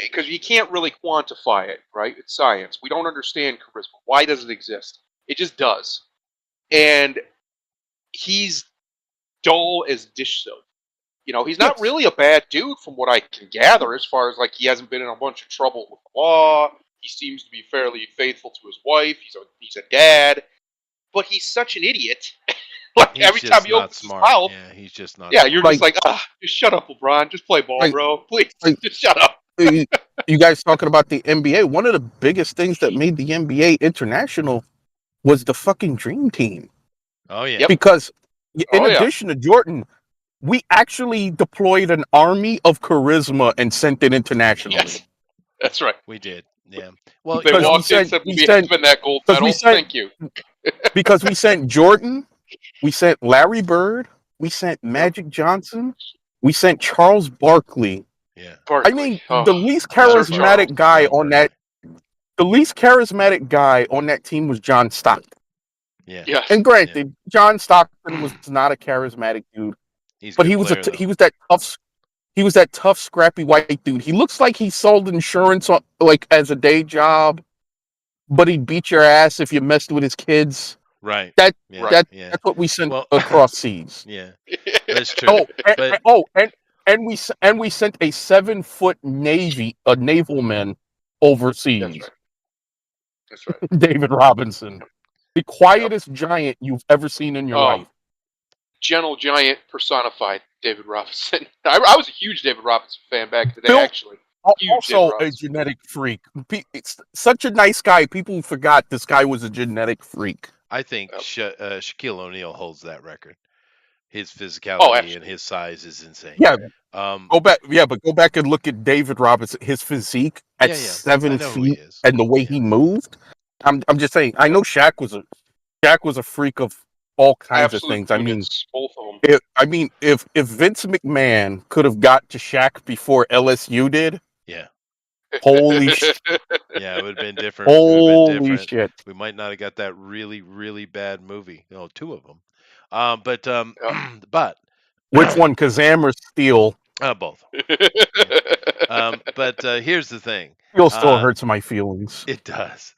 Because you can't really quantify it, right? It's science. We don't understand charisma. Why does it exist? It just does. And he's dull as dish soap. You know, he's not Yes. really a bad dude from what I can gather, as far as like he hasn't been in a bunch of trouble with the law. He seems to be fairly faithful to his wife. He's a dad, but he's such an idiot. Like He's every just time he not opens smart. his mouth, Yeah, he's just not. yeah, smart. you're just like, just shut up, LeBron. Just play ball, Like- bro. Please, like- just shut up. you guys talking about the NBA. One of the biggest things that made the NBA international was the fucking Dream Team. Oh yeah. Yep. Because in Oh, yeah. addition to Jordan, we actually deployed an army of charisma and sent it internationally. Yes, that's right. We did. Yeah. Well, They Because we walked in, sent- said, we "We sent- have that gold because we medal. sent- Thank you." Because we sent Jordan, we sent Larry Bird, we sent Magic Johnson, we sent Charles Barkley. yeah. I Barkley. mean, Oh, the least Sir charismatic Charles. guy on that. The least charismatic guy on that team was John Stockton. Yeah. yes. And granted, John Stockton was not a charismatic dude, He's a but good he was player, though. he was that tough, scrappy white dude. He looks like he sold insurance on, like as a day job, but he'd beat your ass if you messed with his kids. Right. That- yeah. that- yeah. That's what we sent Well- across seas. Yeah. That's true. Oh, But- and we sent a 7-foot navalman overseas. That's right. That's right. David Robinson, the quietest giant you've ever seen in your Oh, life. Gentle giant personified, David Robinson. I was a huge David Robinson fan back in the day, Phil- actually. Huge Also David a Robinson. genetic freak. It's such a nice guy. People forgot this guy was a genetic freak. I think Yep. Shaquille O'Neal holds that record. His Oh, physicality and absolutely. his size is insane. Yeah, Um. but go back and look at David Robinson. His physique at yeah, yeah. 7 I know who he feet is. and the way he moved. I'm just saying. I know Shaq was a freak of all kinds of Absolute things. I mean, units, both of them. if Vince McMahon could have got to Shaq before LSU did, Yeah. holy shit. Yeah, it would have been different. It would have been Holy different. shit. We might not have got that really, really bad movie. No, 2 of them. But but Which one, Kazam or Steel? both. But here's the thing. Steel still Uh, hurts my feelings. It does.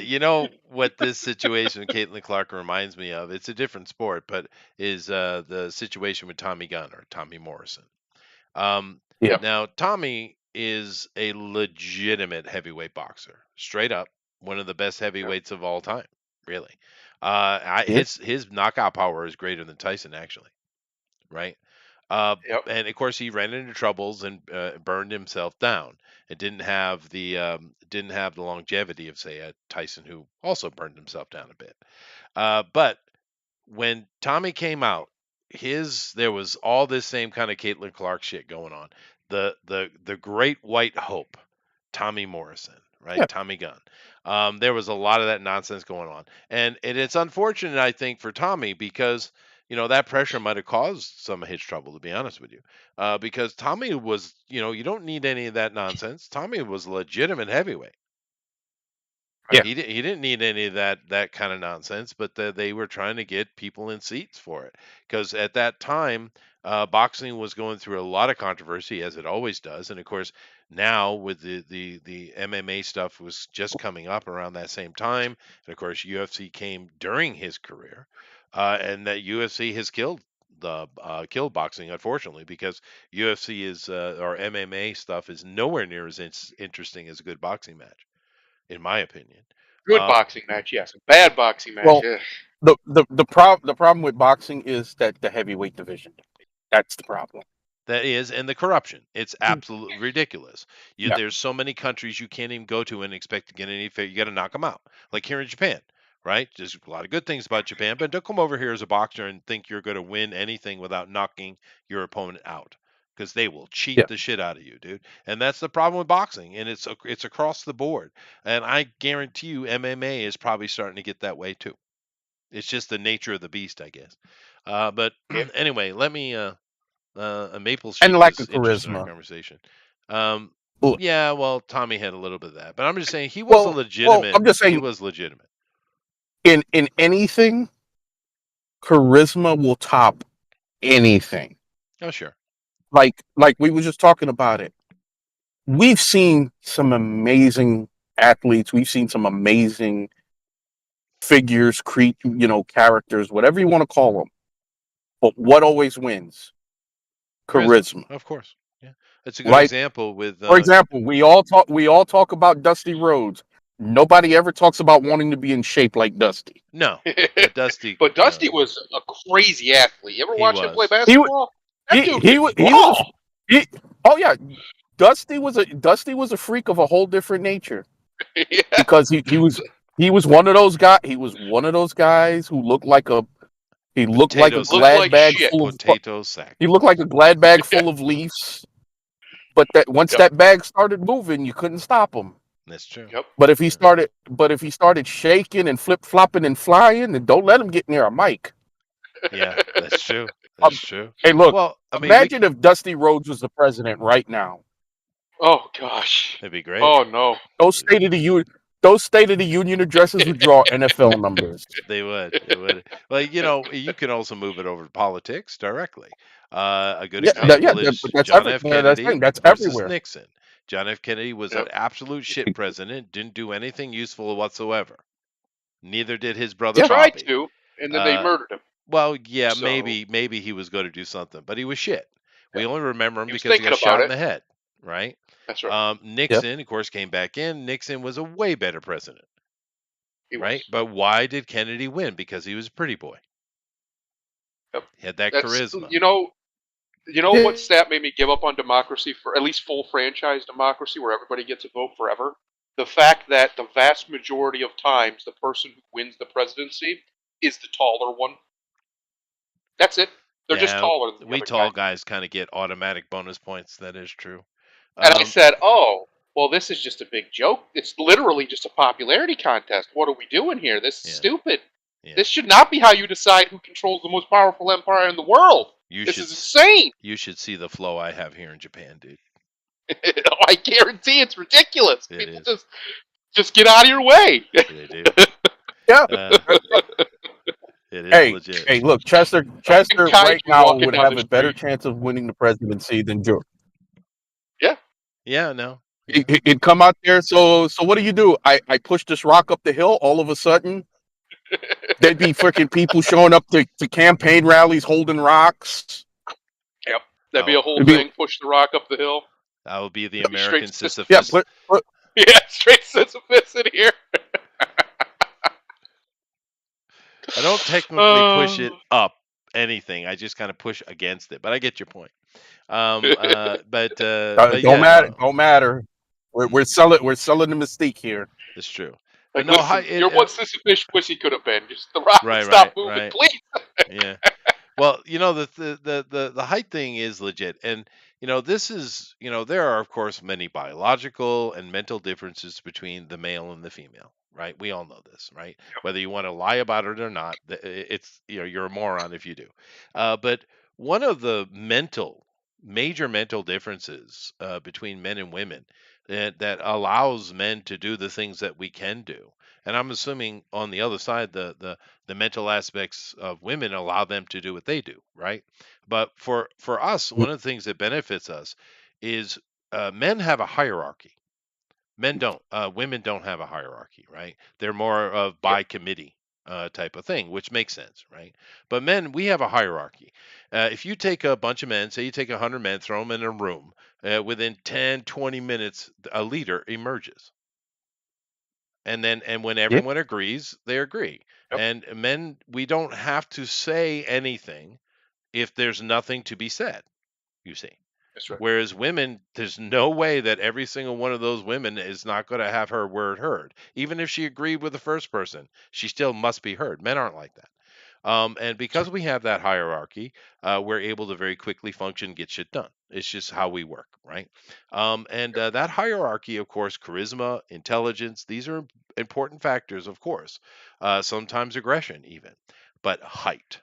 You know what this situation with Caitlin Clark reminds me of? It's a different sport, but is the situation with Tommy Gunn or Tommy Morrison. Yeah. Now, Tommy is a legitimate heavyweight boxer, straight up, one of the best heavyweights of all time, really. His knockout power is greater than Tyson, actually, right? Yep. And of course, he ran into troubles and burned himself down. It didn't have the longevity of, say, a Tyson, who also burned himself down a bit. But when Tommy came out, there was all this same kind of Caitlin Clark shit going on. The great white hope, Tommy Morrison, right? Yeah. Tommy Gunn. There was a lot of that nonsense going on, and it's unfortunate, I think, for Tommy, because that pressure might have caused some of his trouble, to be honest with you. Because Tommy was, you don't need any of that nonsense. Tommy was a legitimate heavyweight. Yeah. He didn't need any of that kind of nonsense, but they were trying to get people in seats for it. Because at that time, boxing was going through a lot of controversy, as it always does. And of course, now with the MMA stuff was just coming up around that same time. And of course, UFC came during his career. And that UFC has killed boxing, unfortunately, because UFC or MMA stuff is nowhere near as interesting as a good boxing match, in my opinion. Good boxing match, yes. A bad boxing match. Well, ugh. The problem with boxing is that the heavyweight division. That's the problem. That is, and the corruption. It's absolutely ridiculous. Yeah. There's so many countries you can't even go to and expect to get any You got to knock them out. Like here in Japan, right? There's a lot of good things about Japan, but don't come over here as a boxer and think you're going to win anything without knocking your opponent out, because they will cheat Yeah. the shit out of you, dude. And that's the problem with boxing, and it's across the board. And I guarantee you, MMA is probably starting to get that way too. It's just the nature of the beast, I guess. But Yep. anyway, let me. Maple And Sheep lack was of interested in our charisma. conversation. Well, Yeah, well, Tommy had a little bit of that, but I'm just saying he was a well, legitimate. I'm just He saying was legitimate. in anything, charisma will top anything. Oh, sure. Like we were just talking about it. We've seen some amazing athletes. We've seen some amazing figures, characters, whatever you want to call them. But what always wins? Charisma. Of course. Yeah, that's a good Right? example with. For example, we all talk about Dusty Rhodes. Nobody ever talks about wanting to be in shape like Dusty. No, but Dusty. But Dusty was a crazy athlete. You ever He watch him play was. basketball? That dude could ball. Oh yeah, Dusty was a freak of a whole different nature Yeah. because he was one of those guys. He was one of those guys who looked like a Potato sack. glad like bag shit. full of Potato sack. he looked like a glad bag full of leaves. But that once Yep. that bag started moving, you couldn't stop him. That's true. Yep. But if he started shaking and flip flopping and flying, then don't let him get near a mic. Yeah, that's true. That's true. Hey, look, Well, I mean, imagine if Dusty Rhodes was the president right now. Oh gosh. it'd be great. Oh no. Those State of the Union addresses would draw NFL numbers. They would. It would. Well, you can also move it over to politics directly. A good example is John F. Kennedy That's versus everywhere. Nixon. John F. Kennedy was an absolute shit president. Didn't do anything useful whatsoever. Neither did his brother. Tried Bobby. to, and then they murdered him. Well, yeah, So- maybe he was going to do something, but he was shit. We only remember him He was because he got thinking shot about in the head, right? That's right. Nixon, of course, came back in. Nixon was a way better president, He was. right? But why did Kennedy win? Because he was a pretty boy. Yep. He had that That's, charisma. You know what stat made me give up on democracy, for at least full franchise democracy where everybody gets a vote forever? The fact that the vast majority of times the person who wins the presidency is the taller one. That's it. They're just Yeah, taller than the we other tall guy. guys kind of get automatic bonus points. That is true. And I said, oh, well, this is just a big joke. It's literally just a popularity contest. What are we doing here? This is stupid. Yeah. This should not be how you decide who controls the most powerful empire in the world. This is insane. You should see the flow I have here in Japan, dude. I guarantee it's ridiculous. It People is. just get out of your way. They do. Yeah. It is Hey, legit. hey, look, Chester Kaiju right now walking would down have the a better street. chance of winning the presidency than George. Yeah, no. He'd come out there. So what do? I push this rock up the hill. All of a sudden, there'd be freaking people showing up to campaign rallies holding rocks. That'd be a whole It'd be- thing. Push the rock up the hill. I will be the That'd be American straight- Sisyphus. Yeah, Yeah, straight Sisyphus in here. I don't technically push it up anything. I just kind of push against it. But I get your point. But don't yeah, matter. no, Don't matter. We're selling the mystique here. it's true. Like, But no, listen, you're what Sisyphus pussy could have been. Just the rock Right, would stop right, moving, right. please. Yeah. Well, the height thing is legit, and this is there are of course many biological and mental differences between the male and the female, right? We all know this, right? Whether you want to lie about it or not, it's you're a moron if you do. But one of the major mental differences between men and women that allows men to do the things that we can do. And I'm assuming on the other side, the mental aspects of women allow them to do what they do, right? But for us, one of the things that benefits us is men have a hierarchy. Men don't. Women don't have a hierarchy, right? They're more of by committee type of thing, which makes sense, right? But men, we have a hierarchy. If you take a bunch of men, say you take 100 men, throw them in a room, within 10, 20 minutes, a leader emerges. And when everyone agrees, they agree. Yep. And men, we don't have to say anything if there's nothing to be said. you see. That's right. Whereas women, there's no way that every single one of those women is not going to have her word heard. Even if she agreed with the first person, she still must be heard. Men aren't like that. And because we have that hierarchy, we're able to very quickly function, get shit done. It's just how we work, right? And that hierarchy, of course, charisma, intelligence, these are important factors, of course. Sometimes aggression, even, but height.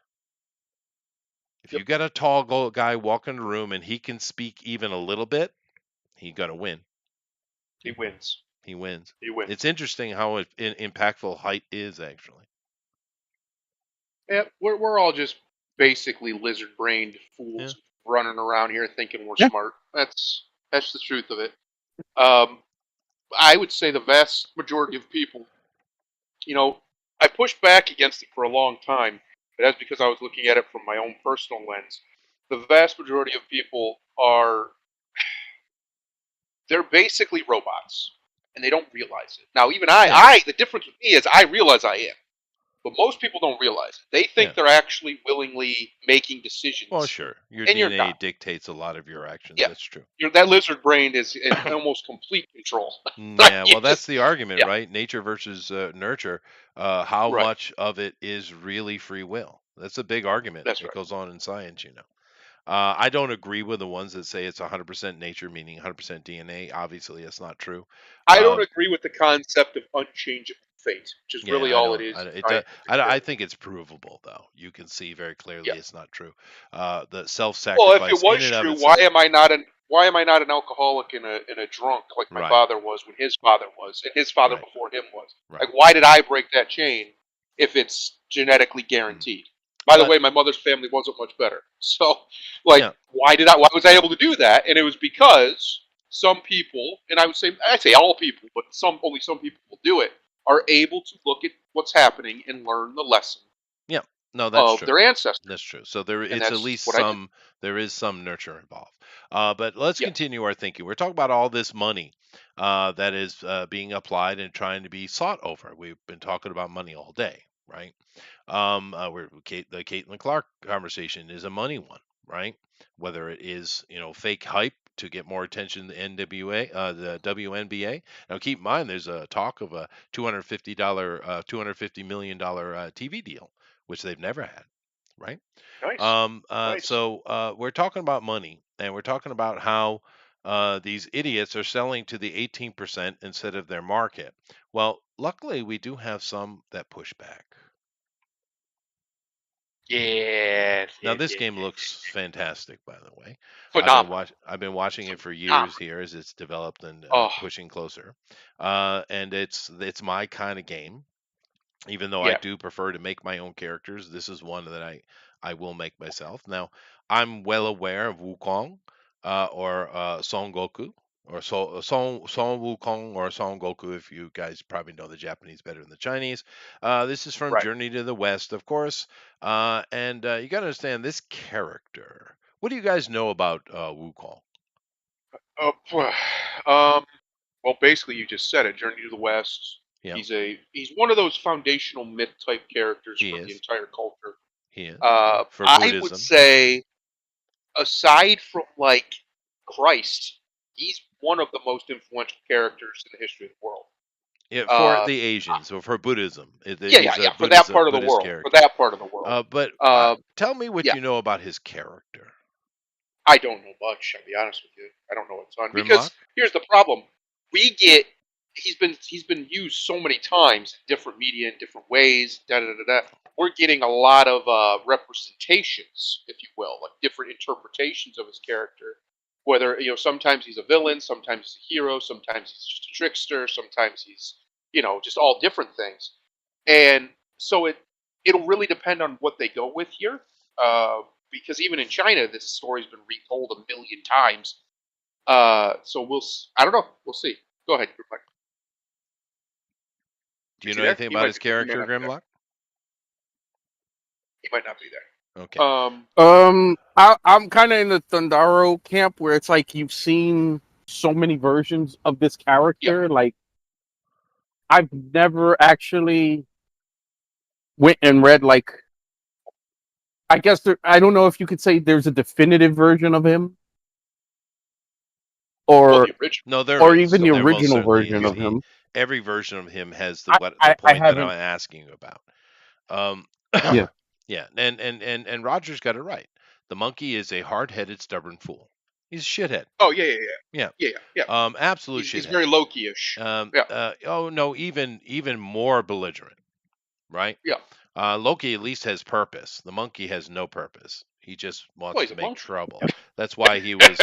If Yep. you got a tall guy walk in the room and he can speak even a little bit, he's gonna win. He wins. He wins. He wins. It's interesting how impactful height is, actually. Yeah, we're all just basically lizard-brained fools running around here thinking we're Yeah. smart. That's the truth of it. I would say the vast majority of people, I pushed back against it for a long time, but that's because I was looking at it from my own personal lens. The vast majority of people they're basically robots, and they don't realize it. Now, even the difference with me is I realize I am. But most people don't realize it. They think they're actually willingly making decisions. Well, sure. Your and you're DNA not. dictates a lot of your actions. Yeah. That's true. That lizard brain is in almost complete control. Yeah, well, that's just- the argument, yeah. right? Nature versus nurture. How Right. much of it is really free will? That's a big argument That's that right. goes on in science, I don't agree with the ones that say it's 100% nature, meaning 100% DNA. Obviously, that's not true. I don't agree with the concept of unchangeable fate, which is really I all don't. it is. I think it's provable, though. You can see very clearly Yeah. it's not true. The Well, self-sacrifice if it was in and of true, itself. why am I not an alcoholic and a drunk like my Right. father was when his father was, and his father Right. before him was? Right. Like, why did I break that chain if it's genetically guaranteed? By the way, my mother's family wasn't much better. So, Yeah. why was I able to do that? And it was because some people, and I'd say all people, but only some people will do it, are able to look at what's happening and learn the lesson No, that's of true. their ancestors. That's true. So it's that's at least what I did. there is some nurture involved. But let's Yeah. continue our thinking. We're talking about all this money that is being applied and trying to be sought over. We've been talking about money all day, right? The Caitlin Clark conversation is a money one, right? Whether it is fake hype to get more attention, the NWA, the WNBA. Now keep in mind, there's a talk of a $250 million TV deal, which they've never had, right? Nice. Nice. So we're talking about money, and we're talking about how these idiots are selling to the 18% instead of their market. Well, luckily, we do have some that push back. Yeah. Now, this game looks fantastic, by the way. Phenomenal. I've been watching it for years here as it's developed and pushing closer. And it's my kind of game. Even though I do prefer to make my own characters, this is one that I will make myself. Now, I'm well aware of Wukong or Son Goku or Son Wukong or Son Goku, if you guys probably know the Japanese better than the Chinese. This is from Right. Journey to the West, of course. And you got to understand this character. What do you guys know about Wukong? Well, basically, you just said it. Journey to the West. Yeah. He's one of those foundational myth type characters He for is. the entire culture. He is. For I Buddhism. would say, aside from Christ, he's one of the most influential characters in the history of the world. Yeah, for the Asians or for Buddhism. Yeah. For that part of the world. Character. For that part of the world. But tell me what you know about his character. I don't know much. I'll be honest with you. I don't know a ton. Grimlock? Because here's the problem: he's been used so many times in different media in different ways. We're getting a lot of representations, if you will, like different interpretations of his character. Whether sometimes he's a villain, sometimes he's a hero, sometimes he's just a trickster, sometimes he's just all different things. And so it'll really depend on what they go with here. Because even in China, this story's been retold a million times. So I don't know. We'll see. Go ahead, Grimlock. Do you know anything about his character, Grimlock? He might not be there. Okay. I'm kind of in the Thundaro camp where it's like you've seen so many versions of this character. Yep. Like, I've never actually went and read I guess I don't know if you could say there's a definitive version of him. Well, or the original. No, there or is. even the There most original certainly version is. of him. Every version of him has the I, what I, the I point that I'm haven't. asking you about. Um, Yeah. yeah, and Roger's got it right. The monkey is a hard-headed, stubborn fool. He's a shithead. Oh yeah, Yeah, yeah. absolute He's shithead. very Loki-ish. Yeah. Oh no, even more belligerent, right? Yeah. Loki at least has purpose. The monkey has no purpose. He just Well, wants he's to a make monkey. trouble. That's why he was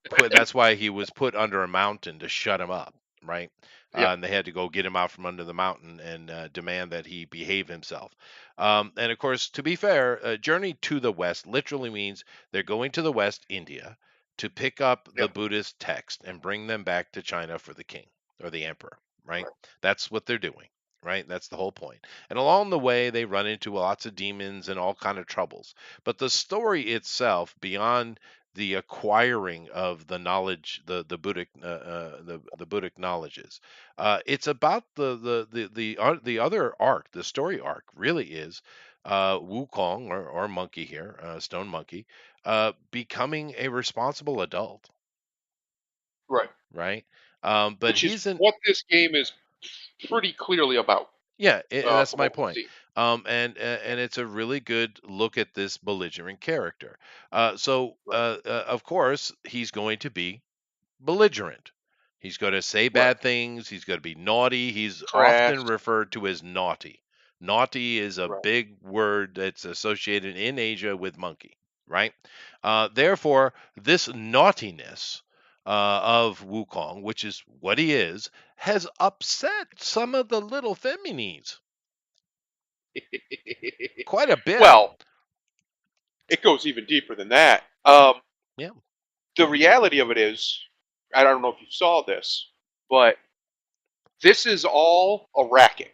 put. That's why he was put under a mountain to shut him up, right? Yeah. And they had to go get him out from under the mountain and demand that he behave himself. And of course, to be fair, journey to the west literally means they're going to the west, India, to pick up the Yeah. Buddhist text and bring them back to China for the king or the emperor, right? Right. That's what they're doing, right? That's the whole point. And along the way, they run into lots of demons and all kind of troubles. But the story itself, beyond the acquiring of the knowledge, the Buddhic, the Buddhic knowledges, it's about the other arc. The story arc really is Wukong or monkey here, stone monkey, becoming a responsible adult, Right. right? But Which he's is in. what this game is pretty clearly about. Yeah, that's From my what we've point. seen. And it's a really good look at this belligerent character. Right. Of course, he's going to be belligerent. He's going to say Right. bad things. He's going to be naughty. He's Crass. often referred to as naughty. Naughty is a Right. big word that's associated in Asia with monkey, right? Therefore, this naughtiness of Wukong, which is what he is, has upset some of the little feminines quite a bit. Well, it goes even deeper than that. Yeah. The reality of it is, I don't know if you saw this, but this is all a racket.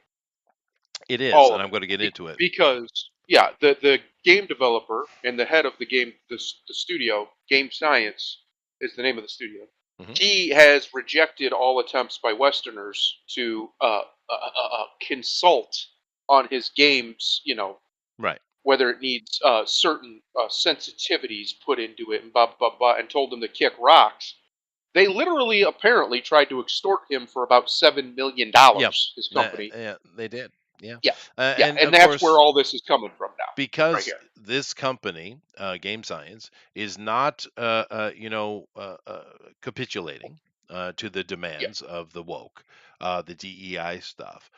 It is, All and of I'm going to get it. into it. Because, yeah, the game developer and the head of the game, the studio, Game Science is the name of the studio. Mhm. He has rejected all attempts by Westerners to consult on his games, Right. whether it needs certain sensitivities put into it and blah, blah, blah, and told him to kick rocks. They literally, apparently, tried to extort him for about $7 million, Yep. his company. Yeah, they did. Yeah. Yeah. And of that's course, where all this is coming from now. Right because here. this company, Game Science, is not, capitulating to the demands of the woke, the DEI stuff.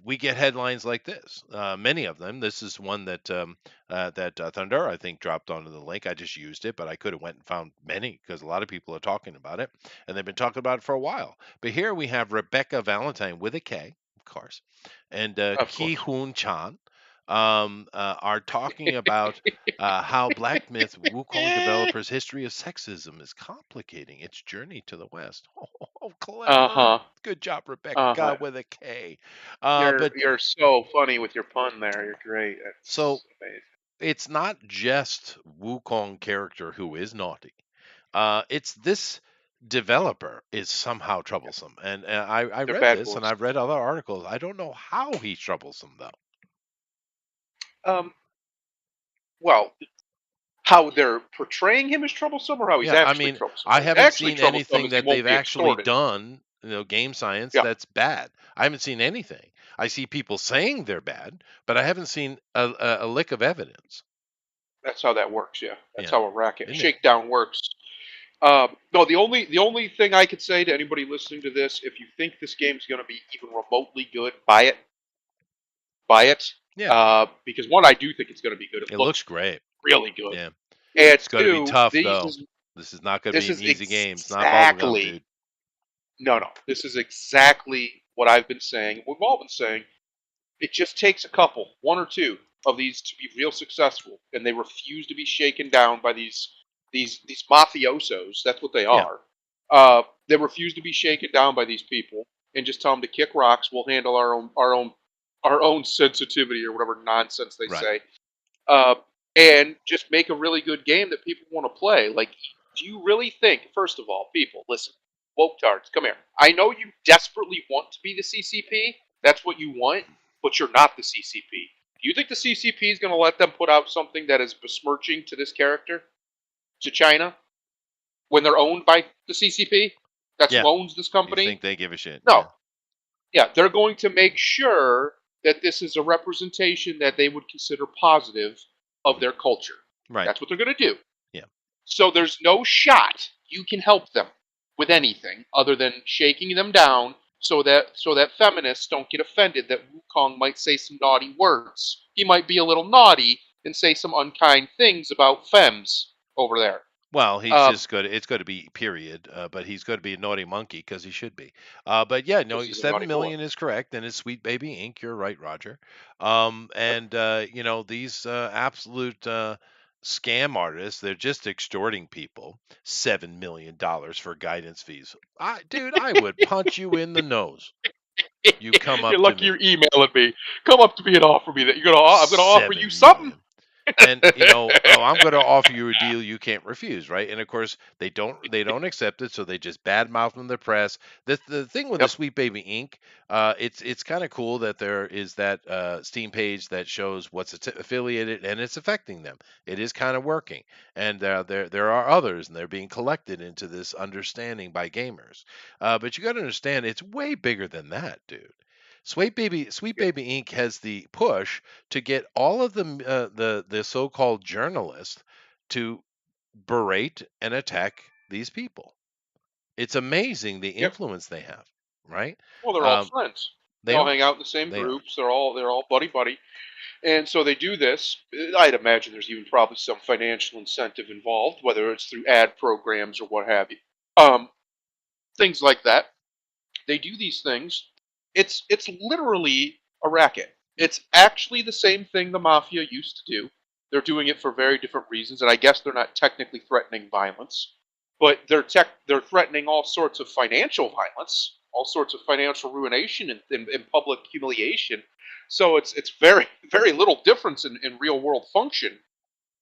We get headlines like this. Many of them. This is one that Thunder, I think, dropped onto the link. I just used it, but I could have went and found many because a lot of people are talking about it, and they've been talking about it for a while. But here we have Rebecca Valentine with a K, of course, and Ki Hoon Chan are talking about how Black Myth Wukong developers' history of sexism is complicating its journey to the West. Oh, clever. Good job, Rebecca, with a K. You're so funny with your pun there. You're great. That's So amazing. it's not just Wukong character who is naughty. It's this developer is somehow troublesome. And I They're read bad this boys. and I've read other articles. I don't know how he's troublesome, though. Well, how they're portraying him as troublesome, or how he's actually troublesome. I haven't Actually seen troublesome anything is he that won't they've be actually extorted. done, Game Science, Yeah. that's bad. I haven't seen anything. I see people saying they're bad, but I haven't seen a lick of evidence. That's how that works. Yeah, that's Yeah. how a racket Isn't it? shakedown works. No, the only thing I could say to anybody listening to this, if you think this game's going to be even remotely good, buy it. Buy it. Yeah. Because one, I do think it's going to be good. It looks great. really good. Yeah. And It's going to be tough, though. This is not going to this be an is easy game. It's not bubblegum, dude. No. This is exactly what I've been saying. We've all been saying. It just takes a couple, one or two of these to be real successful, and they refuse to be shaken down by these mafiosos. That's what they Yeah. are. They refuse to be shaken down by these people, and just tell them to kick rocks. We'll handle our own sensitivity or whatever nonsense they Right. say, and just make a really good game that people want to play. Like, do you really think? First of all, people, listen, woke tards, come here. I know you desperately want to be the CCP. That's what you want, but you're not the CCP. Do you think the CCP is going to let them put out something that is besmirching to this character, to China? when they're owned by the CCP, that's Yeah. who owns this You company. think they give a shit? No. Yeah, they're going to make sure that this is a representation that they would consider positive of their culture. Right. That's what they're going to do. Yeah. So there's no shot you can help them with anything other than shaking them down so that feminists don't get offended that Wukong might say some naughty words. He might be a little naughty and say some unkind things about femmes over there. Well, he's just good. It's going to be period, but he's going to be a naughty monkey because he should be. But yeah, no, 'Cause he's a 7 naughty boy. million is correct, and it's Sweet Baby Inc. You're right, Roger. And these absolute scam artists, they're just extorting people. $7 million for guidance fees. Dude, I would punch you in the nose. You come up You're to lucky me. you're emailing me. Come up to me and offer me that. I'm gonna offer you 7 something. million. And I'm going to offer you a deal you can't refuse, right? And of course, they don't accept it, so they just badmouth them in the press. The thing with the Yep. Sweet Baby Inc. It's kind of cool that there is that Steam page that shows what's affiliated, and it's affecting them. It is kind of working, and there are others, and they're being collected into this understanding by gamers. But you got to understand, it's way bigger than that, dude. Sweet Baby Inc. has the push to get all of the so-called journalists to berate and attack these people. It's amazing the Yep. influence they have, right? Well, they're all friends. They all are. hang out in the same They are. groups. They're all buddy, and so they do this. I'd imagine there's even probably some financial incentive involved, whether it's through ad programs or what have you. Things like that. They do these things. It's literally a racket. It's actually the same thing the mafia used to do. They're doing it for very different reasons, and I guess they're not technically threatening violence, but they're threatening all sorts of financial violence, all sorts of financial ruination and public humiliation. So it's very very little difference in real world function.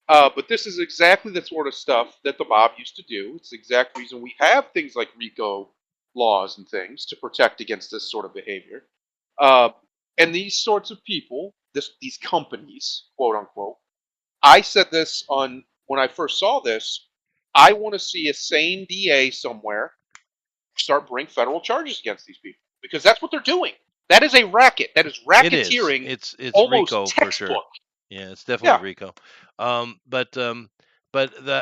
But this is exactly the sort of stuff that the mob used to do. It's the exact reason we have things like RICO laws and things to protect against this sort of behavior. Uh, and these sorts of people, these companies, quote unquote, I said this on when I first saw this. I want to see a sane DA somewhere start bring federal charges against these people because that's what they're doing. That is a racket. That is racketeering. It's almost RICO textbook. for sure. Yeah, it's definitely RICO. But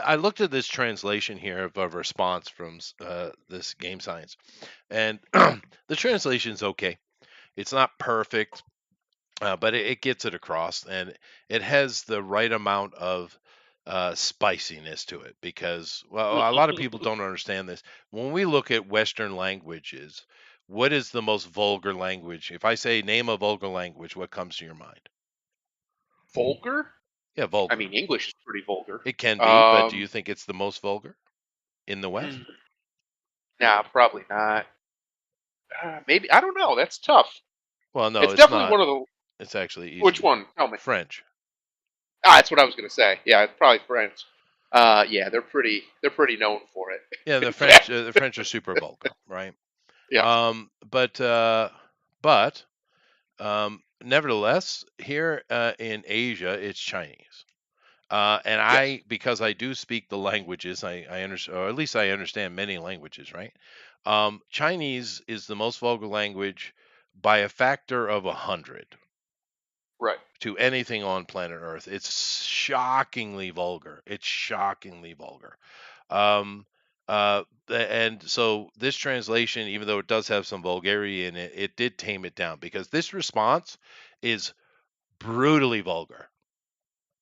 I looked at this translation here of a response from this Game Science, and the translation's okay. It's not perfect, but it gets it across, and it has the right amount of spiciness to it because, well, a lot of people don't understand this. When we look at Western languages, what is the most vulgar language? If I say name a vulgar language, what comes to your mind? Vulgar? Yeah, vulgar. I mean, English is pretty vulgar. It can be, but do you think it's the most vulgar in the West? Nah, probably not. Maybe, I don't know. That's tough. Well, no, it's it's definitely not. one of the. It's actually easy. Which one? Tell me. French. That's what I was gonna say. Yeah, it's probably French. Yeah, they're pretty known for it. Yeah, the French. The French are super vulgar, right? Yeah. But nevertheless, here in Asia, it's Chinese. And because I do speak the languages, I understand, or at least I understand many languages, right? Chinese is the most vulgar language by a factor of 100. Right. To anything on planet Earth. It's shockingly vulgar. And so this translation, even though it does have some vulgarity in it, it did tame it down because this response is brutally vulgar.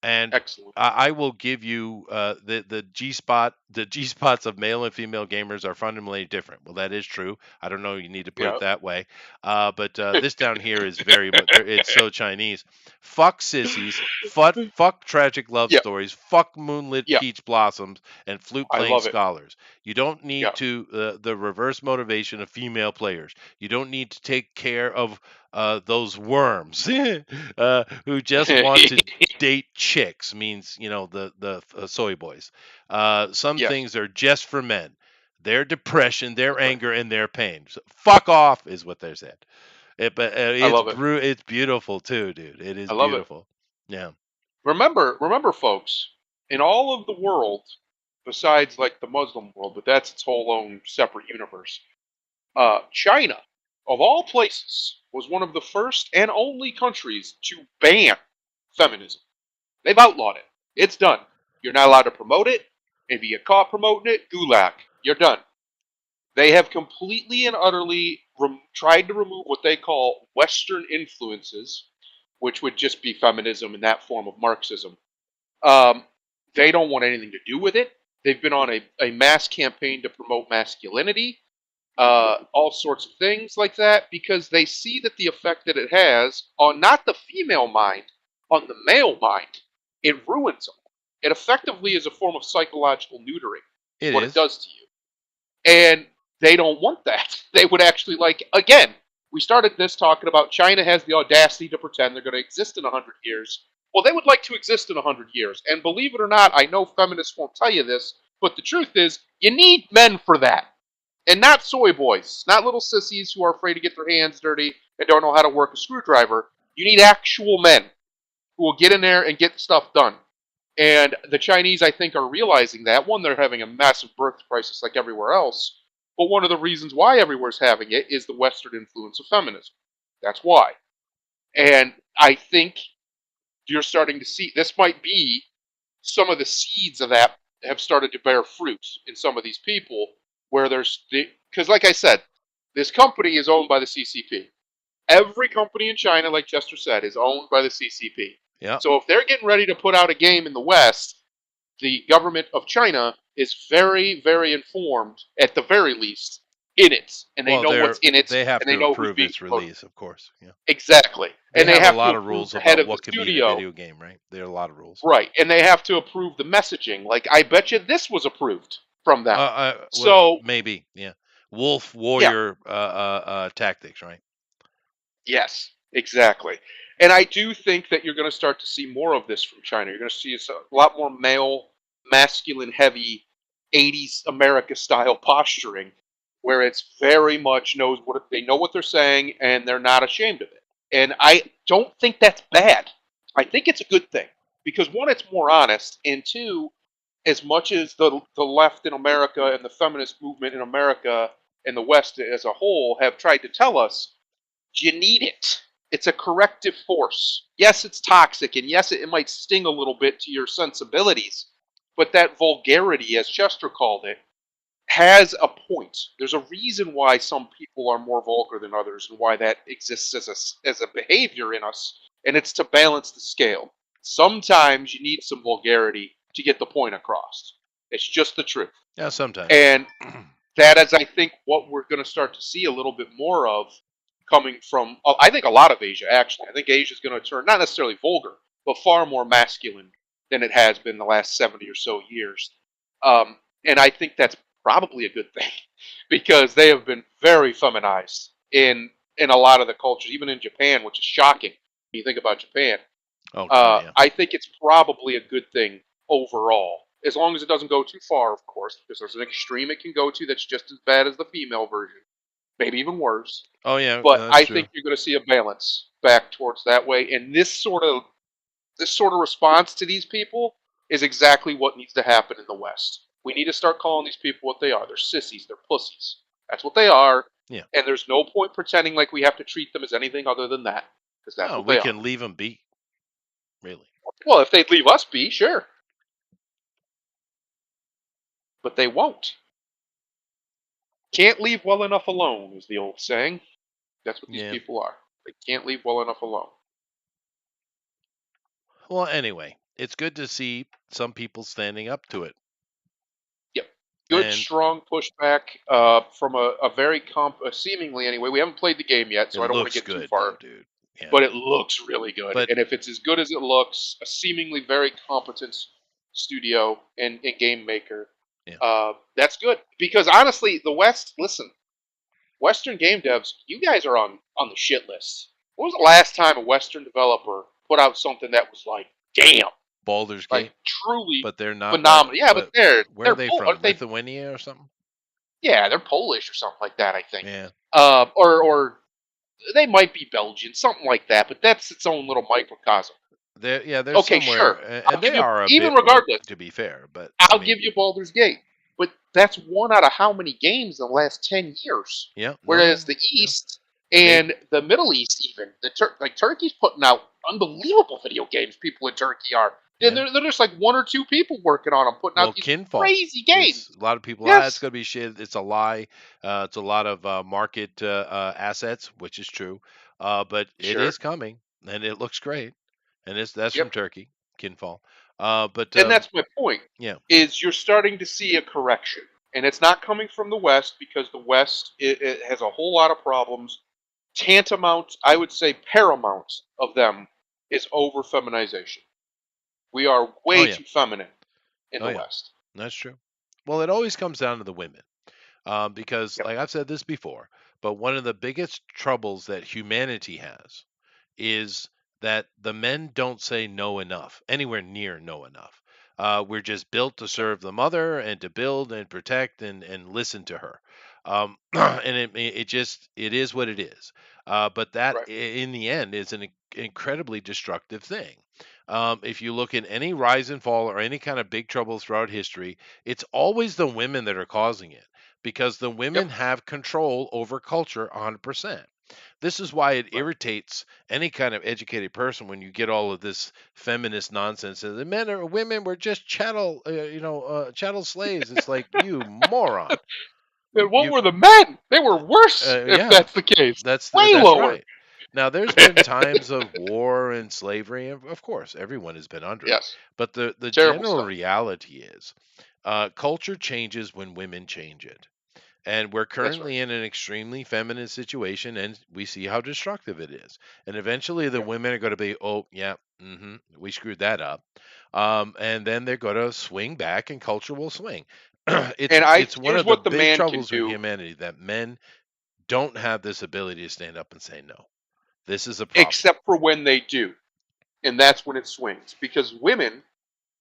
And excellent. I will give you the G spot. The G spots of male and female gamers are fundamentally different. Well, that is true. I don't know. You need to put it that way. But this down here is very much. It's so Chinese. Fuck sissies. Fuck tragic love stories. Fuck moonlit peach blossoms and flute playing scholars. You don't need to the reverse motivation of female players. You don't need to take care of those worms who just want to date chicks. Means the soy boys. Some things are just for men. Their depression, their anger, and their pain. So, fuck off is what they said. But I love it. It's beautiful too, dude. It is beautiful. Yeah. Remember, folks, in all of the world besides like the Muslim world, but that's its whole own separate universe. China, of all places, was one of the first and only countries to ban feminism. They've outlawed it. It's done. You're not allowed to promote it. If you get caught promoting it, gulag. You're done. They have completely and utterly tried to remove what they call Western influences, which would just be feminism in that form of Marxism. They don't want anything to do with it. They've been on a mass campaign to promote masculinity, all sorts of things like that, because they see that the effect that it has on not the female mind, on the male mind, it ruins them. It effectively is a form of psychological neutering. It What is. it does to you. And they don't want that. They would actually again, we started this talking about China has the audacity to pretend they're going to exist in 100 years. Well, they would like to exist in 100 years. And believe it or not, I know feminists won't tell you this, but the truth is, you need men for that. And not soy boys, not little sissies who are afraid to get their hands dirty and don't know how to work a screwdriver. You need actual men who will get in there and get stuff done. And the Chinese, I think, are realizing that. One, they're having a massive birth crisis like everywhere else. But one of the reasons why everywhere's having it is the Western influence of feminism. That's why. And I think you're starting to see this might be some of the seeds of that have started to bear fruit in some of these people where because like I said, this company is owned by the CCP. Every company in China, like Chester said, is owned by the CCP. Yeah. So if they're getting ready to put out a game in the West, the government of China is very, very informed, at the very least, in it, and they know what's in it, They have and they to know who's approve being its promoted. release, of course. Yeah. Exactly. They And they have have a lot to of approve rules the head about of what the can be in a studio. video game, right? There are a lot of rules. Right, and they have to approve the messaging. Like, I bet you this was approved from them. Well, So, maybe, yeah. Wolf warrior tactics, right? yes, exactly. And I do think that you're going to start to see more of this from China. You're going to see a lot more male, masculine, heavy 80s America style posturing where it's very much knows what they know what they're saying and they're not ashamed of it. And I don't think that's bad. I think it's a good thing because one, it's more honest, and two, as much as the left in America and the feminist movement in America and the West as a whole have tried to tell us, you need it. It's a corrective force. Yes, it's toxic, and yes, it might sting a little bit to your sensibilities, but that vulgarity, as Chester called it, has a point. There's a reason why some people are more vulgar than others, and why that exists as a behavior in us, and it's to balance the scale. Sometimes you need some vulgarity to get the point across. It's just the truth. Yeah, sometimes. And that is, I think, what we're going to start to see a little bit more of coming from, I think, a lot of Asia, actually. I think Asia is going to turn, not necessarily vulgar, but far more masculine than it has been the last 70 or so years. And I think that's probably a good thing because they have been very feminized in a lot of the cultures, even in Japan, which is shocking when you think about Japan. Oh, God, yeah. I think it's probably a good thing overall, as long as it doesn't go too far, of course, because there's an extreme it can go to that's just as bad as the female version, maybe even worse. Oh, yeah, But that's I true. think you're going to see a balance back towards that way, and this sort of response to these people is exactly what needs to happen in the West. We need to start calling these people what they are. They're sissies. They're pussies. That's what they are. Yeah. And there's no point pretending like we have to treat them as anything other than that, because that's No, what we they can are. leave them be. Really. Well, if they'd leave us be, sure. But they won't. Can't leave well enough alone, is the old saying. That's what these Yeah. people are. They can't leave well enough alone. Well, anyway, it's good to see some people standing up to it. Yep. Good, And strong pushback from a very seemingly anyway. We haven't played the game yet, so it I don't want looks to get good, too far. though, dude. Yeah. But it looks really good. But- And if it's as good as it looks, a seemingly very competent studio and game maker, Yeah. that's good. Because honestly, the West, listen, Western game devs, you guys are on the shit list. When was the last time a Western developer put out something that was like, damn, Baldur's Gate, like truly but they're not. phenomenal? Yeah, but where they're are they Pol- from? aren't they? Lithuania or something? Yeah, they're Polish or something like that, I think. Yeah. Or they might be Belgian, something like that. But that's its own little microcosm. they're Okay, somewhere, sure. I'll and they give you, are a even bit woke, regardless, to be fair. But I I'll mean, give you Baldur's Gate. But that's one out of how many games in the last 10 years? yeah, Whereas the yeah. East They and the Middle East, even, like Turkey's putting out unbelievable video games, people in Turkey are. And yeah. they're just like one or two people working on them, putting Well, out these Kinfall crazy is games. a lot of people. It's Yes, going to be shit. It's a lie. It's a lot of market assets, which is true. But it sure. is coming, and it looks great. And that's from Yep. Turkey, Kinfall. But And that's my point, yeah, is you're starting to see a correction. And it's not coming from the West because the West it has a whole lot of problems. Tantamount, I would say paramount of them is over feminization. We are oh way yeah, too feminine in oh the yeah, West. that's true. Well, it always comes down to the women. Because, Yep. like I've said this before, but one of the biggest troubles that humanity has is that the men don't say no enough, anywhere near no enough. We're just built to serve the mother and to build and protect and listen to her. And it is what it is. But that Right. in the end is an incredibly destructive thing. If you look at any rise and fall or any kind of big trouble throughout history, it's always the women that are causing it because the women Yep. have control over culture 100%. This is why it Right. irritates any kind of educated person when you get all of this feminist nonsense. And the men or women were just chattel slaves. It's like, you moron. And what You, were the men? They were worse, if yeah, that's the case. Way that's lower. right. Now, there's been times of war and slavery, and of course, everyone has been under it. Yes. But the Terrible general stuff. reality is, culture changes when women change it. And we're That's right. currently in an extremely feminine situation, and we see how destructive it is. And eventually, the Yep. women are going to be, oh, yeah, we screwed that up. And then they're going to swing back, and culture will swing. And It's one here's of the what the big man can troubles with do, humanity that men don't have this ability to stand up and say no. This is a problem. except for when they do. And that's when it swings. Because women,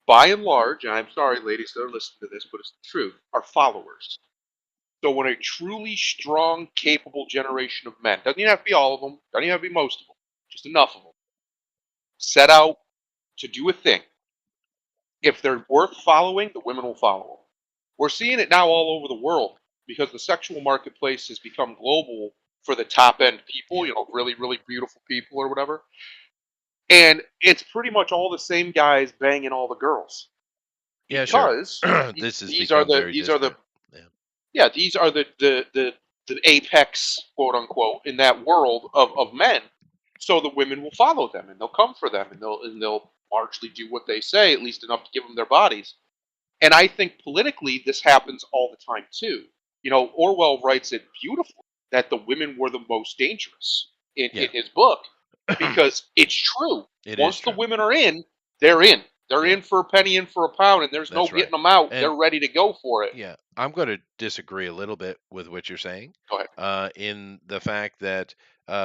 by and large, and I'm sorry, ladies that are listening to this, but it's the truth, are followers. So when a truly strong, capable generation of men, doesn't even have to be all of them, doesn't even have to be most of them, just enough of them, set out to do a thing, if they're worth following, the women will follow them. We're seeing it now all over the world because the sexual marketplace has become global for the top end people, Yeah. really, really beautiful people or whatever. And it's pretty much all the same guys banging all the girls Yeah, sure. because This has these are become the very these are the disparate. Yeah. yeah, these are the apex, quote unquote, in that world of men. So the women will follow them and they'll come for them and they'll largely do what they say, at least enough to give them their bodies. And I think politically this happens all the time too. Orwell writes it beautifully that the women were the most dangerous in Yeah. his book because it's true. It is Once the true. women are in, they're in. They're Yeah. in for a penny, in for a pound, and there's no That's right. getting them out. And They're ready to go for it. yeah, I'm going to disagree a little bit with what you're saying, Go ahead. in the fact that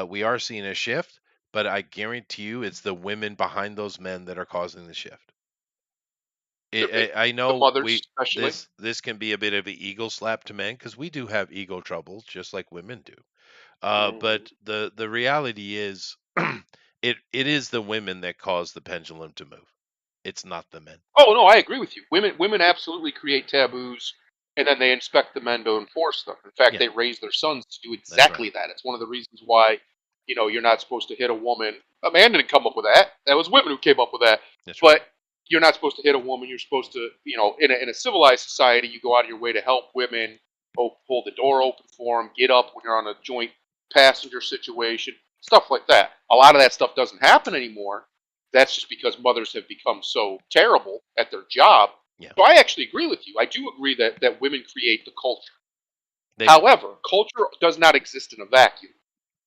we are seeing a shift, but I guarantee you it's the women behind those men that are causing the shift. Could be. I The know mothers, especially. this can be a bit of an ego slap to men because we do have ego troubles just like women do. Mhm. But the reality is, it is the women that cause the pendulum to move. It's not the men. Oh no, I agree with you. Women absolutely create taboos, and then they inspect the men to enforce them. In fact, Yeah, they raise their sons to do that's right. exactly that. It's one of the reasons why you're not supposed to hit a woman. A man didn't come up with that. That was women who came up with that. That's right. But you're not supposed to hit a woman. You're supposed to, in a civilized society, you go out of your way to help women, hold the door open for them, get up when you're on a joint passenger situation, stuff like that. A lot of that stuff doesn't happen anymore. That's just because mothers have become so terrible at their job. Yeah, So I actually agree with you. I do agree that women create the culture. they do. However, culture does not exist in a vacuum.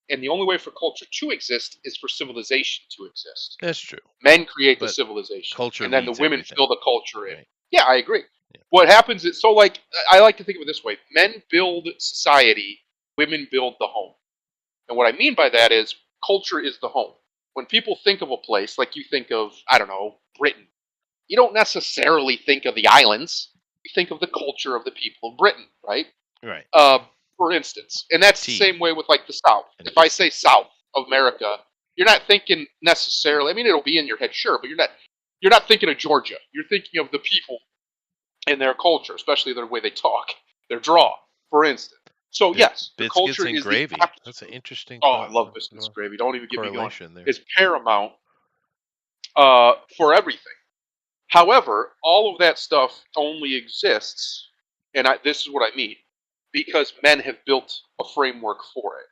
And the only way for culture to exist is for civilization to exist. That's true. Men create the But civilization, culture and then the leads women everything. fill the culture in. Right. Yeah, I agree. Yeah. What happens is, so like, I like to think of it this way: men build society, women build the home. And what I mean by that is culture is the home. When people think of a place, like you think of, I don't know, Britain, you don't necessarily think of the islands. You think of the culture of the people of Britain, right? Right. For instance, and that's the Tea same way with like the South. and If I say biscuits. South of America, You're not thinking necessarily. I mean, it'll be in your head, sure, but you're not thinking of Georgia. You're thinking of the people and their culture, especially their way they talk, their draw, for instance. So Bi- yes, the Biscuits culture and is the gravy. absolute. That's an interesting Oh, I love biscuits and gravy. Don't even get me going. correlation there. Is paramount for everything. However, all of that stuff only exists, and this is what I mean, because men have built a framework for it.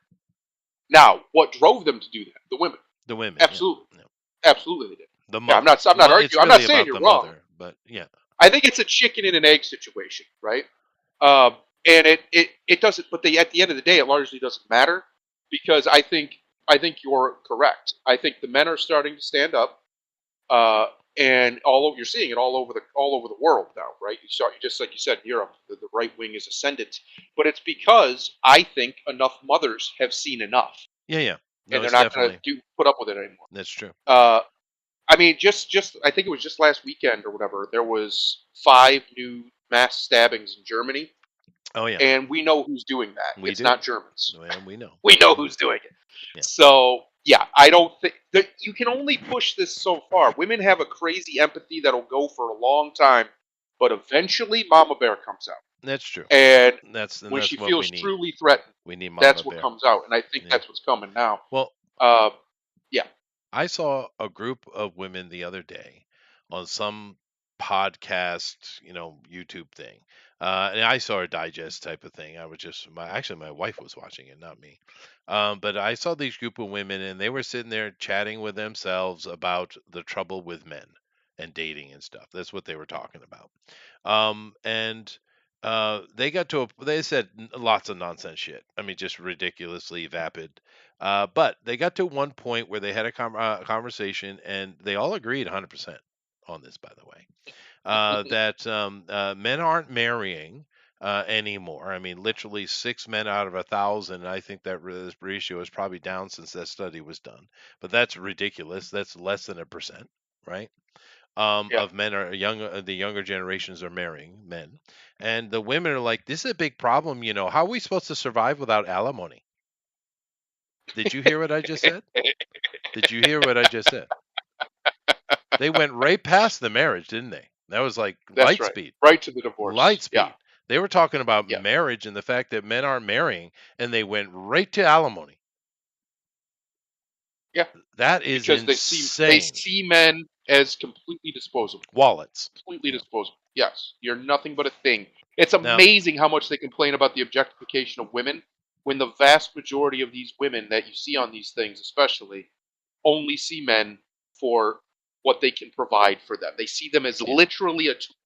Now, what drove them to do that? The women. The women. Absolutely. Yeah. Absolutely they did. The Yeah, mother. I'm not Well, arguing. it's I'm not really saying about you're the wrong. mother, but yeah. I think it's a chicken and an egg situation, right? And it doesn't. But at the end of the day, it largely doesn't matter because I think you're correct. I think the men are starting to stand up, and you're seeing it all over the world now, right? You saw, just like you said, in Europe, the right wing is ascendant, but it's because I think enough mothers have seen enough, Yeah. No, and they're it's not going definitely to put up with it anymore. that's true. I mean, just I think it was just last weekend or whatever. There was 5 new mass stabbings in Germany, Oh yeah. and we know who's doing that. We It's do. not Germans. And we know. We know who's doing it. Yeah. So yeah, I don't think that you can only push this so far. Women have a crazy empathy that'll go for a long time, but eventually, Mama Bear comes out, That's true. and That's when she what feels we need. truly threatened, We need Mama that's what Bear. comes out, and I think Yeah. that's what's coming now. Well, Yeah. I saw a group of women the other day on some podcast, YouTube thing. And I saw a digest type of thing. I was just my wife was watching it, not me. But I saw these group of women, and they were sitting there chatting with themselves about the trouble with men and dating and stuff. That's what they were talking about. And they got to they said lots of nonsense shit. I mean, just ridiculously vapid. But they got to one point where they had a conversation, and they all agreed 100% on this, by the way, that men aren't marrying anymore. I mean, literally 6 men out of 1,000. I think that ratio is probably down since that study was done, but that's ridiculous. That's less than 1%, right? Yeah. Of men are the younger generations are marrying men, and the women are like, this is a big problem. How are we supposed to survive without alimony? Did you hear what I just said? Did you hear what I just said? They went right past the marriage, didn't they? That was like That's light right. speed. Right to the divorce. Light speed. Yeah. They were talking about Yeah. marriage and the fact that men aren't marrying, and they went right to alimony. Yeah. That is Because insane. they see men as completely disposable. Wallets. Completely Yeah. disposable. Yes. You're nothing but a thing. It's Now- amazing how much they complain about the objectification of women when the vast majority of these women that you see on these things, especially, only see men for what they can provide for them. They see them as Yeah. literally a tool.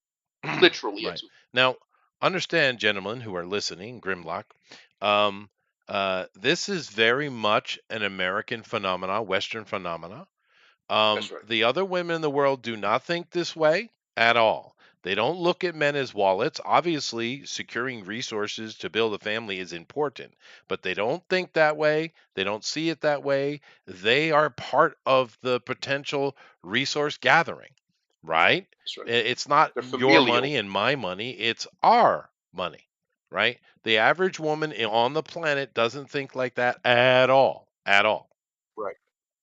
Literally a Right. tool. Now, understand, gentlemen who are listening, Grimlock, this is very much an American phenomena, Western phenomena. That's right. The other women in the world do not think this way at all. They don't look at men as wallets. Obviously, securing resources to build a family is important, but they don't think that way. They don't see it that way. They are part of the potential resource gathering, right? That's right. It's not They're your familial. money and my money, it's our money, right? The average woman on the planet doesn't think like that at all. At all. Right.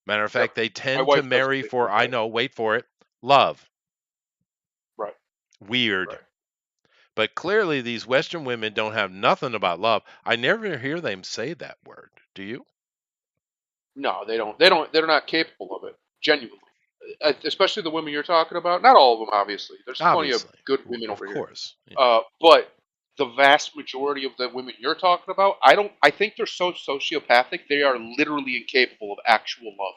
Matter of fact, they tend wife to doesn't marry think for, like I that. know, wait for it, love. Right. Weird. Right. But clearly, these Western women don't have nothing about love. I never hear them say that word. Do you? No, they don't. They're not capable of it. Genuinely. Especially the women you're talking about. Not all of them, obviously. There's plenty of Obviously. good women Of over here. course. Yeah. But the vast majority of the women you're talking about, I think they're so sociopathic. They are literally incapable of actual love.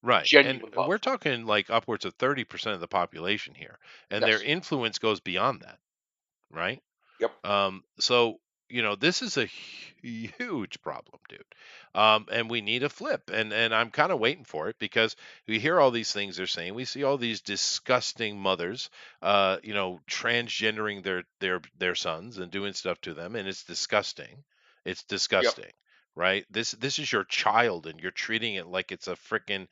Right. Genuine And love. we're talking like upwards of 30% of the population here. And their Yes. influence goes beyond that. Right? Yep. So, this is a huge problem, dude. And we need a flip. And I'm kind of waiting for it because we hear all these things they're saying. We see all these disgusting mothers, transgendering their sons and doing stuff to them, and it's disgusting. It's disgusting. Right? This is your child, and you're treating it like it's a freaking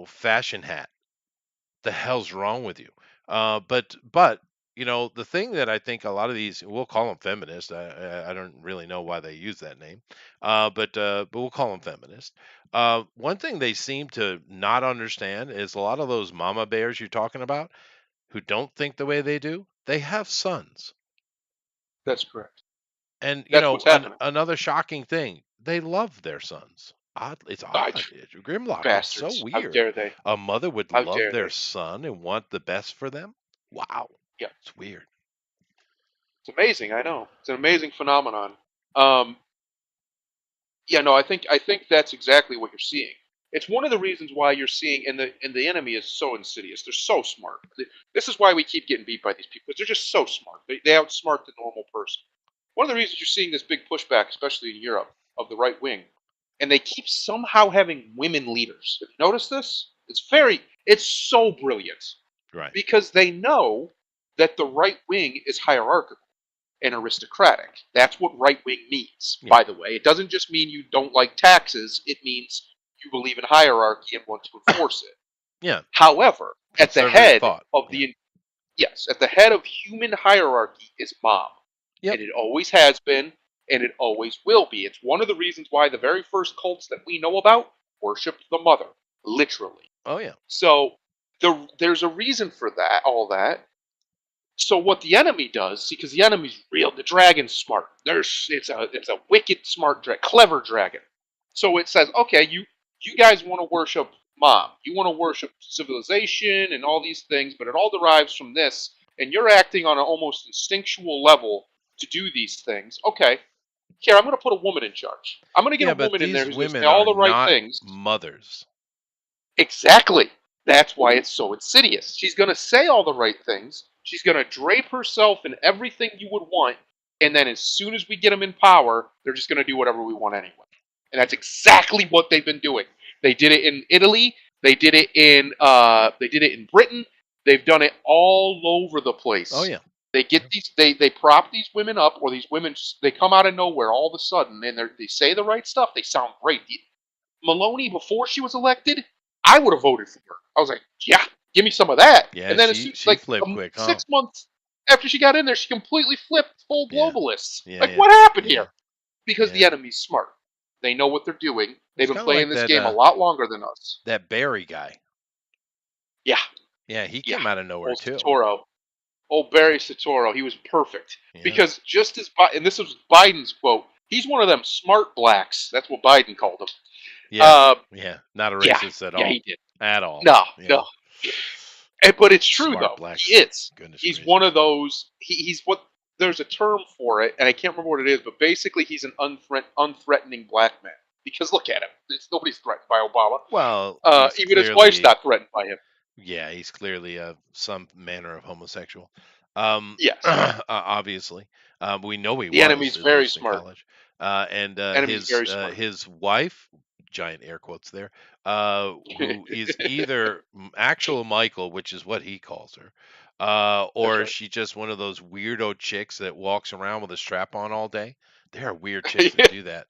fashion hat. The hell's wrong with you? But the thing that I think a lot of these, we'll call them feminists. I don't really know why they use that name, but we'll call them feminists. One thing they seem to not understand is a lot of those mama bears you're talking about who don't think the way they do. They have sons, That's correct. and That's what's happening. another shocking thing, they love their sons. It's I- odd. Grimlock. It's so Bastards. How weird. dare they? A mother would How love dare their they? son and want the best for them. Wow. Yeah. It's weird. It's amazing. I know. It's an amazing phenomenon. Yeah, no, I think that's exactly what you're seeing. It's one of the reasons why you're seeing, and the enemy is so insidious. They're so smart. This is why we keep getting beat by these people, because they're just so smart. They outsmart the normal person. One of the reasons you're seeing this big pushback, especially in Europe, of the right wing, and they keep somehow having women leaders. Have you noticed this? It's so brilliant Right. because they know that the right wing is hierarchical and aristocratic. That's what right wing means, Yeah. by the way. It doesn't just mean you don't like taxes, it means you believe in hierarchy and want to enforce it. Yeah. However, at the Conservative head thought. of the yes, at the head of human hierarchy is mom. Yep. And it always has been, and it always will be. It's one of the reasons why the very first cults that we know about worshipped the mother, literally. Oh yeah. So there's a reason for that, all that. So what the enemy does, because the enemy's real, the dragon's smart. It's a wicked smart clever dragon. So it says, okay, you guys want to worship mom, you want to worship civilization and all these things, but it all derives from this, and you're acting on an almost instinctual level to do these things. Okay, here I'm going to put a woman in charge. I'm going to get a but woman in there these who's going to women say all are the right not things. mothers. Exactly. That's why it's so insidious. She's going to say all the right things. She's going to drape herself in everything you would want. And then as soon as we get them in power, they're just going to do whatever we want anyway. And that's exactly what they've been doing. They did it in Italy. They did it in Britain. They've done it all over the place. Oh yeah. They get they prop these women up, or these women, they come out of nowhere all of a sudden, and they say the right stuff. They sound great. Maloney, before she was elected, I would have voted for her. I was like, yeah, give me some of that. Yeah, and then she like flipped quick, huh? 6 months after she got in there, she completely flipped full Yeah. globalist. Yeah, like, yeah. what happened Yeah. here? Because the Yeah. enemy's smart. They know what they're doing. They've It's been kinda playing like this that, game a lot longer than us. That Barry guy. Yeah. Yeah, he Yeah. came out of nowhere Old too. Sotoro. Old Barry Sotoro. He was perfect. Yeah. Because just as and this was Biden's quote, he's one of them smart blacks. That's what Biden called him. Yeah. Yeah. Not a racist at all. Yeah, he did. At all. No, Yeah. no. But it's true Smart though. blacks. He is. Goodness He's gracious. one of those. He's what. There's a term for it, and I can't remember what it is. But basically, he's an unthreatening black man. Because look at him. Nobody's threatened by Obama. Well, even his wife's not threatened by him. Yeah, he's clearly some manner of homosexual. Yes. Obviously, we know he was. The enemy's at very least in smart. college. And Enemy's very smart. his wife, giant air quotes there, who is either actual Michael, which is what he calls her, or right. she just one of those weirdo chicks that walks around with a strap on all day. There are weird chicks that do that.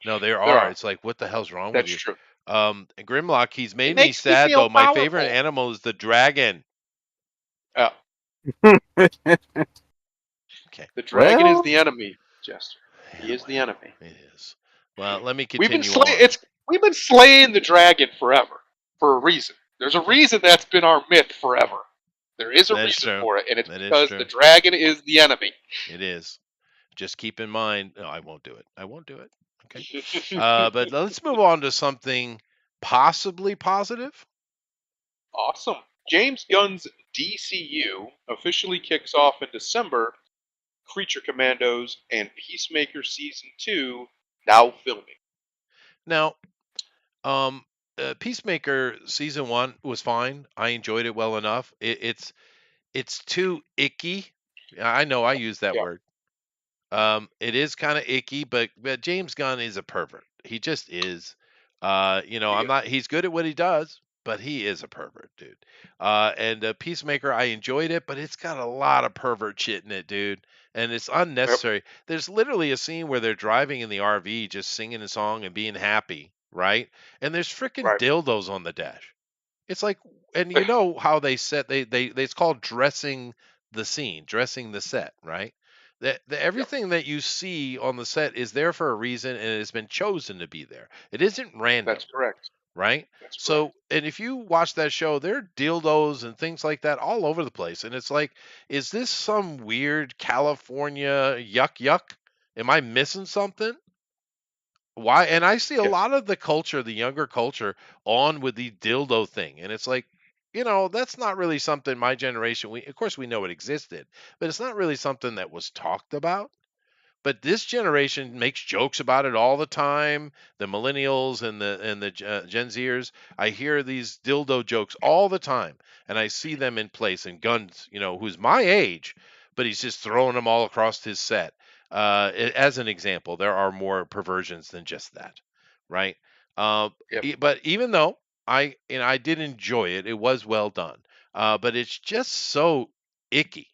No, there are. It's like, what the hell's wrong with That's you? true. Grimlock, he's made It me makes me sad feel though. My favorite powerful. animal is the dragon. Okay. The dragon Well- is the enemy, Jester. He Yeah, is the well, enemy. It is. Well, let me We've continue been on. we've been slaying the dragon forever for a reason. There's a reason that's been our myth forever. There is a That's reason true. for it, and it's That is because true. the dragon is the enemy. It is. Just keep in mind. No, I won't do it. I won't do it. Okay. But let's move on to something possibly positive. Awesome. James Gunn's DCU officially kicks off in December. Creature Commandos and Peacemaker Season 2 now filming. Now, Peacemaker season 1 was fine. I enjoyed it well enough. It's too icky. I know I use that Yeah. word. It is kind of icky, but James Gunn is a pervert. He just is. I'm not. He's good at what he does, but he is a pervert, dude. And Peacemaker, I enjoyed it, but it's got a lot of pervert shit in it, dude, and it's unnecessary. There's literally a scene where they're driving in the RV, just singing a song and being happy, right? And there's freaking Right. dildos on the dash. It's like, and you know how they set it's called dressing the scene, dressing the set, right? Everything that you see on the set is there for a reason, and it has been chosen to be there. It isn't random, That's correct. right? That's correct. So, and if you watch that show, there are dildos and things like that all over the place. And it's like, is this some weird California yuck? Am I missing something? Why? And I see a Yes. lot of the culture, the younger culture, on with the dildo thing. And it's like, that's not really something my generation, of course, we know it existed, but it's not really something that was talked about. But this generation makes jokes about it all the time. The millennials and the Gen Zers, I hear these dildo jokes all the time, and I see them in place. And Guns, who's my age, but he's just throwing them all across his set. As an example, there are more perversions than just that, right? Yep. But even though I did enjoy it, it was well done. But it's just so icky,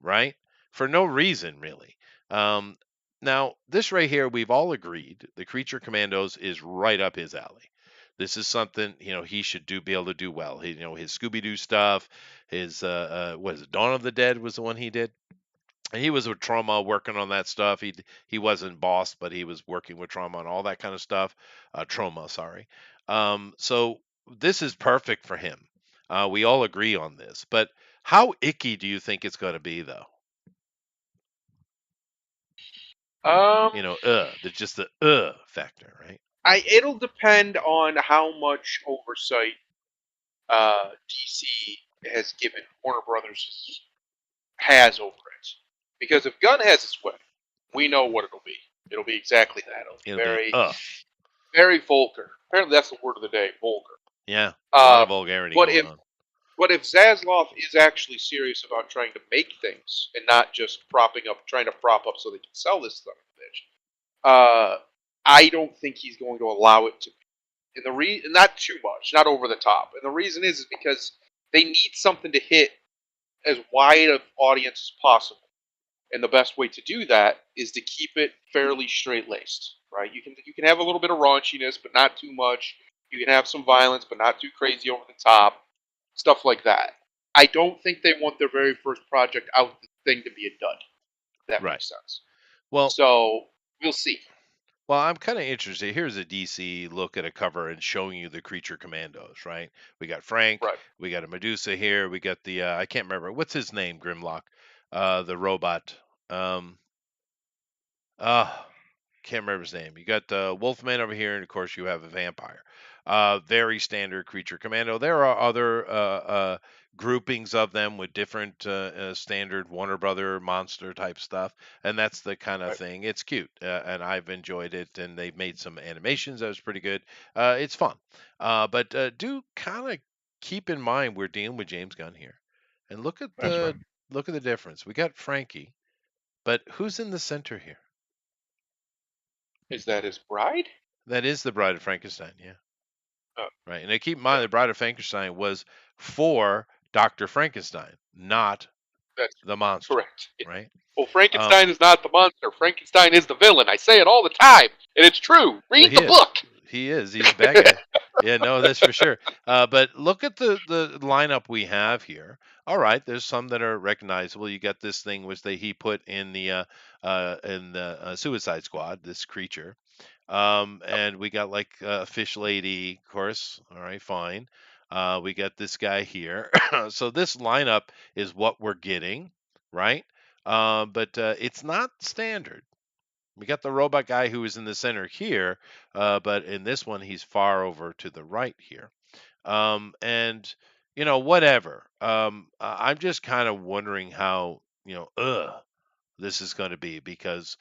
right? For no reason, really. Um, Now, this right here, we've all agreed the Creature Commandos is right up his alley. This is something he should be able to do well. His Scooby Doo stuff, his what is it? Dawn of the Dead was the one he did. And he was with Trauma working on that stuff. He wasn't boss, but he was working with Trauma and all that kind of stuff. Trauma, sorry. So this is perfect for him. We all agree on this. But how icky do you think it's going to be, though? There's just the factor, right? It'll depend on how much oversight DC has given Warner Brothers has over it. Because if Gunn has his way, we know what it'll be. It'll be exactly that. It'll be very vulgar. Apparently, that's the word of the day, vulgar. Yeah, a lot of vulgarity going on. But if Zaslav is actually serious about trying to make things and not just trying to prop up so they can sell this son of a bitch, I don't think he's going to allow it to be. And not too much, not over the top. And the reason is because they need something to hit as wide an audience as possible. And the best way to do that is to keep it fairly straight-laced, right? You can have a little bit of raunchiness, but not too much. You can have some violence, but not too crazy over the top. Stuff like that. I don't think they want their very first project out the thing to be a dud. If that makes sense. Well, so we'll see. Well, I'm kind of interested. Here's a DC look at a cover and showing you the Creature Commandos, right? We got Frank, Right. We got a Medusa here, we got the I can't remember what's his name, Grimlock, the robot. Can't remember his name. You got Wolfman over here, and of course you have a vampire. Very standard Creature Commando. There are other groupings of them with different standard Warner Brother monster type stuff, and that's the kind of thing. It's cute, and I've enjoyed it. And they've made some animations that was pretty good. It's fun, but do kind of keep in mind we're dealing with James Gunn here, and look at the difference. We got Frankie, but who's in the center here? Is that his bride? That is the Bride of Frankenstein, yeah. Oh. Right. And keep in mind, the Bride of Frankenstein was for Dr. Frankenstein, not the monster. Correct. Right? Well, Frankenstein is not the monster. Frankenstein is the villain. I say it all the time, and it's true. Read the book. He is. He's a bad guy. Yeah, no, that's for sure. But look at the lineup we have here. All right, there's some that are recognizable. You got this thing which he put in the Suicide Squad, this creature. And we got like Fish Lady, of course. All right, fine. We got this guy here. So this lineup is what we're getting, right? But it's not standard. We got the robot guy who is in the center here, but in this one he's far over to the right here. And whatever. I'm just kind of wondering how this is going to be, because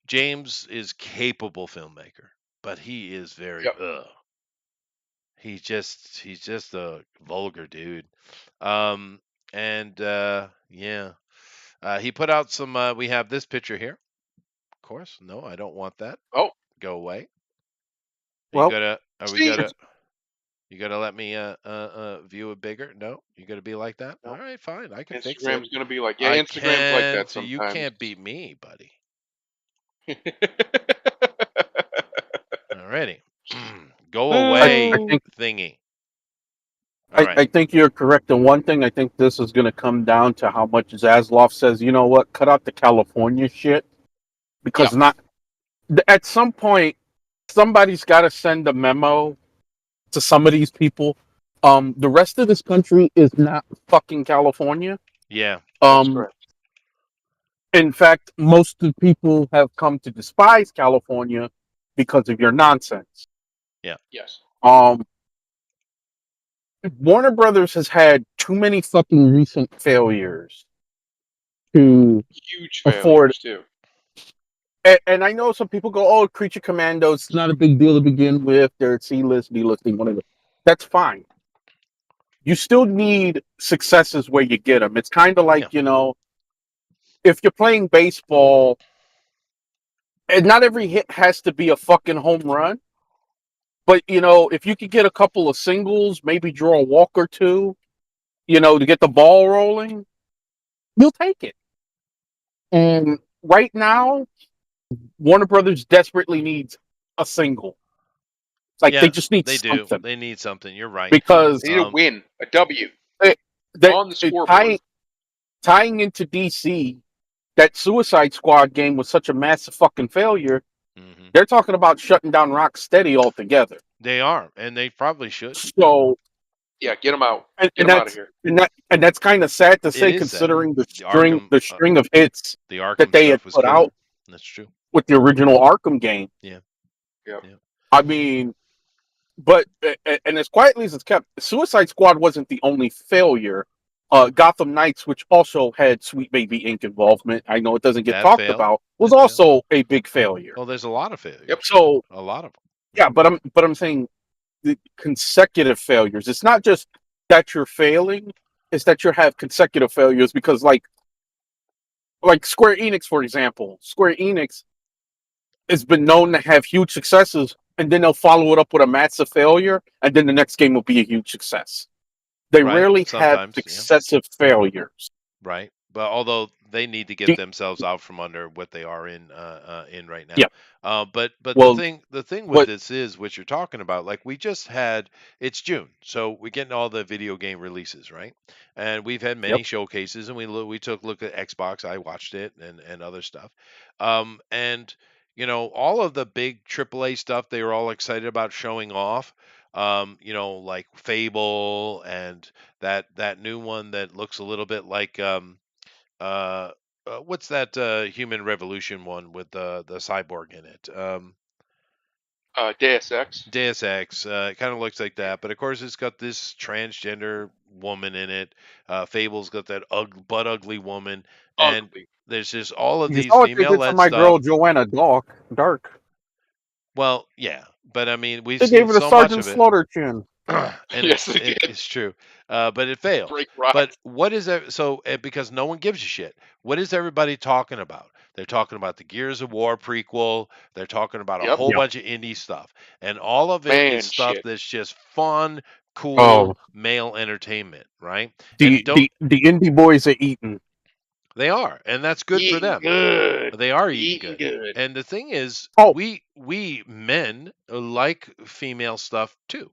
James is capable filmmaker, but he is very he's just a vulgar dude. He put out some we have this picture here. Of course. No, I don't want that. Oh, go away. Well, you gotta let me view it bigger. No, you gotta be like that. No. All right, fine. I can fix it. Instagram's gonna be like, Instagram's like that sometimes. So you can't beat me, buddy. Alrighty. Go away, thingy. All I right. think you're correct in one thing. I think this is going to come down to how much Zaslav says, you know what, cut out the California shit. Because at some point, somebody's got to send a memo to some of these people. The rest of this country is not fucking California. Yeah. That's Um, correct. in fact, most of the people have come to despise California because of your nonsense. Yes. Warner Brothers has had too many fucking recent failures to Huge afford. failures too. And I know some people go, "Oh, Creature Commandos, it's not a big deal to begin with. They're C-list, D-listing, whatever." That's fine. You still need successes where you get them. It's kind of like, if you're playing baseball, and not every hit has to be a fucking home run. But, if you could get a couple of singles, maybe draw a walk or two, to get the ball rolling, you'll take it. And right now, Warner Brothers desperately needs a single. It's like they just need They do. something. They need something. You're right. Because They need a win, a W that on the scoreboard. tying into DC, that Suicide Squad game was such a massive fucking failure. Hmm. They're talking about shutting down Rocksteady altogether. They are, and they probably should. So Yeah, get them out. and Get them out of here. and that's kind of sad to say, is sad. considering the The string of hits The Arkham that they had stuff was put good. out That's true. with the original Arkham game. Yeah. Yep. Yeah. I mean, but and as quietly as it's kept, Suicide Squad wasn't the only failure. Gotham Knights, which also had Sweet Baby Inc. involvement, I know it doesn't get That talked failed. about, was That failed. also a big failure. Well, there's a lot of failures. Yep. So A lot of them. yeah, but I'm saying the consecutive failures. It's not just that you're failing; it's that you have consecutive failures because, like Square Enix, for example, Square Enix has been known to have huge successes, and then they'll follow it up with a massive failure, and then the next game will be a huge success. They Right, rarely have sometimes, yeah. successive failures. Right. But although they need to get Do- themselves out from under what they are in right now. Yeah. But Well, the thing with what- this is what you're talking about. Like we just had, it's June, so we're getting all the video game releases, right? And we've had many showcases, and we took a look at Xbox. I watched it and other stuff. And all of the big AAA stuff they were all excited about showing off. Like Fable and that new one that looks a little bit like what's that Human Revolution one with the cyborg in it? Deus Ex. Deus Ex. It kind of looks like that, but of course it's got this transgender woman in it. Fable's got that butt ugly woman, and Ugly. there's just all of You these saw what they did for female-led my stuff. girl Joanna Dark. Well, yeah, but I mean we've They seen gave her the so much Sergeant of it. Slaughter chin. And Yes, they did. it's true, but it failed. Break rocks. But what is that? So because no one gives a shit, what is everybody talking about? They're talking about the Gears of War prequel. They're talking about a Yep. whole Yep. bunch of indie stuff, and all of it Man, is stuff shit. that's just fun, cool Oh. male entertainment, right? The And don't the indie boys are eating. they are, and that's good for Eating them. Good. They are eating Eating good. good. And the thing is, Oh. we men like female stuff too.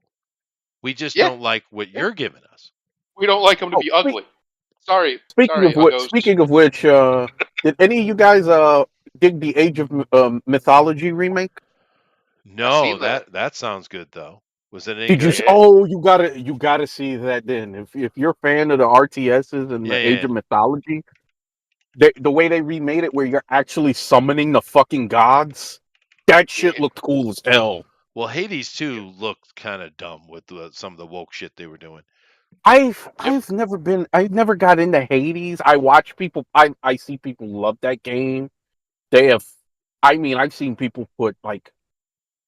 We just Yeah. don't like what you're giving us. We don't like them to be ugly. Sorry. Speaking of which, did any of you guys dig the Age of Mythology remake? No, seen that. that sounds good though. Was it any Did you? good? Oh, you gotta see that then. If you're a fan of the RTSs and the Age of Mythology, the way they remade it, where you're actually summoning the fucking gods, that shit looked cool as hell. Well, Hades 2 looked kind of dumb with some of the woke shit they were doing. I've never got into Hades. I watch people. I see people love that game. I've seen people put like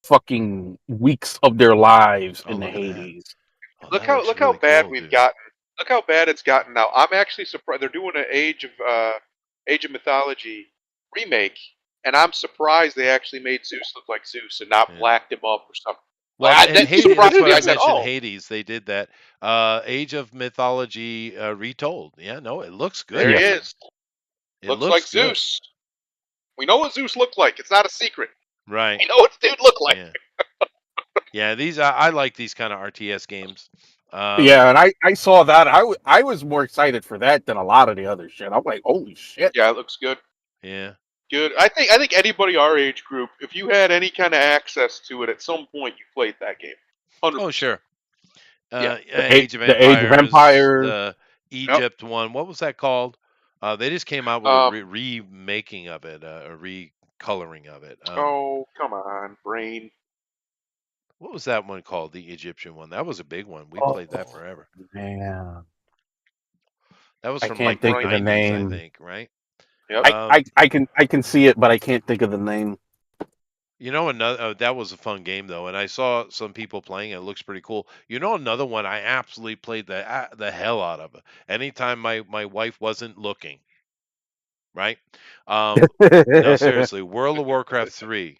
fucking weeks of their lives Oh, into look at that. Hades. Oh, Look that how looks how really bad cool, we've dude. gotten. Look how bad it's gotten now. I'm actually surprised they're doing an Age of Mythology remake, and I'm surprised they actually made Zeus look like Zeus and not Yeah. blacked him up or something. Well, Like, and that Hades, surprised that's what me. I I said, mentioned. "Oh." Hades, they did that. Age of Mythology retold. Yeah, no, it looks good. There he is. It Looks like good. Zeus. We know what Zeus looked like. It's not a secret. Right. We know what the dude looked like. Yeah. Yeah, these I like these kind of RTS games. Yeah, and I saw that. I was more excited for that than a lot of the other shit. I'm like, holy shit. Yeah, it looks good. Yeah. Good. I think anybody our age group, if you had any kind of access to it at some point, you played that game. 100%. Oh, sure. Yeah. Age of The Age of Empires, Empires. the Yep. Egypt one. What was that called? They just came out with a Um. remaking of it, a recoloring of it. Oh, come on, brain. What was that one called? The Egyptian one. That was a big one. We played that Oh forever. man, That was I from can't like the think of the 90s, I name. think, right? Yep. I can see it, but I can't think of the name. You know, another that was a fun game though, and I saw some people playing it. It looks pretty cool. You know, another one I absolutely played the hell out of it. Anytime my wife wasn't looking, right? No, seriously, World of Warcraft 3.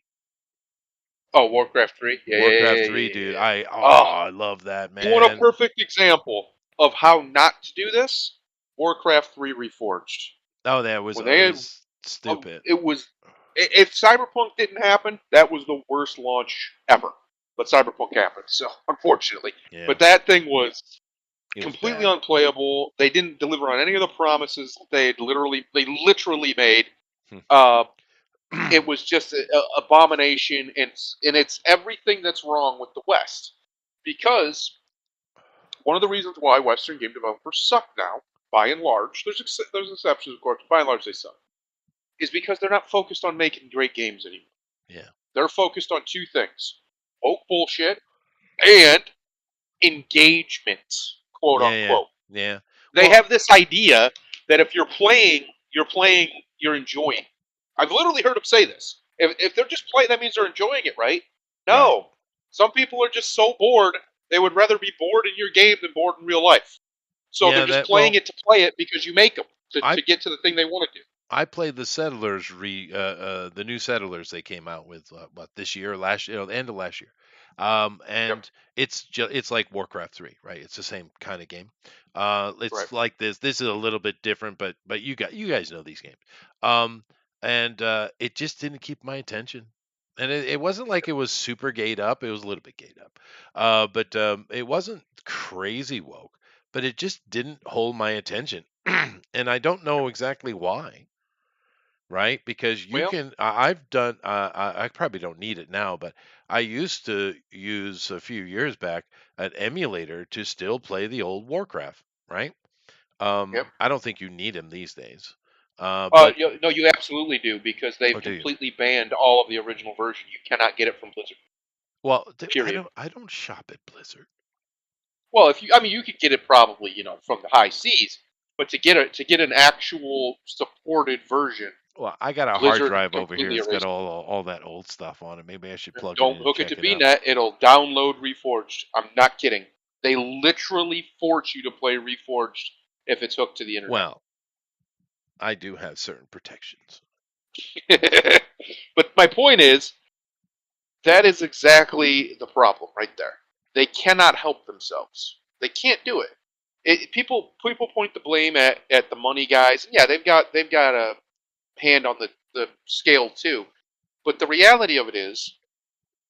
Oh, Warcraft 3. Yeah, yeah, yeah, Warcraft yeah, 3, yeah, dude. yeah. Oh, I love that, you want a man. perfect example of how not to do this? Warcraft 3 Reforged. Oh, that was When it they had, was stupid. it was, if Cyberpunk didn't happen, that was the worst launch ever. But Cyberpunk happened, so unfortunately. Yeah, But that thing was it was completely bad. unplayable. They didn't deliver on any of the promises they literally made. Hmm. It was just an abomination, and it's everything that's wrong with the West. Because one of the reasons why Western game developers suck now, by and large, there's exceptions, of course, but by and large they suck, is because they're not focused on making great games anymore. Yeah, They're focused on two things: woke bullshit and engagement, quote yeah. unquote. Yeah. They Well, have this idea that if you're playing, you're enjoying. I've literally heard them say this. If they're just playing, that means they're enjoying it, right? right. No. Some people are just so bored, they would rather be bored in your game than bored in real life. So they're Yeah, just that playing well, it to play it because you make them I to get to the thing they want to do. I played the Settlers the new Settlers they came out with what this year, last year, the end of last year. Yep. And it's like Warcraft 3, right? It's the same kind of game. Right. It's like this. This is a little bit different, but you guys know these games. Um, and it just didn't keep my attention. And it wasn't like it was super gayed up. It was a little bit gayed up. But it wasn't crazy woke, but it just didn't hold my attention. And I don't know exactly why, right? Because you Well, can, I've done, I probably don't need it now, but I used to use a few years back an emulator to still play the old Warcraft, right? yep. I don't think you need them these days. But No, you absolutely do because oh, they've do you? completely banned all of the original version. You cannot get it from Blizzard. Well, Period. I don't shop at Blizzard. Well, I mean, you could get it probably, from the high seas, but to get an actual supported version, Well, I got a hard Blizzard drive over here. completely It's got erased all that old stuff on it. Maybe I should it. plug it in Don't and hook it to check it out. VNet; it'll download Reforged. I'm not kidding. They literally force you to play Reforged if it's hooked to the internet. Well, I do have certain protections. But my point is, that is exactly the problem right there. They cannot help themselves. They can't do it. People point the blame at the money guys. Yeah, they've got a hand on the scale too. But the reality of it is,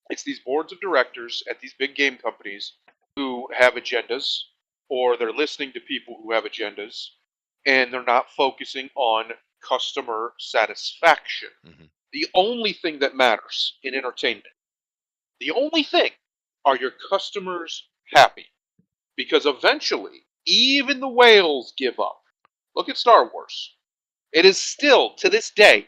it's these boards of directors at these big game companies who have agendas, or they're listening to people who have agendas, and they're not focusing on customer satisfaction. Hmm. The only thing that matters in entertainment, the only thing, are your customers happy? Because eventually, even the whales give up. Look at Star Wars. It is still, to this day,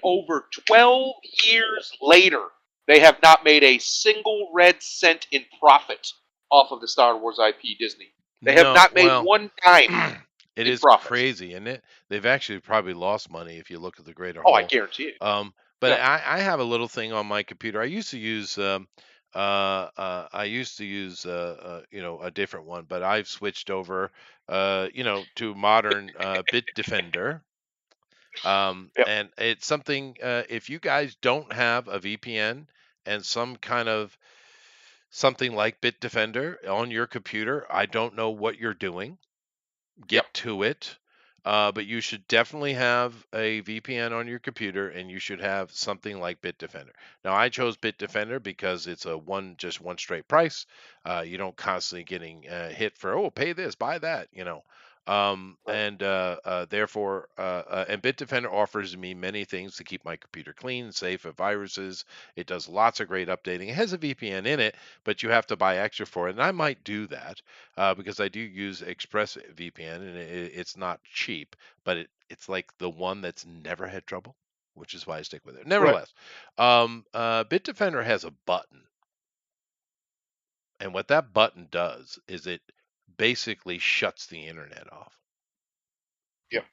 over 12 years later, they have not made a single red cent in profit off of the Star Wars IP Disney. They have No, not made well, one dime it in is profit. crazy, isn't it? They've actually probably lost money if you look at the greater Oh, I whole. guarantee it. But Yeah. I have a little thing on my computer. I used to use a different one, but I've switched over to modern Bitdefender. Yep. And it's something, if you guys don't have a VPN and some kind of something like Bitdefender on your computer, I don't know what you're doing. Yep. Get to it. But you should definitely have a VPN on your computer, and you should have something like Bitdefender. Now, I chose Bitdefender because it's just one straight price. You don't constantly getting hit for, oh, pay this, buy that, you know. And therefore, and Bitdefender offers me many things to keep my computer clean, safe of viruses. It does lots of great updating. It has a VPN in it, but you have to buy extra for it. And I might do that because I do use ExpressVPN, and it's not cheap, but it's like the one that's never had trouble, which is why I stick with it. Nevertheless, Bitdefender has a button, and what that button does is it basically shuts the internet off. Yep.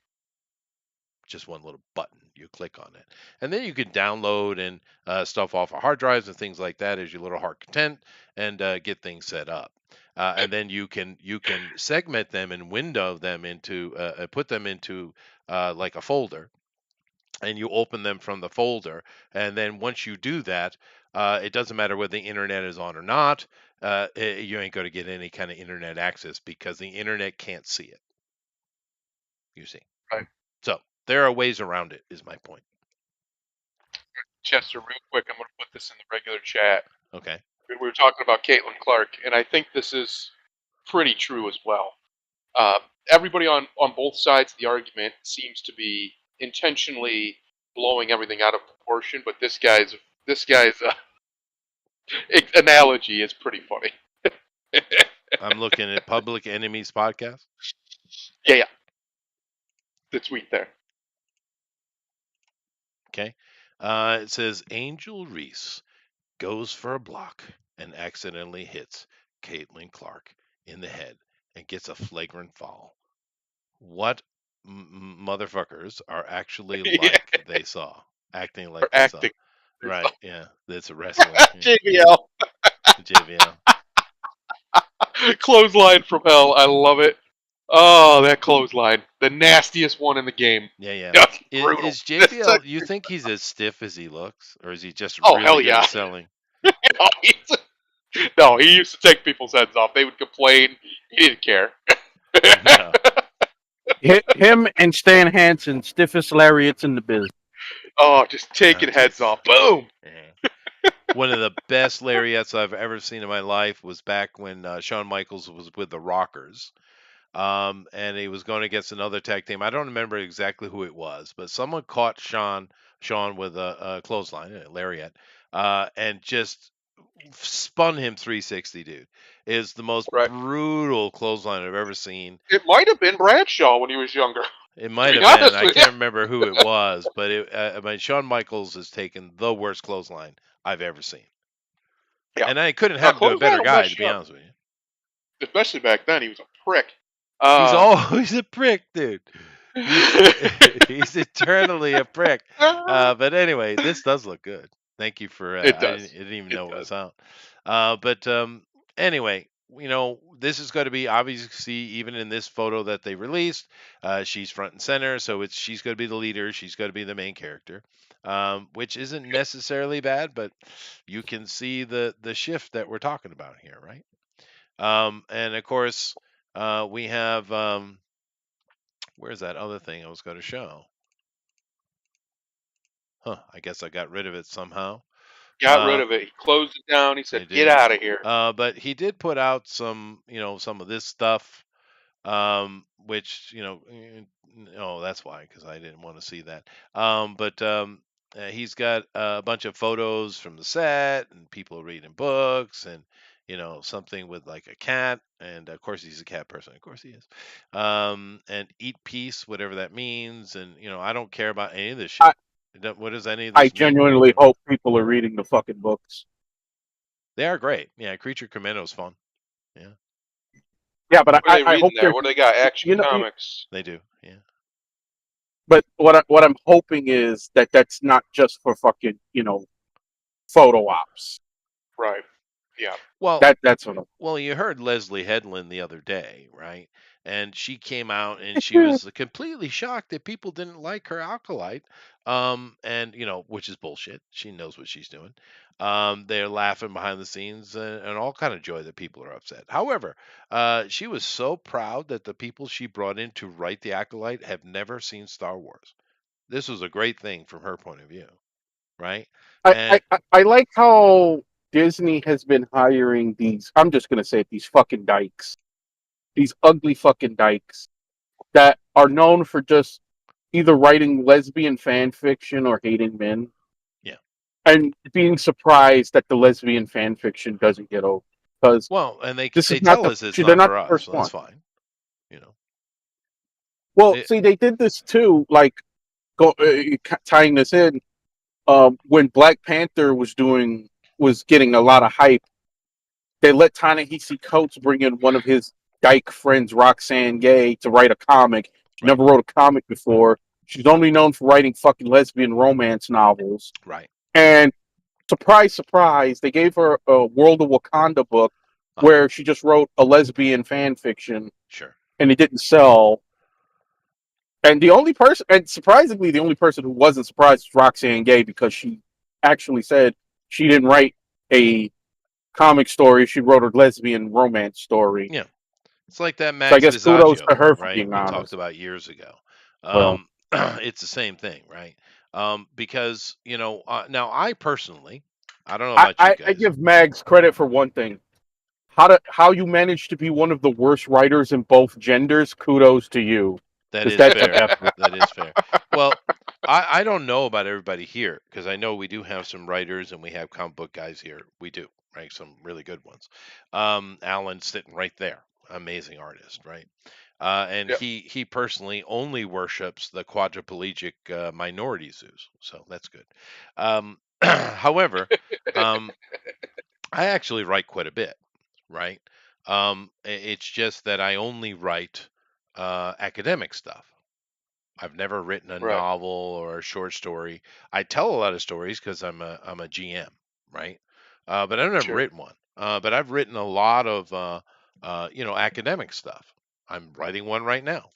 Just one little button. You click on it, and then you can download and stuff off of hard drives and things like that as your little heart content, and get things set up. And then you can segment them and window them into put them into like a folder, and you open them from the folder. And then once you do that, it doesn't matter whether the internet is on or not. You ain't going to get any kind of internet access because the internet can't see it. You see. Right. So there are ways around it, is my point. Chester, real quick, I'm going to put this in the regular chat. Okay. We were talking about Caitlin Clark, and I think this is pretty true as well. Everybody on both sides of the argument seems to be intentionally blowing everything out of proportion, but this guy's analogy is pretty funny. I'm looking at Public Enemies podcast. Yeah. The tweet there. Okay. It says Angel Reese goes for a block and accidentally hits Caitlin Clark in the head and gets a flagrant foul. What motherfuckers are actually like they saw, acting like they saw. Right, yeah, that's a wrestling. JBL. JBL. Clothesline from hell. I love it. Oh, that clothesline. The nastiest one in the game. Yeah. That's Is JBL, you think he's as stiff as he looks? Or is he just hell really good yeah. at selling? No, he used to take people's heads off. They would complain. He didn't care. No. Him and Stan Hansen, stiffest lariats in the biz. Oh, just taking heads off. Boom! Yeah. One of the best lariats I've ever seen in my life was back when Shawn Michaels was with the Rockers. And he was going against another tag team. I don't remember exactly who it was, but someone caught Shawn with a clothesline, a lariat, and just spun him 360, dude. Is the most brutal clothesline I've ever seen. It might have been Bradshaw when he was younger. It might have been. I can't remember who it was, but Shawn Michaels has taken the worst clothesline I've ever seen. Yeah. And I couldn't have been a better guy, to be honest with you. Especially back then, he was a prick. He's always a prick, dude. He's eternally a prick. But anyway, this does look good. Thank you for. It does. I didn't even know it was out. But anyway, you know, this is going to be obviously even in this photo that they released. She's front and center, so she's going to be the leader. She's going to be the main character, which isn't necessarily bad, but you can see the shift that we're talking about here, right? And of course. We have, where's that other thing I was going to show? I guess I got rid of it somehow. Got rid of it. He closed it down. He said, get out of here. But he did put out some of this stuff, which, that's why, because I didn't want to see that. But he's got a bunch of photos from the set and people reading books and, something with like a cat, and of course he's a cat person. Of course he is. And eat peace, whatever that means. And I don't care about any of this shit. What does any of this mean? Genuinely hope people are reading the fucking books. They are great. Yeah, Creature Commando's fun. Yeah. Yeah, but I hope there. What do they got? Action Comics. They do. Yeah. But what I'm hoping is that that's not just for fucking photo ops. Right. Yeah. Well, that's what. Well, you heard Leslie Headland the other day, right? and she came out and she was completely shocked that people didn't like her Acolyte. And which is bullshit. She knows what she's doing. They're laughing behind the scenes, and all kind of joy that people are upset. However, she was so proud that the people she brought in to write the Acolyte have never seen Star Wars. This was a great thing from her point of view, right? I, And I, I I like how Disney has been hiring these. I'm just gonna say it, these fucking dykes, these ugly fucking dykes that are known for just either writing lesbian fan fiction or hating men, yeah, and being surprised that the lesbian fan fiction doesn't get over. Because well, and they this they is not tell the us it's they're not not for the us, first so that's one. fine. You know, Well, it, see, they did this too. Like tying this in, when Black Panther was getting a lot of hype, they let Ta-Nehisi Coates bring in one of his dyke friends, Roxane Gay, to write a comic. She right, never wrote a comic before. She's only known for writing fucking lesbian romance novels. right, And surprise, surprise, they gave her a World of Wakanda book uh-huh, where she just wrote a lesbian fan fiction, sure. and it didn't sell. And surprisingly, the only person who wasn't surprised was Roxane Gay, because she actually said she didn't write a comic story. She wrote a lesbian romance story. Yeah, it's like that So I Max guess kudos to Visaggio, her for right? being We talked honest. about years ago. Well, It's the same thing, right? Because now I personally, I don't know I, about you I, I guys. give Mags credit for one thing. How you managed to be one of the worst writers in both genders, kudos to you. That Because is that took fair. effort. That is fair. Well, I don't know about everybody here because I know we do have some writers and we have comic book guys here. We do, right? Some really good ones. Alan's sitting right there, amazing artist, right? And Yeah. he personally only worships the quadriplegic minority zoos, so that's good. However, um, I actually write quite a bit, right? It's just that I only write academic stuff. I've never written a Right. novel or a short story. I tell a lot of stories because I'm a GM, right? But I've never Sure. written one. But I've written a lot of academic stuff. I'm writing one right now.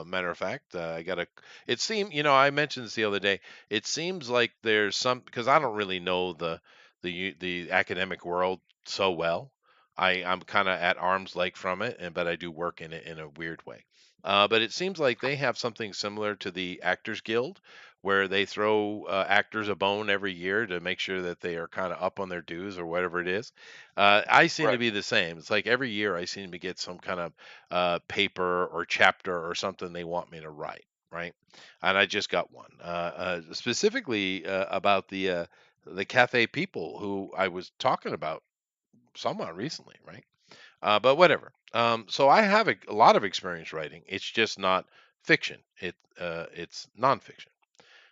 Matter of fact, I got a. It seemed, I mentioned this the other day. It seems like there's some because I don't really know the academic world so well. I'm kind of at arm's length from it, but I do work in it in a weird way. But it seems like they have something similar to the Actors Guild, where they throw actors a bone every year to make sure that they are kind of up on their dues or whatever it is. I seem to Right. be the same. It's like every year I seem to get some kind of paper or chapter or something they want me to write, right? And I just got one specifically about the Cafe people who I was talking about somewhat recently, right? But whatever. So I have a lot of experience writing. It's just not fiction. It's nonfiction.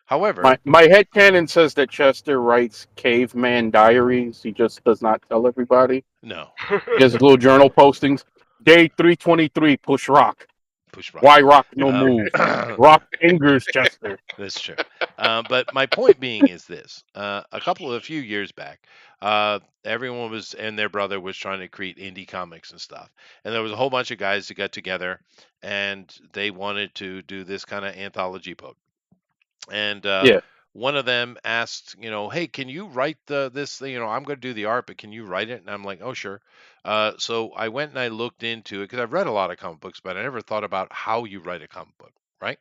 However, My headcanon says that Chester writes caveman diaries. He just does not tell everybody. no, He has little journal postings. Day 323, push rock. push rock. Why rock no Um, move? Rock angers Chester. that's true. But my point being is this: a few years back, everyone was and their brother was trying to create indie comics and stuff, and there was a whole bunch of guys that got together and they wanted to do this kind of anthology book. And Yeah. one of them asked, hey, can you write this thing? I'm going to do the art, but can you write it? And I'm like, oh, sure. So I went and I looked into it because I've read a lot of comic books, but I never thought about how you write a comic book, right?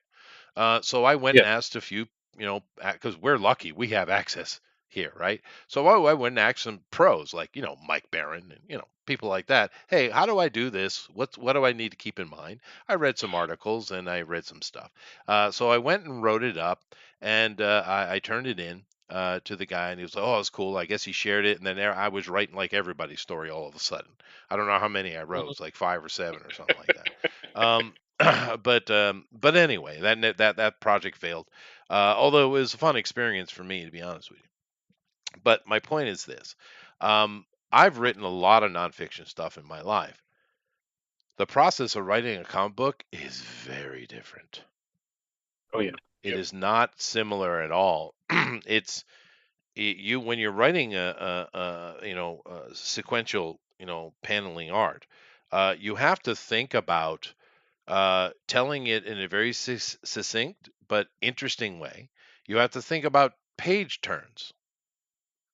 So I went Yeah. and asked a few, because we're lucky we have access here, right? So I went and asked some pros like, Mike Barron and, people like that. Hey, how do I do this? What do I need to keep in mind? I read some articles and I read some stuff. So I went and wrote it up and I turned it in. To the guy, and he was like, "Oh, it's cool." I guess he shared it, and then I was writing like everybody's story all of a sudden. I don't know how many I wrote; it Mhm. was like 5 or 7 or something like that. But anyway, that project failed. Although it was a fun experience for me, to be honest with you. But my point is this: I've written a lot of nonfiction stuff in my life. The process of writing a comic book is very different. Oh yeah. It Yep. is not similar at all. it's you when you're writing a sequential paneling art. You have to think about telling it in a very succinct but interesting way. You have to think about page turns.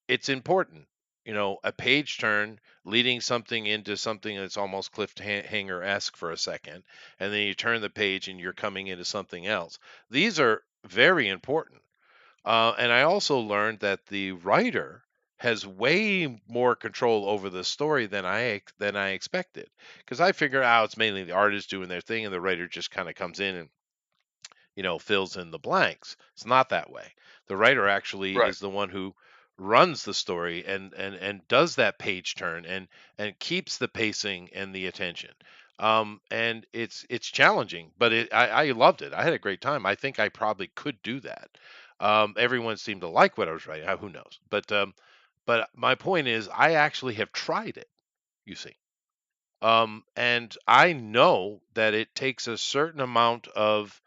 It's important. A page turn leading something into something that's almost cliffhanger esque for a second, and then you turn the page and you're coming into something else. These are very important. And I also learned that the writer has way more control over the story than I expected, because I figure out it's mainly the artist doing their thing and the writer just kind of comes in and fills in the blanks. It's not that way. The writer actually Right. is the one who runs the story and does that page turn and keeps the pacing and the attention. And it's challenging, but I loved it. I had a great time. I think I probably could do that. Everyone seemed to like what I was writing. Who knows? But my point is, I actually have tried it. You see. And I know that it takes a certain amount of,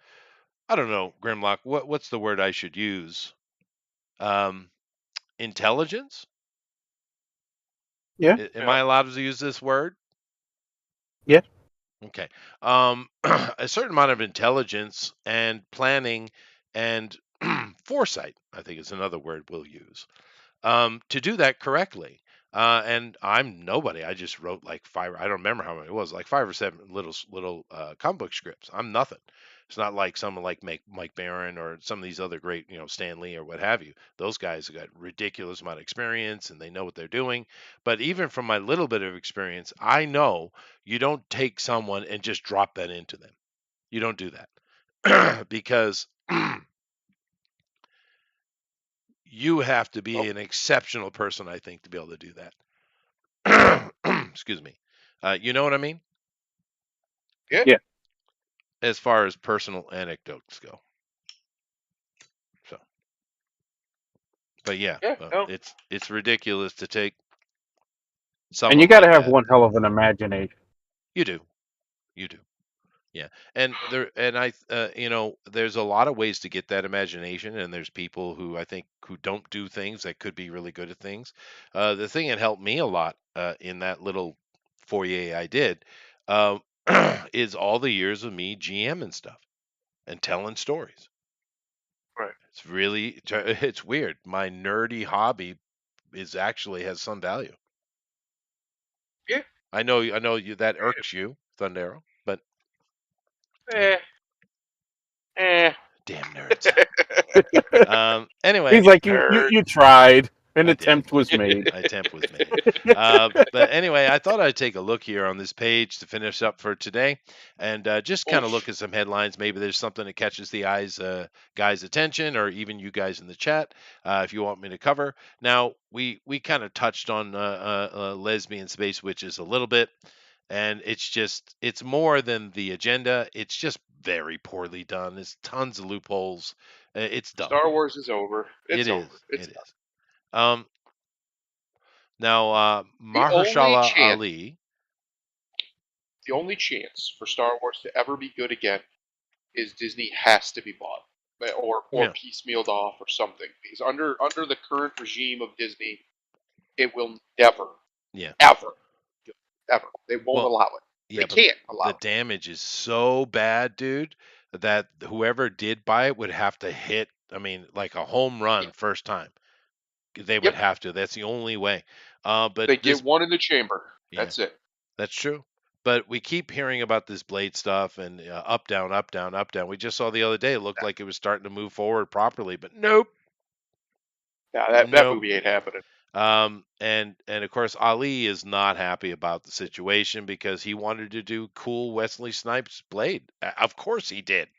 I don't know, Grimlock. What's the word I should use? Um, Intelligence. Yeah. Am Yeah. I allowed to use this word? Yeah. Okay. A certain amount of intelligence and planning and foresight, I think is another word we'll use, to do that correctly. And I'm nobody. I just wrote like five. I don't remember how many it was, like 5 or 7 little comic book scripts. I'm nothing. It's not like someone like Mike Barron or some of these other great, Stan Lee or what have you. Those guys have got ridiculous amount of experience and they know what they're doing. But even from my little bit of experience, I know you don't take someone and just drop that into them. You don't do that because you have to be Oh, an exceptional person, I think, to be able to do that. Excuse me. You know what I mean? yeah. Yeah. As far as personal anecdotes go. So, but yeah, Yeah. No. it's ridiculous to take And someone you got to like have that. one hell of an imagination. You do. Yeah. And there's a lot of ways to get that imagination, and there's people who I think who don't do things that could be really good at things. The thing that helped me a lot in that little foyer I did uh, is all the years of me GM and stuff and telling stories. Right. It's really it's weird. My nerdy hobby actually has some value. Yeah. I know you that irks you, Thundero, but Eh. Eh. damn nerds. Anyway, He's like, you Nerd. tried. An I did. attempt was made. Attempt was made. But anyway, I thought I'd take a look here on this page to finish up for today, and just kind of look at some headlines. Maybe there's something that catches the guys' attention, or even you guys in the chat, if you want me to cover. Now, we kind of touched on lesbian space witches a little bit, and it's more than the agenda. It's just very poorly done. There's tons of loopholes. It's dumb. Star Wars is over. It's It over. is. It's It done. is. Now, The only Mahershala chance, Ali. the only chance for Star Wars to ever be good again is Disney has to be bought or Yeah. piecemealed off or something. Because under the current regime of Disney, it will never, Yeah. ever. They won't Well, allow it. yeah, They but can't allow the it. damage is so bad, dude, that whoever did buy it would have to hit, I mean, like a home run Yep. first time. They would Yep. have to. That's the only way. But They this, get one in the chamber. yeah, That's it. that's true. But we keep hearing about this blade stuff and up, down, up, down, up, down. We just saw the other day. It looked like it was starting to move forward properly, but nope. Yeah, that Nope. movie ain't happening. And of course Ali is not happy about the situation because he wanted to do cool Wesley Snipes Blade. Of course he did.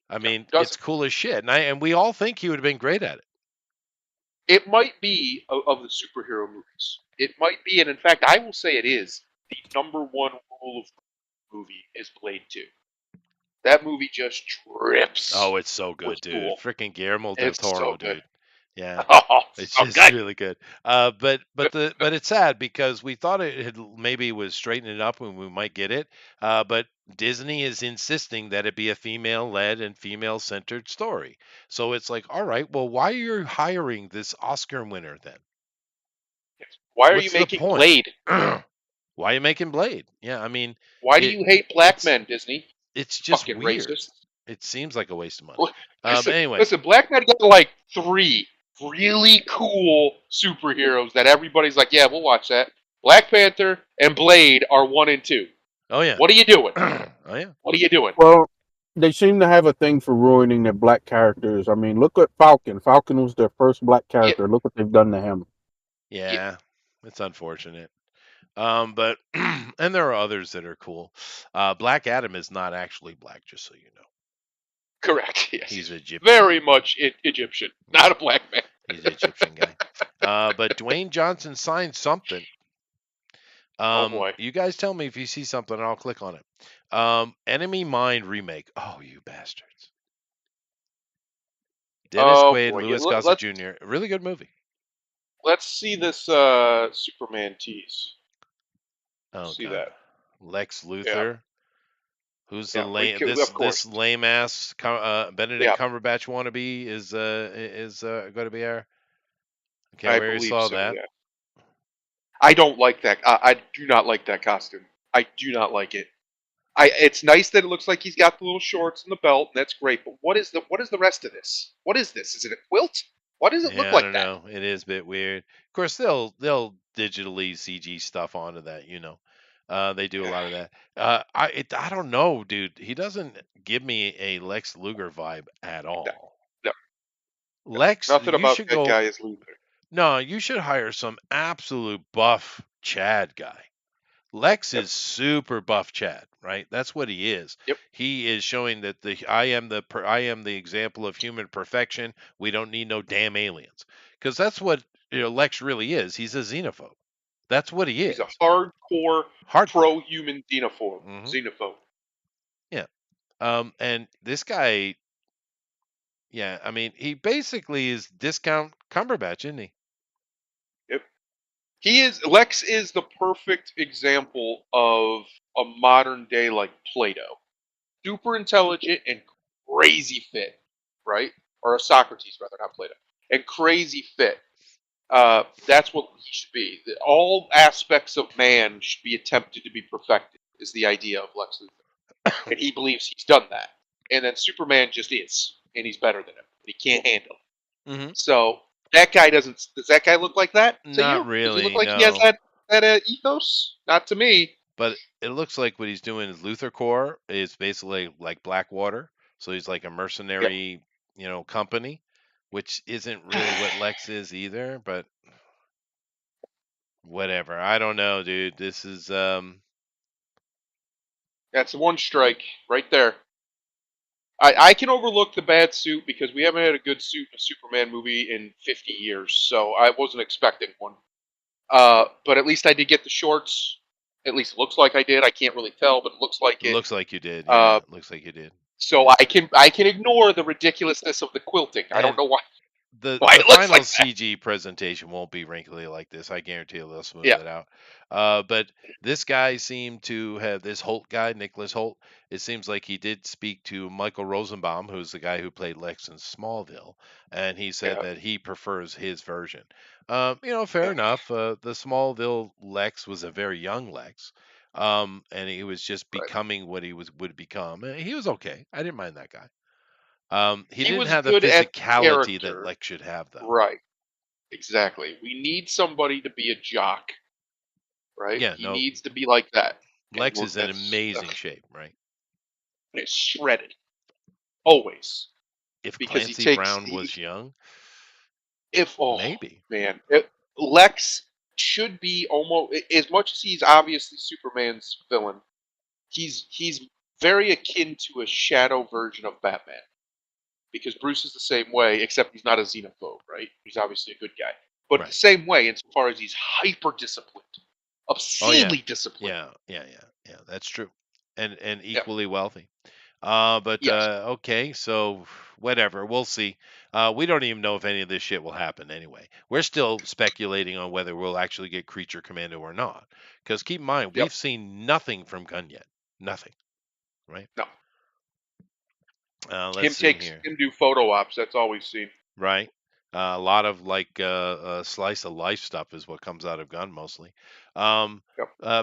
I mean, it's Doesn't. cool as shit, and we all think he would have been great at it. It might be of the superhero movies. It might be, and in fact, I will say it is the number one rule of movie is Blade 2. That movie just trips. Oh, it's so good, was dude. cool. Freaking Guillermo del It's Toro, so good. dude. Yeah. Oh, It's so just good. really good. But it's sad because we thought it had maybe was straightening it up when we might get it. But Disney is insisting that it be a female-led and female-centered story. So it's like, all right, well, why are you hiring this Oscar winner then? Why are What's you the making point? Blade? Why are you making Blade? Yeah, I mean, Why do you hate black men, Disney? it's just Fucking weird. racist. It seems like a waste of money. Look, Listen, Anyway, listen, Black Knight got like 3 really cool superheroes that everybody's like, yeah, we'll watch that. Black Panther and Blade are 1 and 2. oh yeah, What are you doing? oh yeah, What are you doing? Well, they seem to have a thing for ruining their black characters. I mean, look at Falcon. Falcon was their first black character. Look what they've done to him. yeah. It's unfortunate. But and there are others that are cool. Black Adam is not actually black, just so you know. Correct. Yes. He's Egyptian. Very much Egyptian, not a black man. He's an Egyptian guy. But Dwayne Johnson signed something. Oh boy. You guys tell me if you see something, and I'll click on it. Enemy Mine remake. Oh, you bastards! Dennis Oh, Quaid, boy. Louis Yeah, Gossett Jr. Really good movie. Let's see this Superman tease. Oh, See God. that. Lex Luthor. Who's the Yeah, lame? of This course. lame ass Benedict Yeah. Cumberbatch wannabe is going to be our. I I can't wait to believe saw so, that. yeah. I don't like that. I do not like that costume. I do not like it. It's nice that it looks like he's got the little shorts and the belt, and that's great. But what is the rest of this? What is this? Is it a quilt? Why does it Yeah, look like I don't that? know. It is a bit weird. Of course, they'll digitally CG stuff onto that. You know, they do a lot of that. I don't know, dude. He doesn't give me a Lex Luger vibe at all. No. Lex, Nothing you about should that go. guy is Luthor. No, you should hire some absolute buff Chad guy. Lex Yep. is super buff Chad, right? That's what he is. Yep. He is showing that I am the example of human perfection. We don't need no damn aliens, because that's what Lex really is. He's a xenophobe. That's what he is. He's a hardcore Hardcore. pro-human xenophobe. Mhm. Xenophobe. Yeah. And this guy, yeah, I mean, he basically is discount Cumberbatch, isn't he? Lex is the perfect example of a modern day like Plato. Super intelligent and crazy fit, right? Or a Socrates rather, not Plato. And crazy fit. That's what he should be. All aspects of man should be attempted to be perfected, is the idea of Lex Luthor. And he believes he's done that. And then Superman just is, and he's better than him. And he can't handle it. Mm-hmm. So that guy doesn't. Does that guy look like that? To Not you? really. Does he look like no. he has that ethos? Not to me. But it looks like what he's doing is Luthor Corps is basically like Blackwater. So he's like a mercenary, company, which isn't really what Lex is either, but whatever. I don't know, dude. This is That's one strike right there. I can overlook the bad suit because we haven't had a good suit in a Superman movie in 50 years, so I wasn't expecting one. But at least I did get the shorts. At least it looks like I did. I can't really tell, but it looks like it. Looks like you did. Yeah, looks like you did. So I can ignore the ridiculousness of the quilting. I don't know why. The it looks final like that. CG presentation won't be wrinkly like this. I guarantee you they'll smooth Yeah. it out. But this guy seemed to have this Holt guy, Nicholas Holt. It seems like he did speak to Michael Rosenbaum, who's the guy who played Lex in Smallville, and he said that he prefers his version. Fair enough. The Smallville Lex was a very young Lex, and he was just becoming what he would become. He was okay. I didn't mind that guy. He didn't was have the good at physicality that character. Lex should have, though. Right. Exactly. We need somebody to be a jock. Right? Yeah, he needs to be like that. Lex is in amazing shape, right? It's shredded. Always. If because Clancy Brown was young, maybe. Man, Lex should be almost as much as he's obviously Superman's villain. He's very akin to a shadow version of Batman. Because Bruce is the same way, except he's not a xenophobe, right? He's obviously a good guy. But the same way, insofar as he's hyper disciplined. Obscenely disciplined. Yeah. That's true. And equally wealthy. Okay, so whatever. We'll see. We don't even know if any of this shit will happen anyway. We're still speculating on whether we'll actually get Creature Commando or not. Because keep in mind, we've seen nothing from Gunn yet. Nothing. Right? No. Let's see here. Him do photo ops. That's all we've seen. Right. A lot of slice of life stuff is what comes out of Gunn mostly.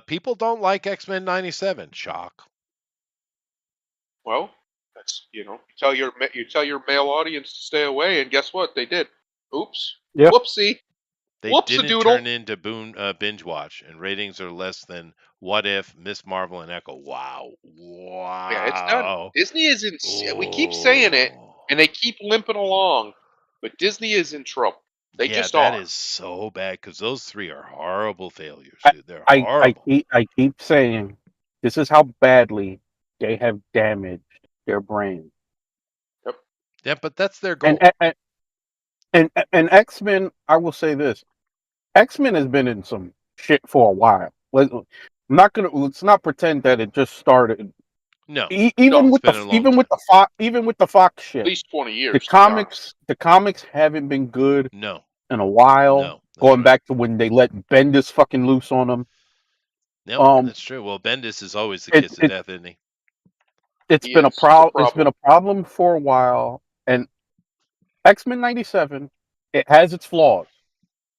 People don't like X-Men 97. Shock. Well, that's you tell your male audience to stay away, and guess what? They did. Oops. Yeah. Whoopsie. They Whoops a didn't doodle. turn into binge watch, and ratings are less than What If, Miss Marvel, and Echo. Wow, Yeah, it's done. wow. Disney is in. We keep saying it, Oh, and they keep limping along, but Disney is in trouble. They yeah, just that are. is so bad because those three are horrible failures, I, dude. They're I horrible. keep saying this is how badly they have damaged their brand. Yeah, but that's their And goal. and X-Men, I will say this: X-Men has been in some shit for a while. Let's not pretend that it just started. No, No, Even it's with been a long time. the Fox at shit, least 20 years. to be honest. the comics haven't been good No, in a while. no, that's Going right. back to when they let Bendis fucking loose on them. Nope, Um, that's true. Well, Bendis is always the it, kiss of it death, isn't he? it's He been a is. He's a problem. It's been problem. a problem for a while, and X-Men '97, it has its flaws.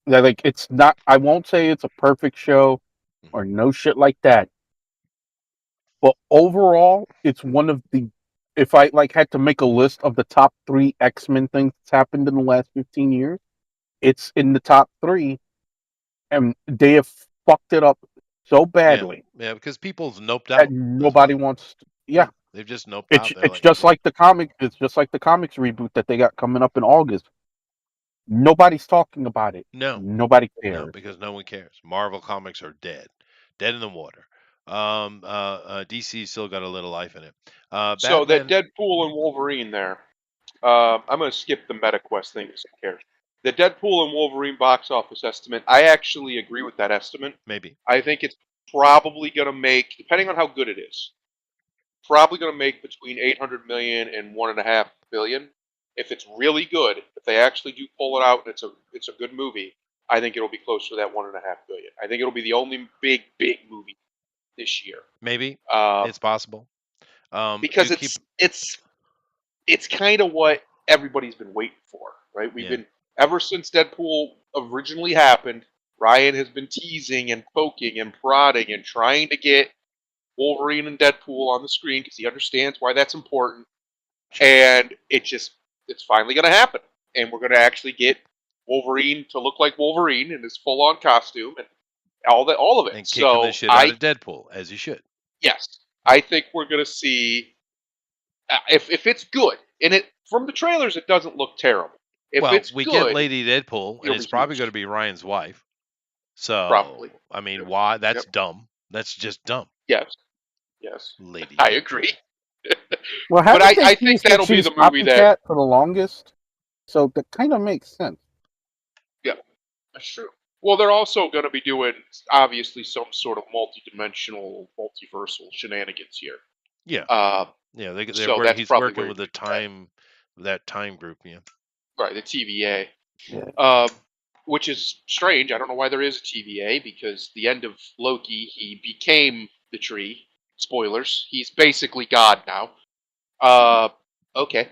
Like it's not. I won't say it's a perfect show or no shit like that. But overall, it's one of the. If I had to make a list of the top 3 X-Men things that's happened in the last 15 years, it's in the top 3, and they have fucked it up so badly Yeah, because people's noped that out. That's nobody why. wants. Yeah, They've just noped out. They're it's like, just like the comic. It's just like the comics reboot that they got coming up in August. Nobody's talking about it. no, Nobody no, cares. because no one cares. Marvel comics are dead, dead in the water. DC still got a little life in it. So that Batman, Deadpool and Wolverine there. I'm going to skip the MetaQuest thing because who cares? The Deadpool and Wolverine box office estimate, I actually agree with that estimate. maybe. I think it's probably going to make, depending on how good it is, probably going to make between 800 million and 1.5 billion. If it's really good, if they actually do pull it out and it's a good movie, I think it'll be close to that 1.5 billion. I think it'll be the only big movie this year. Maybe Uh, it's possible. because Do keep. it's kind of what everybody's been waiting for, right? We've Yeah. been ever since Deadpool originally happened. Ryan has been teasing and poking and prodding and trying to get Wolverine and Deadpool on the screen because he understands why that's important. And it's finally going to happen, and we're going to actually get Wolverine to look like Wolverine in his full-on costume and all of it. And kicking the So shit out of Deadpool, as you should. yes, I think we're going to see if it's good, and it from the trailers it doesn't look terrible. If Well, it's we get good, Lady Deadpool, and it'll it's be probably huge. going to be Ryan's wife. So, Probably. I mean, Yep. why? That's Yep. dumb. That's just dumb. Yes, Lady I Deadpool. agree. Well, But haven't they I think teased that that'll be she's the movie that. copycat for the longest? So that kind of makes sense. Yeah, that's true. Well, they're also going to be doing obviously some sort of multi-dimensional, multiversal shenanigans here. Yeah. Uh, Yeah, so that's he's probably working where with you're the time, that time group. Yeah. right, the TVA. Yeah. Which is strange. I don't know why there is a TVA because the end of Loki, he became the tree. Spoilers. He's basically God now. Okay.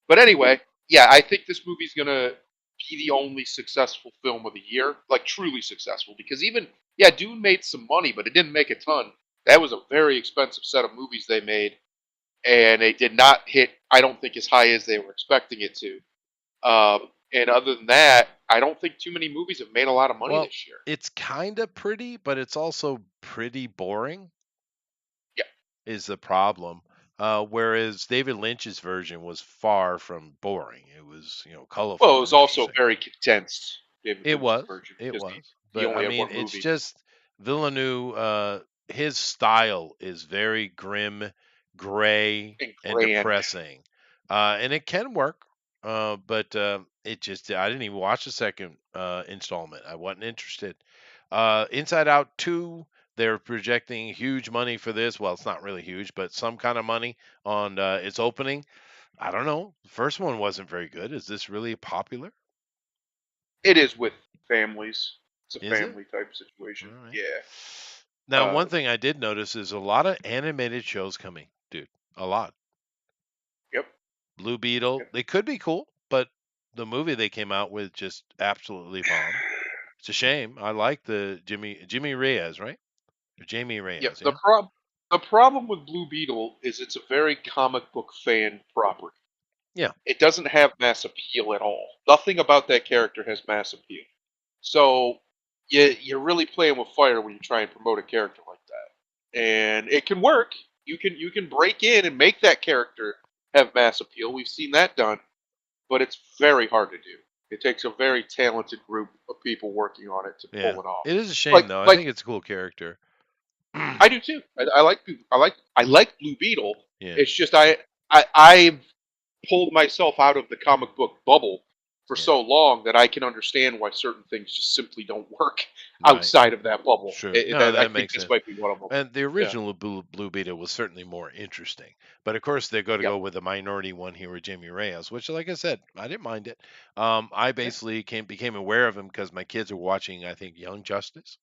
But anyway, yeah, I think this movie's gonna be the only successful film of the year, like truly successful. Because even Dune made some money, but it didn't make a ton. That was a very expensive set of movies they made, and they did not hit. I don't think as high as they were expecting it to. And other than that, I don't think too many movies have made a lot of money Well, this year. it's kind of pretty, but it's also pretty boring. Yeah. Is the problem. Whereas David Lynch's version was far from boring. It was, colorful. Well, it was and also interesting. very condensed. David It Lynch's was. version It because was. he But I only had mean, one it's movie. just Villeneuve. His style is very grim, gray, and grand. depressing, and it can work. But it just I didn't even watch the second installment. I wasn't interested. Inside Out 2, they're projecting huge money for this. Well, it's not really huge, but some kind of money on its opening. I don't know. The first one wasn't very good. Is this really popular? It is with families. It's a Is it? family type situation. All right. Yeah. Now, one thing I did notice is a lot of animated shows coming, dude. A lot. Yep. Blue Beetle. Yep. They could be cool, but the movie they came out with just absolutely bombed. It's a shame. I like the Jimmy Reyes, right? Or Jamie Reyes. Yep. Yeah. The problem with Blue Beetle is it's a very comic book fan property. Yeah. It doesn't have mass appeal at all. Nothing about that character has mass appeal. So you're really playing with fire when you try and promote a character like that. And it can work. You can break in and make that character have mass appeal. We've seen that done, but it's very hard to do. It takes a very talented group of people working on it to Yeah. pull it off. It is a shame Like- though. I like- think it's a cool character. I do too. I like Blue Beetle. Yeah. It's just I've pulled myself out of the comic book bubble for Yeah. so long that I can understand why certain things just simply don't work Right. outside of that bubble. Sure. I No, that think makes this sense. might be one of them. And the original Blue Beetle was certainly more interesting. But of course, they're going to Yep. go with the minority one here with Jimmy Reyes, which, like I said, I didn't mind it. I basically became aware of him because my kids were watching, I think, Young Justice.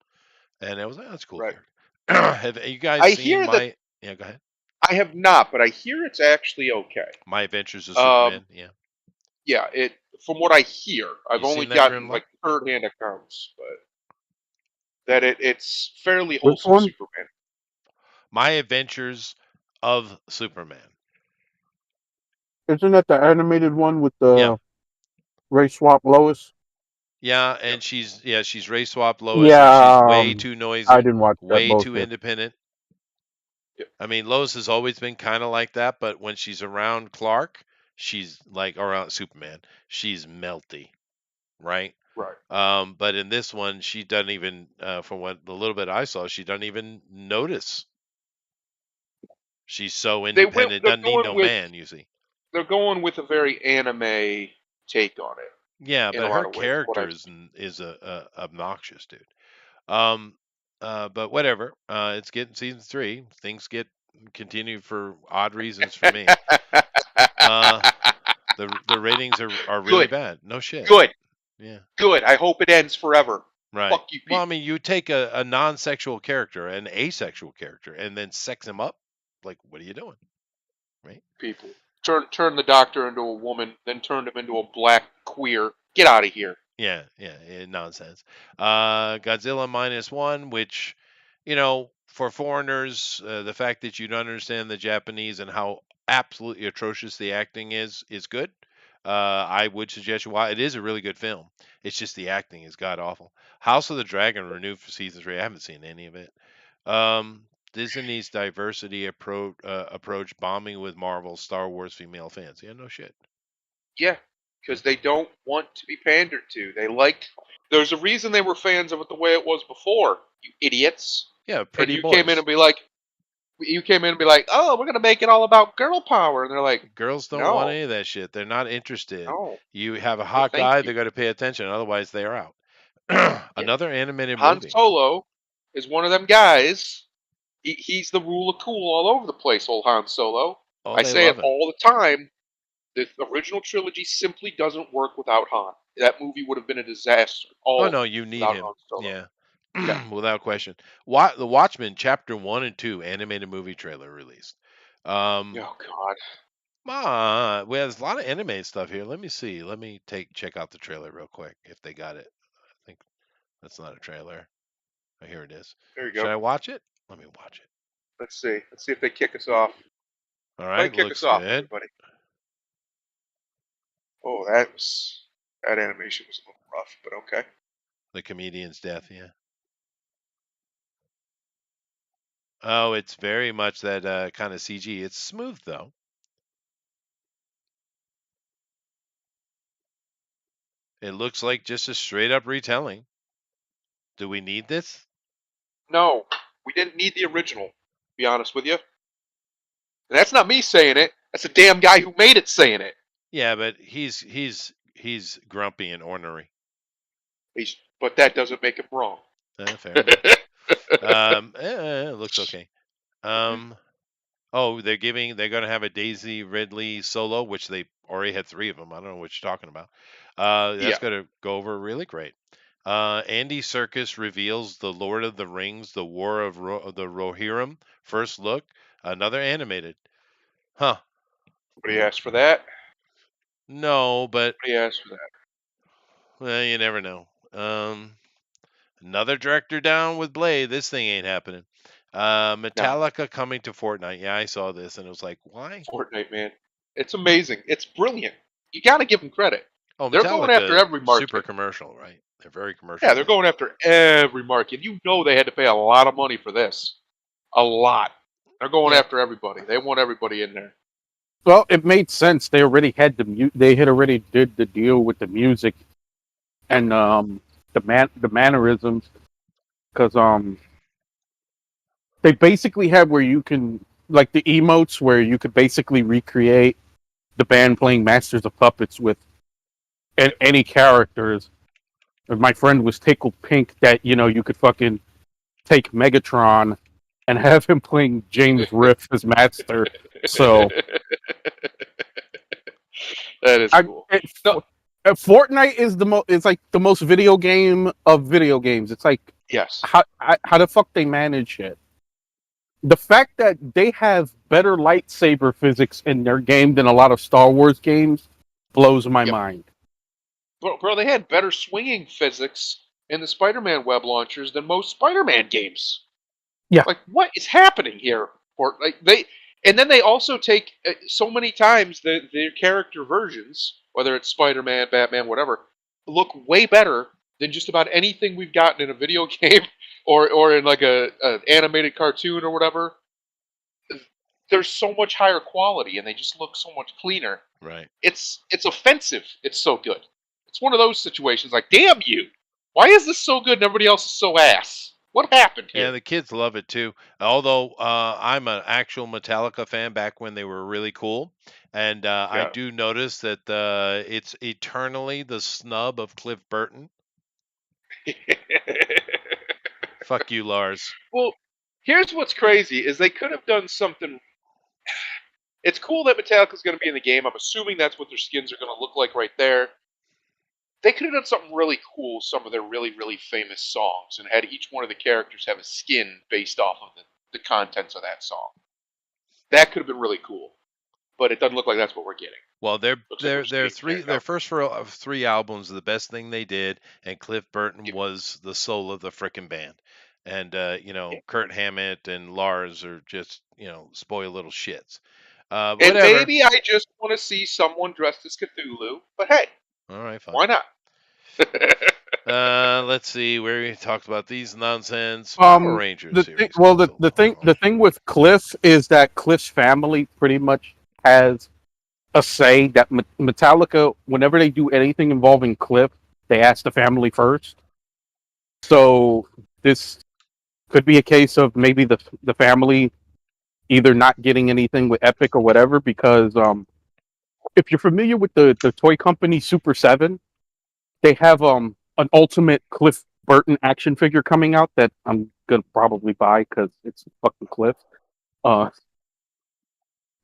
And I was like, oh, that's a cool Right. character. Have you guys I seen hear my... that- Yeah, go ahead. I have not, but I hear it's actually okay. My Adventures of Um, Superman. Yeah. Yeah, it from what I hear, I've You only seen that, gotten Grimlock? like third-hand accounts, but that it's fairly Which wholesome one? Superman. My Adventures of Superman. Isn't that the animated one with the Yeah. Ray Swap Lois? Yeah, and she's race swap Lois. Yeah, And she's way too noisy. I didn't watch that way too bullshit. independent. Yep. I mean, Lois has always been kind of like that, but when she's around Clark, she's like around Superman. She's melty, right? Right. But in this one, she doesn't even, from what the little bit I saw, she doesn't even notice. She's so went- independent, they're doesn't need going no with- man. You see? They're going with a very anime take on it. Yeah, in a but lot her of ways, what character I've is a obnoxious dude. But whatever. It's getting season 3. Things continue for odd reasons for me. The ratings are really Good. bad. No shit. Good. Yeah. Good. I hope it ends forever. Right. Fuck you, Well, I people. mean, you take a non-sexual character, an asexual character, and then sex him up. Like, what are you doing? People. Turn the Doctor into a woman, then turned him into a black queer. Get out of here. Yeah, nonsense. Godzilla -1, which, for foreigners, the fact that you don't understand the Japanese and how absolutely atrocious the acting is good. I would suggest you watch. It is a really good film. It's just the acting is god awful. House of the Dragon renewed for season 3. I haven't seen any of it. Disney's diversity approach bombing with Marvel, Star Wars female fans. Yeah, no shit. Yeah, because they don't want to be pandered to. There's a reason they were fans of it the way it was before. You idiots. Yeah, And pretty you boys. came in and be like, oh, we're gonna make it all about girl power, and they're like, Girls don't No. want any of that shit. They're not interested. no. You have a hot thank guy, you. they're going to pay attention. Otherwise, they're out. Another animated Han movie. Solo is one of them guys. He's the rule of cool all over the place, old Han Solo. Oh, I they say love it him. all the time. The original trilogy simply doesn't work without Han. That movie would have been a disaster. Oh no, you need without him. Han Solo. Yeah, without question. The Watchmen Chapter 1 and 2 animated movie trailer released. Oh God. Well, there's a lot of anime stuff here. Let me see. Let me check out the trailer real quick if they got it. I think that's not a trailer. Oh, here it is. There you Should go. I watch it? Let me watch it. Let's see. Let's see if they kick us off. All Let right, kick looks us off, good. everybody. Oh, that animation was a little rough, but okay. The comedian's death, yeah. Oh, it's very much that kind of CG. It's smooth though. It looks like just a straight up retelling. Do we need this? No, we didn't need the original. To be honest with you. And that's not me saying it. That's the damn guy who made it saying it. Yeah, but he's grumpy and ornery. But that doesn't make him wrong. Fair enough. It looks okay. Oh, they're going to have a Daisy Ridley solo, which they already had 3 of them. I don't know what you're talking about. That's going to go over really great. Andy Serkis reveals the Lord of the Rings, the War of the Rohirrim first look. Another animated. Huh. Nobody asked for that. No, but Nobody asked for that. well, you never know. Another director down with Blade. This thing ain't happening. Metallica coming to Fortnite. Yeah, I saw this and it was like, why? Fortnite, man. It's amazing. It's brilliant. You got to give them credit. Oh, They're going after Metallica, every market. super commercial, right? They're very commercial. Yeah, they're going after every market. You know they had to pay a lot of money for this. A lot. They're going Yeah. after everybody. They want everybody in there. Well, it made sense. They already had they had already did the deal with the music and the mannerisms, because they basically had where you can, like, the emotes where you could basically recreate the band playing Masters of Puppets with any characters. And my friend was tickled pink that you could fucking take Megatron and have him playing James Riff as Master. So That is cool. Fortnite is it's like the most video game of video games. It's like, Yes. how the fuck they manage it. The fact that they have better lightsaber physics in their game than a lot of Star Wars games blows my mind. Bro, they had better swinging physics in the Spider-Man web launchers than most Spider-Man games. Yeah. Like, what is happening here? And then they also take so many times their character versions, whether it's Spider-Man, Batman, whatever, look way better than just about anything we've gotten in a video game or in like an animated cartoon or whatever. There's so much higher quality, and they just look so much cleaner. Right. It's offensive. It's so good. It's one of those situations like, damn you! Why is this so good and everybody else is so ass? What happened here? Yeah, the kids love it too. Although I'm an actual Metallica fan back when they were really cool, and I Yeah. do notice that it's eternally the snub of Cliff Burton. Fuck you, Lars. Well, here's what's crazy is they could have done something. It's cool that Metallica's going to be in the game. I'm assuming that's what their skins are going to look like right there. They could have done something really cool with some of their really, really famous songs and had each one of the characters have a skin based off of the contents of that song. That could have been really cool. But it doesn't look like that's what we're getting. Well, their Looks like we're skating back up. first three albums are the best thing they did, and Cliff Burton was the soul of the frickin' band. And Kurt Hammett and Lars are just spoiled little shits. And Whatever. maybe I just want to see someone dressed as Cthulhu. But hey, All right, fine. why not? Let's see where we talked about these nonsense Power Rangers the series. thing with Cliff is that Cliff's family pretty much has a say that Metallica, whenever they do anything involving Cliff, they ask the family first. So this could be a case of maybe the family either not getting anything with Epic or whatever, because if you're familiar with the toy company Super 7, they have an Ultimate Cliff Burton action figure coming out that I'm gonna probably buy because it's fucking Cliff.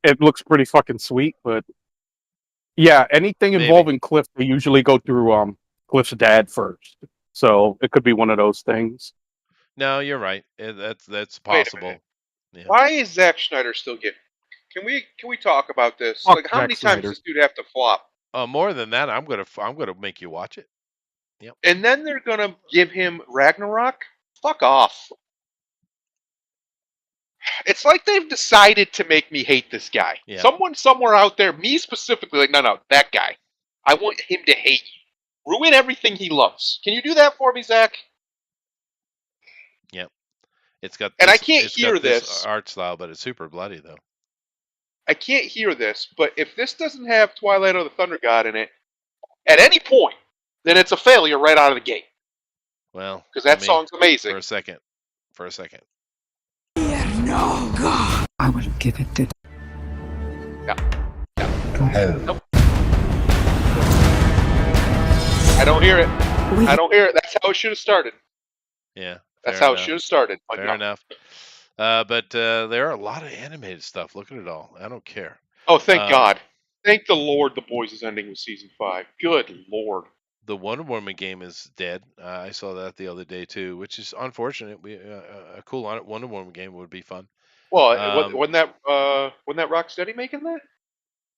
It looks pretty fucking sweet, but yeah, anything involving Cliff, they usually go through Cliff's dad first. So it could be one of those things. No, you're right. That's Wait a possible. minute. Yeah. Why is Zack Snyder still getting? Can we talk about this? Fuck Like, how Zack many Snyder. times does this dude have to flop? More than that, I'm gonna make you watch it. And then they're gonna give him Ragnarok? Fuck off. It's like they've decided to make me hate this guy. Yeah. Someone somewhere out there, me specifically, like, no, that guy. I want him to hate you. Ruin everything he loves. Can you do that for me, Zach? Yep. It's got. And I this- can't it's got hear this this. art style, but it's super bloody though. I can't hear this, but if this doesn't have Twilight of the Thunder God in it, at any point, then it's a failure right out of the gate. Well, Because that song's amazing. For a second. No, God. I will give it to Nope. I don't hear it. I don't hear it. That's how it should have started. Yeah. That's fair how enough. it should have started. But Fair no. enough. But there are a lot of animated stuff. Look at it all. I don't care. Oh, thank God. Thank the Lord the boys is ending with season 5. Good Lord. The Wonder Woman game is dead. I saw that the other day too, which is unfortunate. A cool Wonder Woman game would be fun. Well, wasn't that Rocksteady making that?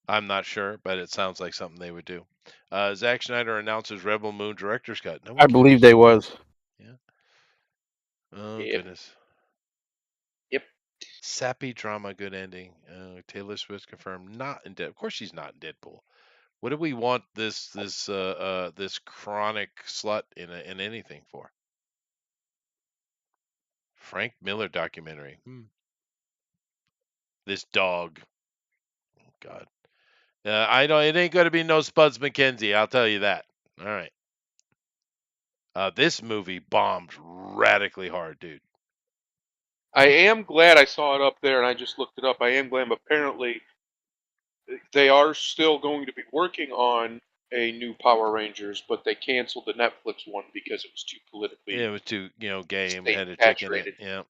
I'm not sure, but it sounds like something they would do. Zack Snyder announces Rebel Moon director's cut. No one I believe cares. they was. Yeah. Oh Yeah. goodness. Sappy drama, good ending. Taylor Swift confirmed not in Deadpool. Of course, she's not in Deadpool. What do we want this chronic slut in anything for? Frank Miller documentary. This dog. Oh, God. I don't. It ain't gonna be no Spuds McKenzie. I'll tell you that. All right. This movie bombed radically hard, dude. I am glad I saw it up there, and I just looked it up. I am glad, but apparently they are still going to be working on a new Power Rangers, but they canceled the Netflix one because it was too politically It was too, gay and state had a chick in it. saturated. Yeah.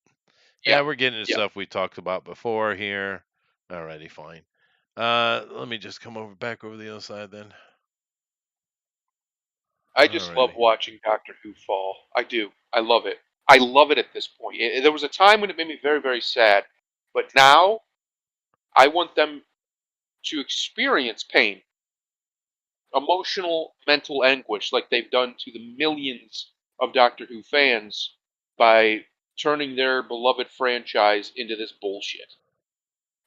Yeah, Yeah, we're getting into yeah. stuff we talked about before here. Alrighty, fine. Let me just come back over the other side then. I just love Alrighty. watching Doctor Who fall. I do. I love it. I love it at this point. There was a time when it made me very, very sad, but now I want them to experience pain, emotional, mental anguish, like they've done to the millions of Doctor Who fans by turning their beloved franchise into this bullshit.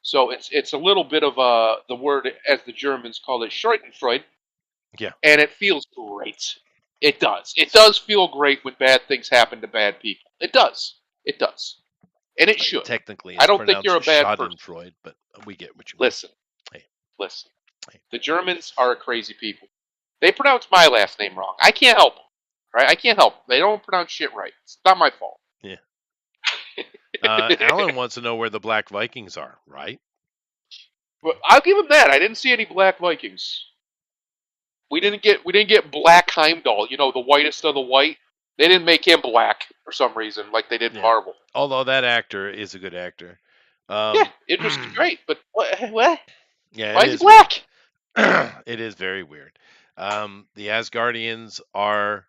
So it's a little bit of the word, as the Germans call it, Schadenfreude. Yeah. And it feels great. It does. It does feel great when bad things happen to bad people. It does. It does. And it should. Technically, I it's don't think you're a pronounced bad person. Schadenfreude, but we get what you mean. Listen. Hey. Listen. Hey. The Germans are a crazy people. They pronounce my last name wrong. I can't help them. Right? I can't help them. They don't pronounce shit right. It's not my fault. Yeah. Alan wants to know where the Black Vikings are, right? But I'll give him that. I didn't see any Black Vikings. We didn't get Black Heimdall, the whitest of the white. They didn't make him black for some reason, like they did in Yeah. Marvel. Although that actor is a good actor. Yeah, Idris is great, but what? Yeah, Why it is is he black? weird. It is very weird. The Asgardians are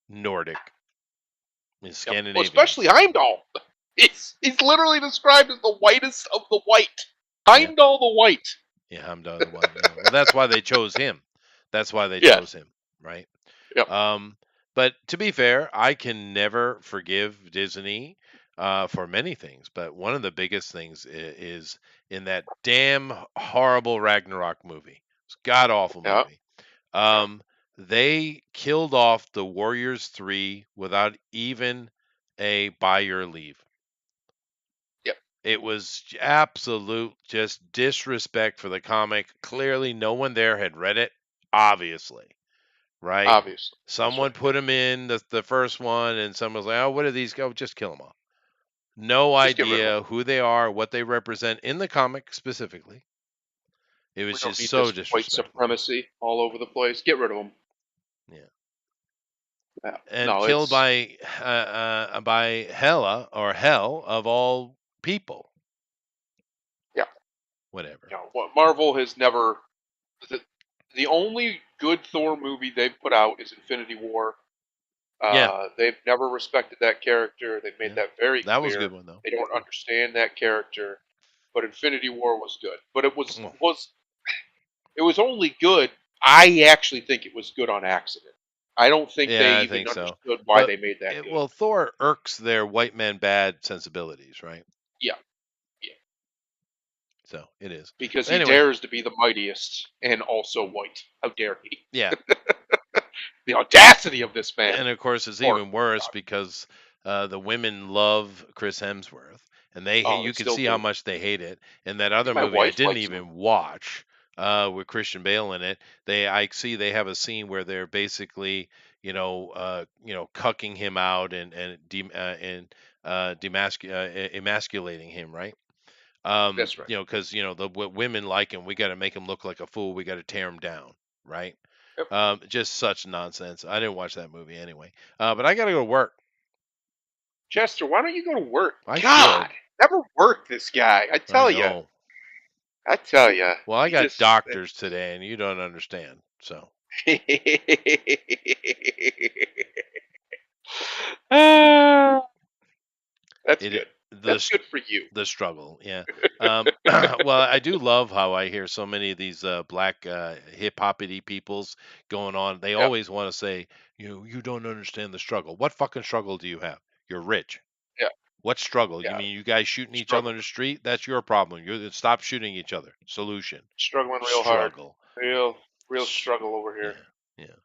Nordic. It's Well, Scandinavian. especially Heimdall. He's literally described as the whitest of the white. Heimdall the white. Yeah, Heimdall the White. Yeah. Well, that's why they chose him. That's why they Yeah. chose him, right? Yep. But to be fair, I can never forgive Disney for many things. But one of the biggest things is in that damn horrible Ragnarok movie. It's god awful Yeah. movie. They killed off the Warriors 3 without even a buy your leave. Yep. It was absolute just disrespect for the comic. Clearly, no one there had read it. Obviously, right? Obviously. Someone put them in the first one, and someone was like, "Oh, what are these? Go, just kill them all." No Just get rid of idea who they are, what they represent in the comic specifically. It was We don't just need so this white disrespectful. supremacy all over the place. Get rid of them. Yeah. Yeah. And No, killed it's- by Hela or Hell of all people. Yeah. Whatever. what Marvel has never. The only good Thor movie they've put out is Infinity War. Yeah. They've never respected that character. They've made Yeah. that very That clear. was a good one though. They don't understand that character. But Infinity War was good. But it was only good. I actually think it was good on accident. I don't think Yeah, they I even think so. understood why But they made that good. Well, Thor irks their white man bad sensibilities, right? Yeah. So it is. Because But he anyway. dares to be the mightiest and also white. How dare he? Yeah. The audacity of this man. And of course, it's Or- even worse because the women love Chris Hemsworth, and they Oh, you they can still see how do. much they hate it. And that other My movie I wife didn't likes him. even watch with Christian Bale in it. I see they have a scene where they're basically cucking him out and emasculating him, right? That's right. Because the women like him, we got to make him look like a fool. We got to tear him down, right? Yep. Just such nonsense. I didn't watch that movie anyway. But I got to go to work. Chester, why don't you go to work? I God, should. never work this guy. I tell you. know. I tell you. Well, I got doctors today, and you don't understand. So That's good. That's good for you. The struggle, yeah. Well, I do love how I hear so many of these black hip hoppity peoples going on. They always want to say, you don't understand the struggle. What fucking struggle do you have? You're rich. Yeah. What struggle? You Yeah. mean you guys shooting each Struggle. other in the street? That's your problem. You stop shooting each other. Solution. Struggling real hard. Struggle. Real S- struggle over Yeah. here. Yeah.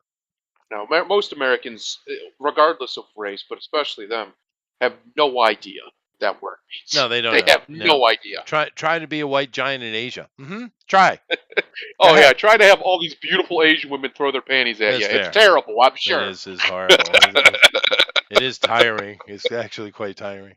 Now, most Americans, regardless of race, but especially them, have no idea that word means. No, they don't They know. have No. no idea. Try to be a white giant in Asia. Try. Oh Go yeah, ahead. try to have all these beautiful Asian women throw their panties at That's you. fair. It's terrible, I'm sure. It is horrible. It is tiring. It's actually quite tiring.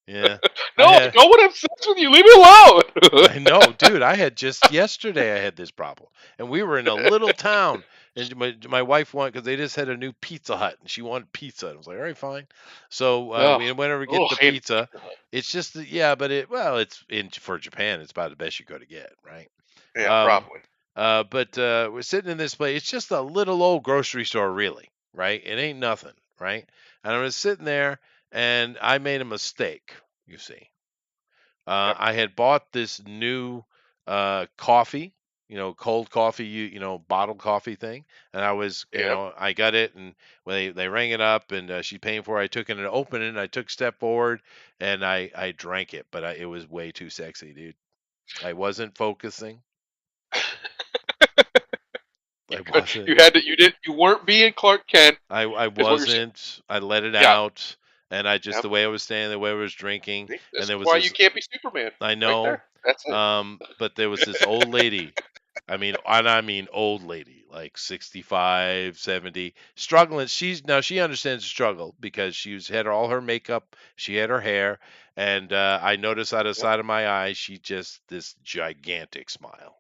Yeah. No, I had- go and have sex with you. Leave me alone. I know, dude. I had just yesterday. I had this problem, and we were in a little town, and my wife wanted because they just had a new Pizza Hut, and she wanted pizza. And I was like, all right, fine. So Ugh. we went over to get Ugh, the hate pizza. It's just yeah, but it's for Japan. It's about the best you go to get, right? Yeah, probably. But we're sitting in this place. It's just a little old grocery store, really, right? It ain't nothing, right? And I was sitting there, and I made a mistake. You see. I had bought this new coffee, cold coffee, bottled coffee thing, and I was, Yep. I got it, and when they rang it up, and she's paying for it, I took it and opened it, and I took a step forward, and I drank it, but it was way too sexy, dude. I wasn't focusing. I wasn't. You weren't being Clark Kent. I what you're saying. wasn't. I let it Yeah. out, and I just Yep. the way I was standing, the way I was drinking, This and is there was why this. you can't be Superman. I Right know. there. That's it. But there was this old lady. I mean old lady, like 65, 70, struggling. She understands the struggle because had all her makeup, she had her hair, and I noticed out of the side of my eye, she just this gigantic smile.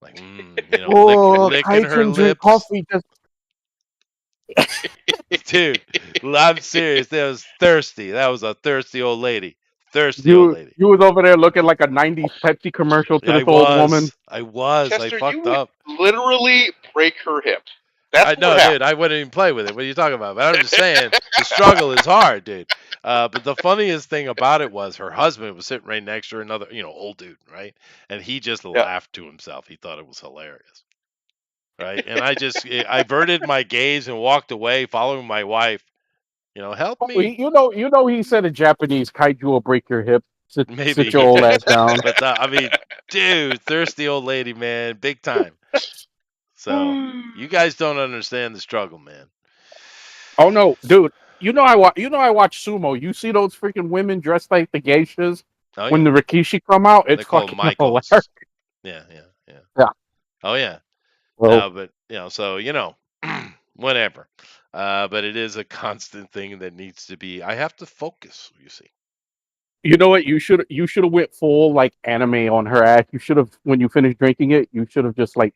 Like, Oh, licking I her can drink lips. coffee just Dude, I'm serious. That was thirsty. That was a thirsty old lady. Thirsty old lady. You was over there looking like a '90s Pepsi commercial to this old woman. I was. Chester, I fucked you would up. literally break her hip. That's I what know, happened. dude. I wouldn't even play with it. What are you talking about? But I'm just saying the struggle is hard, dude. But the funniest thing about it was her husband was sitting right next to her, another, old dude, right? And he just laughed to himself. He thought it was hilarious, right? And I averted my gaze and walked away, following my wife. Help me. You know, he said a Japanese kaiju will break your hip. Maybe. Sit your old ass down. But dude, thirsty old lady, man, big time. So you guys don't understand the struggle, man. Oh no, dude. You know I watch sumo. You see those freaking women dressed like the geishas Oh, when yeah. the Rikishi come out? It's They call them fucking Michaels. hilarious. Yeah. Yeah. Oh yeah. Well, But so whatever. But it is a constant thing that needs to be. I have to focus. You see. you know what? You should have went full like anime on her ass. You should have, when you finished drinking it, you should have just like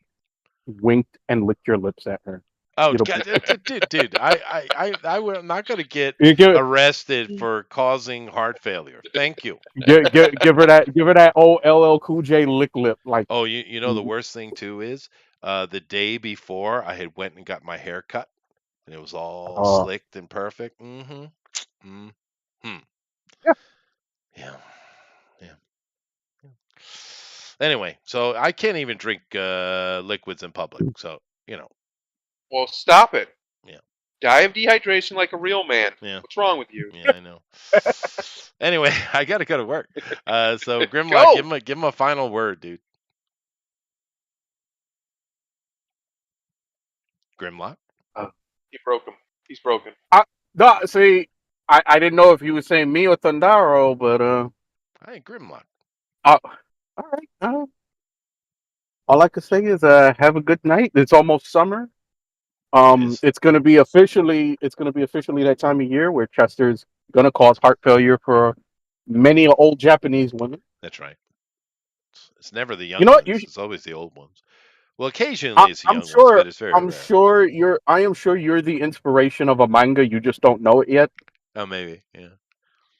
winked and licked your lips at her. Oh, You know- God, dude, I'm not going to get You arrested for causing heart failure. Thank you. give her that old LL Cool J lick lip. Like, Oh, you know the worst thing too is the day before I had went and got my hair cut, and it was all slicked and perfect. Mm-hmm. Yeah. Yeah. Anyway, so I can't even drink liquids in public. So Well, stop it. Yeah. Die of dehydration like a real man. Yeah. What's wrong with you? Yeah, I know. Anyway, I got to go to work. So Go. Grimlock, give him a final word, dude. Grimlock. He broke him. He's broken. no, see, I didn't know if you were saying me or Thundaro, but Hey, Grimlock. all right. All I can say is have a good night. It's almost summer. Yes. It's gonna be officially that time of year where Chester's gonna cause heart failure for many old Japanese women. That's right. It's never the young You know what? ones. It's always the old ones. Well, occasionally it's the young ones, but it's very I'm rare. I am sure you're the inspiration of a manga. You just don't know it yet. Oh, maybe. Yeah.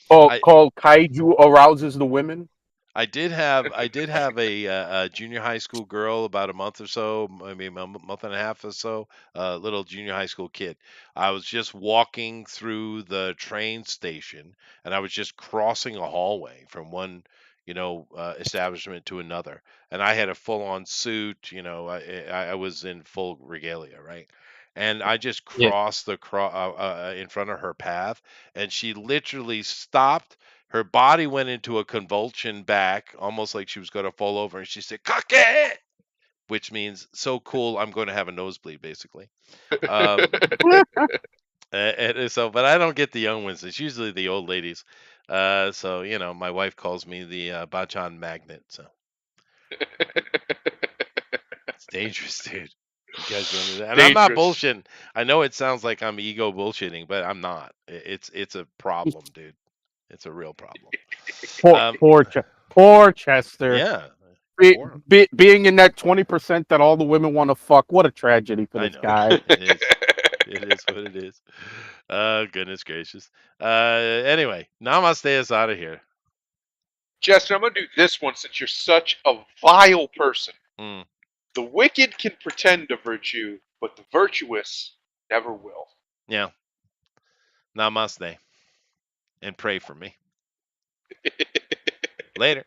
Called Kaiju Arouses the Women. I did have a junior high school girl about a month or so, maybe a month and a half or so, little junior high school kid. I was just walking through the train station, and I was just crossing a hallway from one, establishment to another, and I had a full-on suit. I was in full regalia, right? and I just Yeah. crossed in front of her path, and she literally stopped. Her body went into a convulsion back, almost like she was going to fall over, and she said, "Kake," which means so cool, I'm going to have a nosebleed, basically. Um, and so, but I don't get the young ones. It's usually the old ladies. So my wife calls me the Bachan magnet. So it's dangerous, dude. You guys don't do that. And I'm not Dangerous. bullshitting. I know it sounds like I'm ego bullshitting, but I'm not. It's a problem, dude. It's a real problem. Um, Poor Chester. yeah, Be, poor. being in that 20% that all the women want to fuck. What a tragedy for I this know guy. it is. It is what it is. Goodness gracious. Anyway, namaste us out of here. Jester, I'm gonna do this one since you're such a vile person. Mm. The wicked can pretend to virtue, but the virtuous never will. Yeah. Namaste. And pray for me. Later.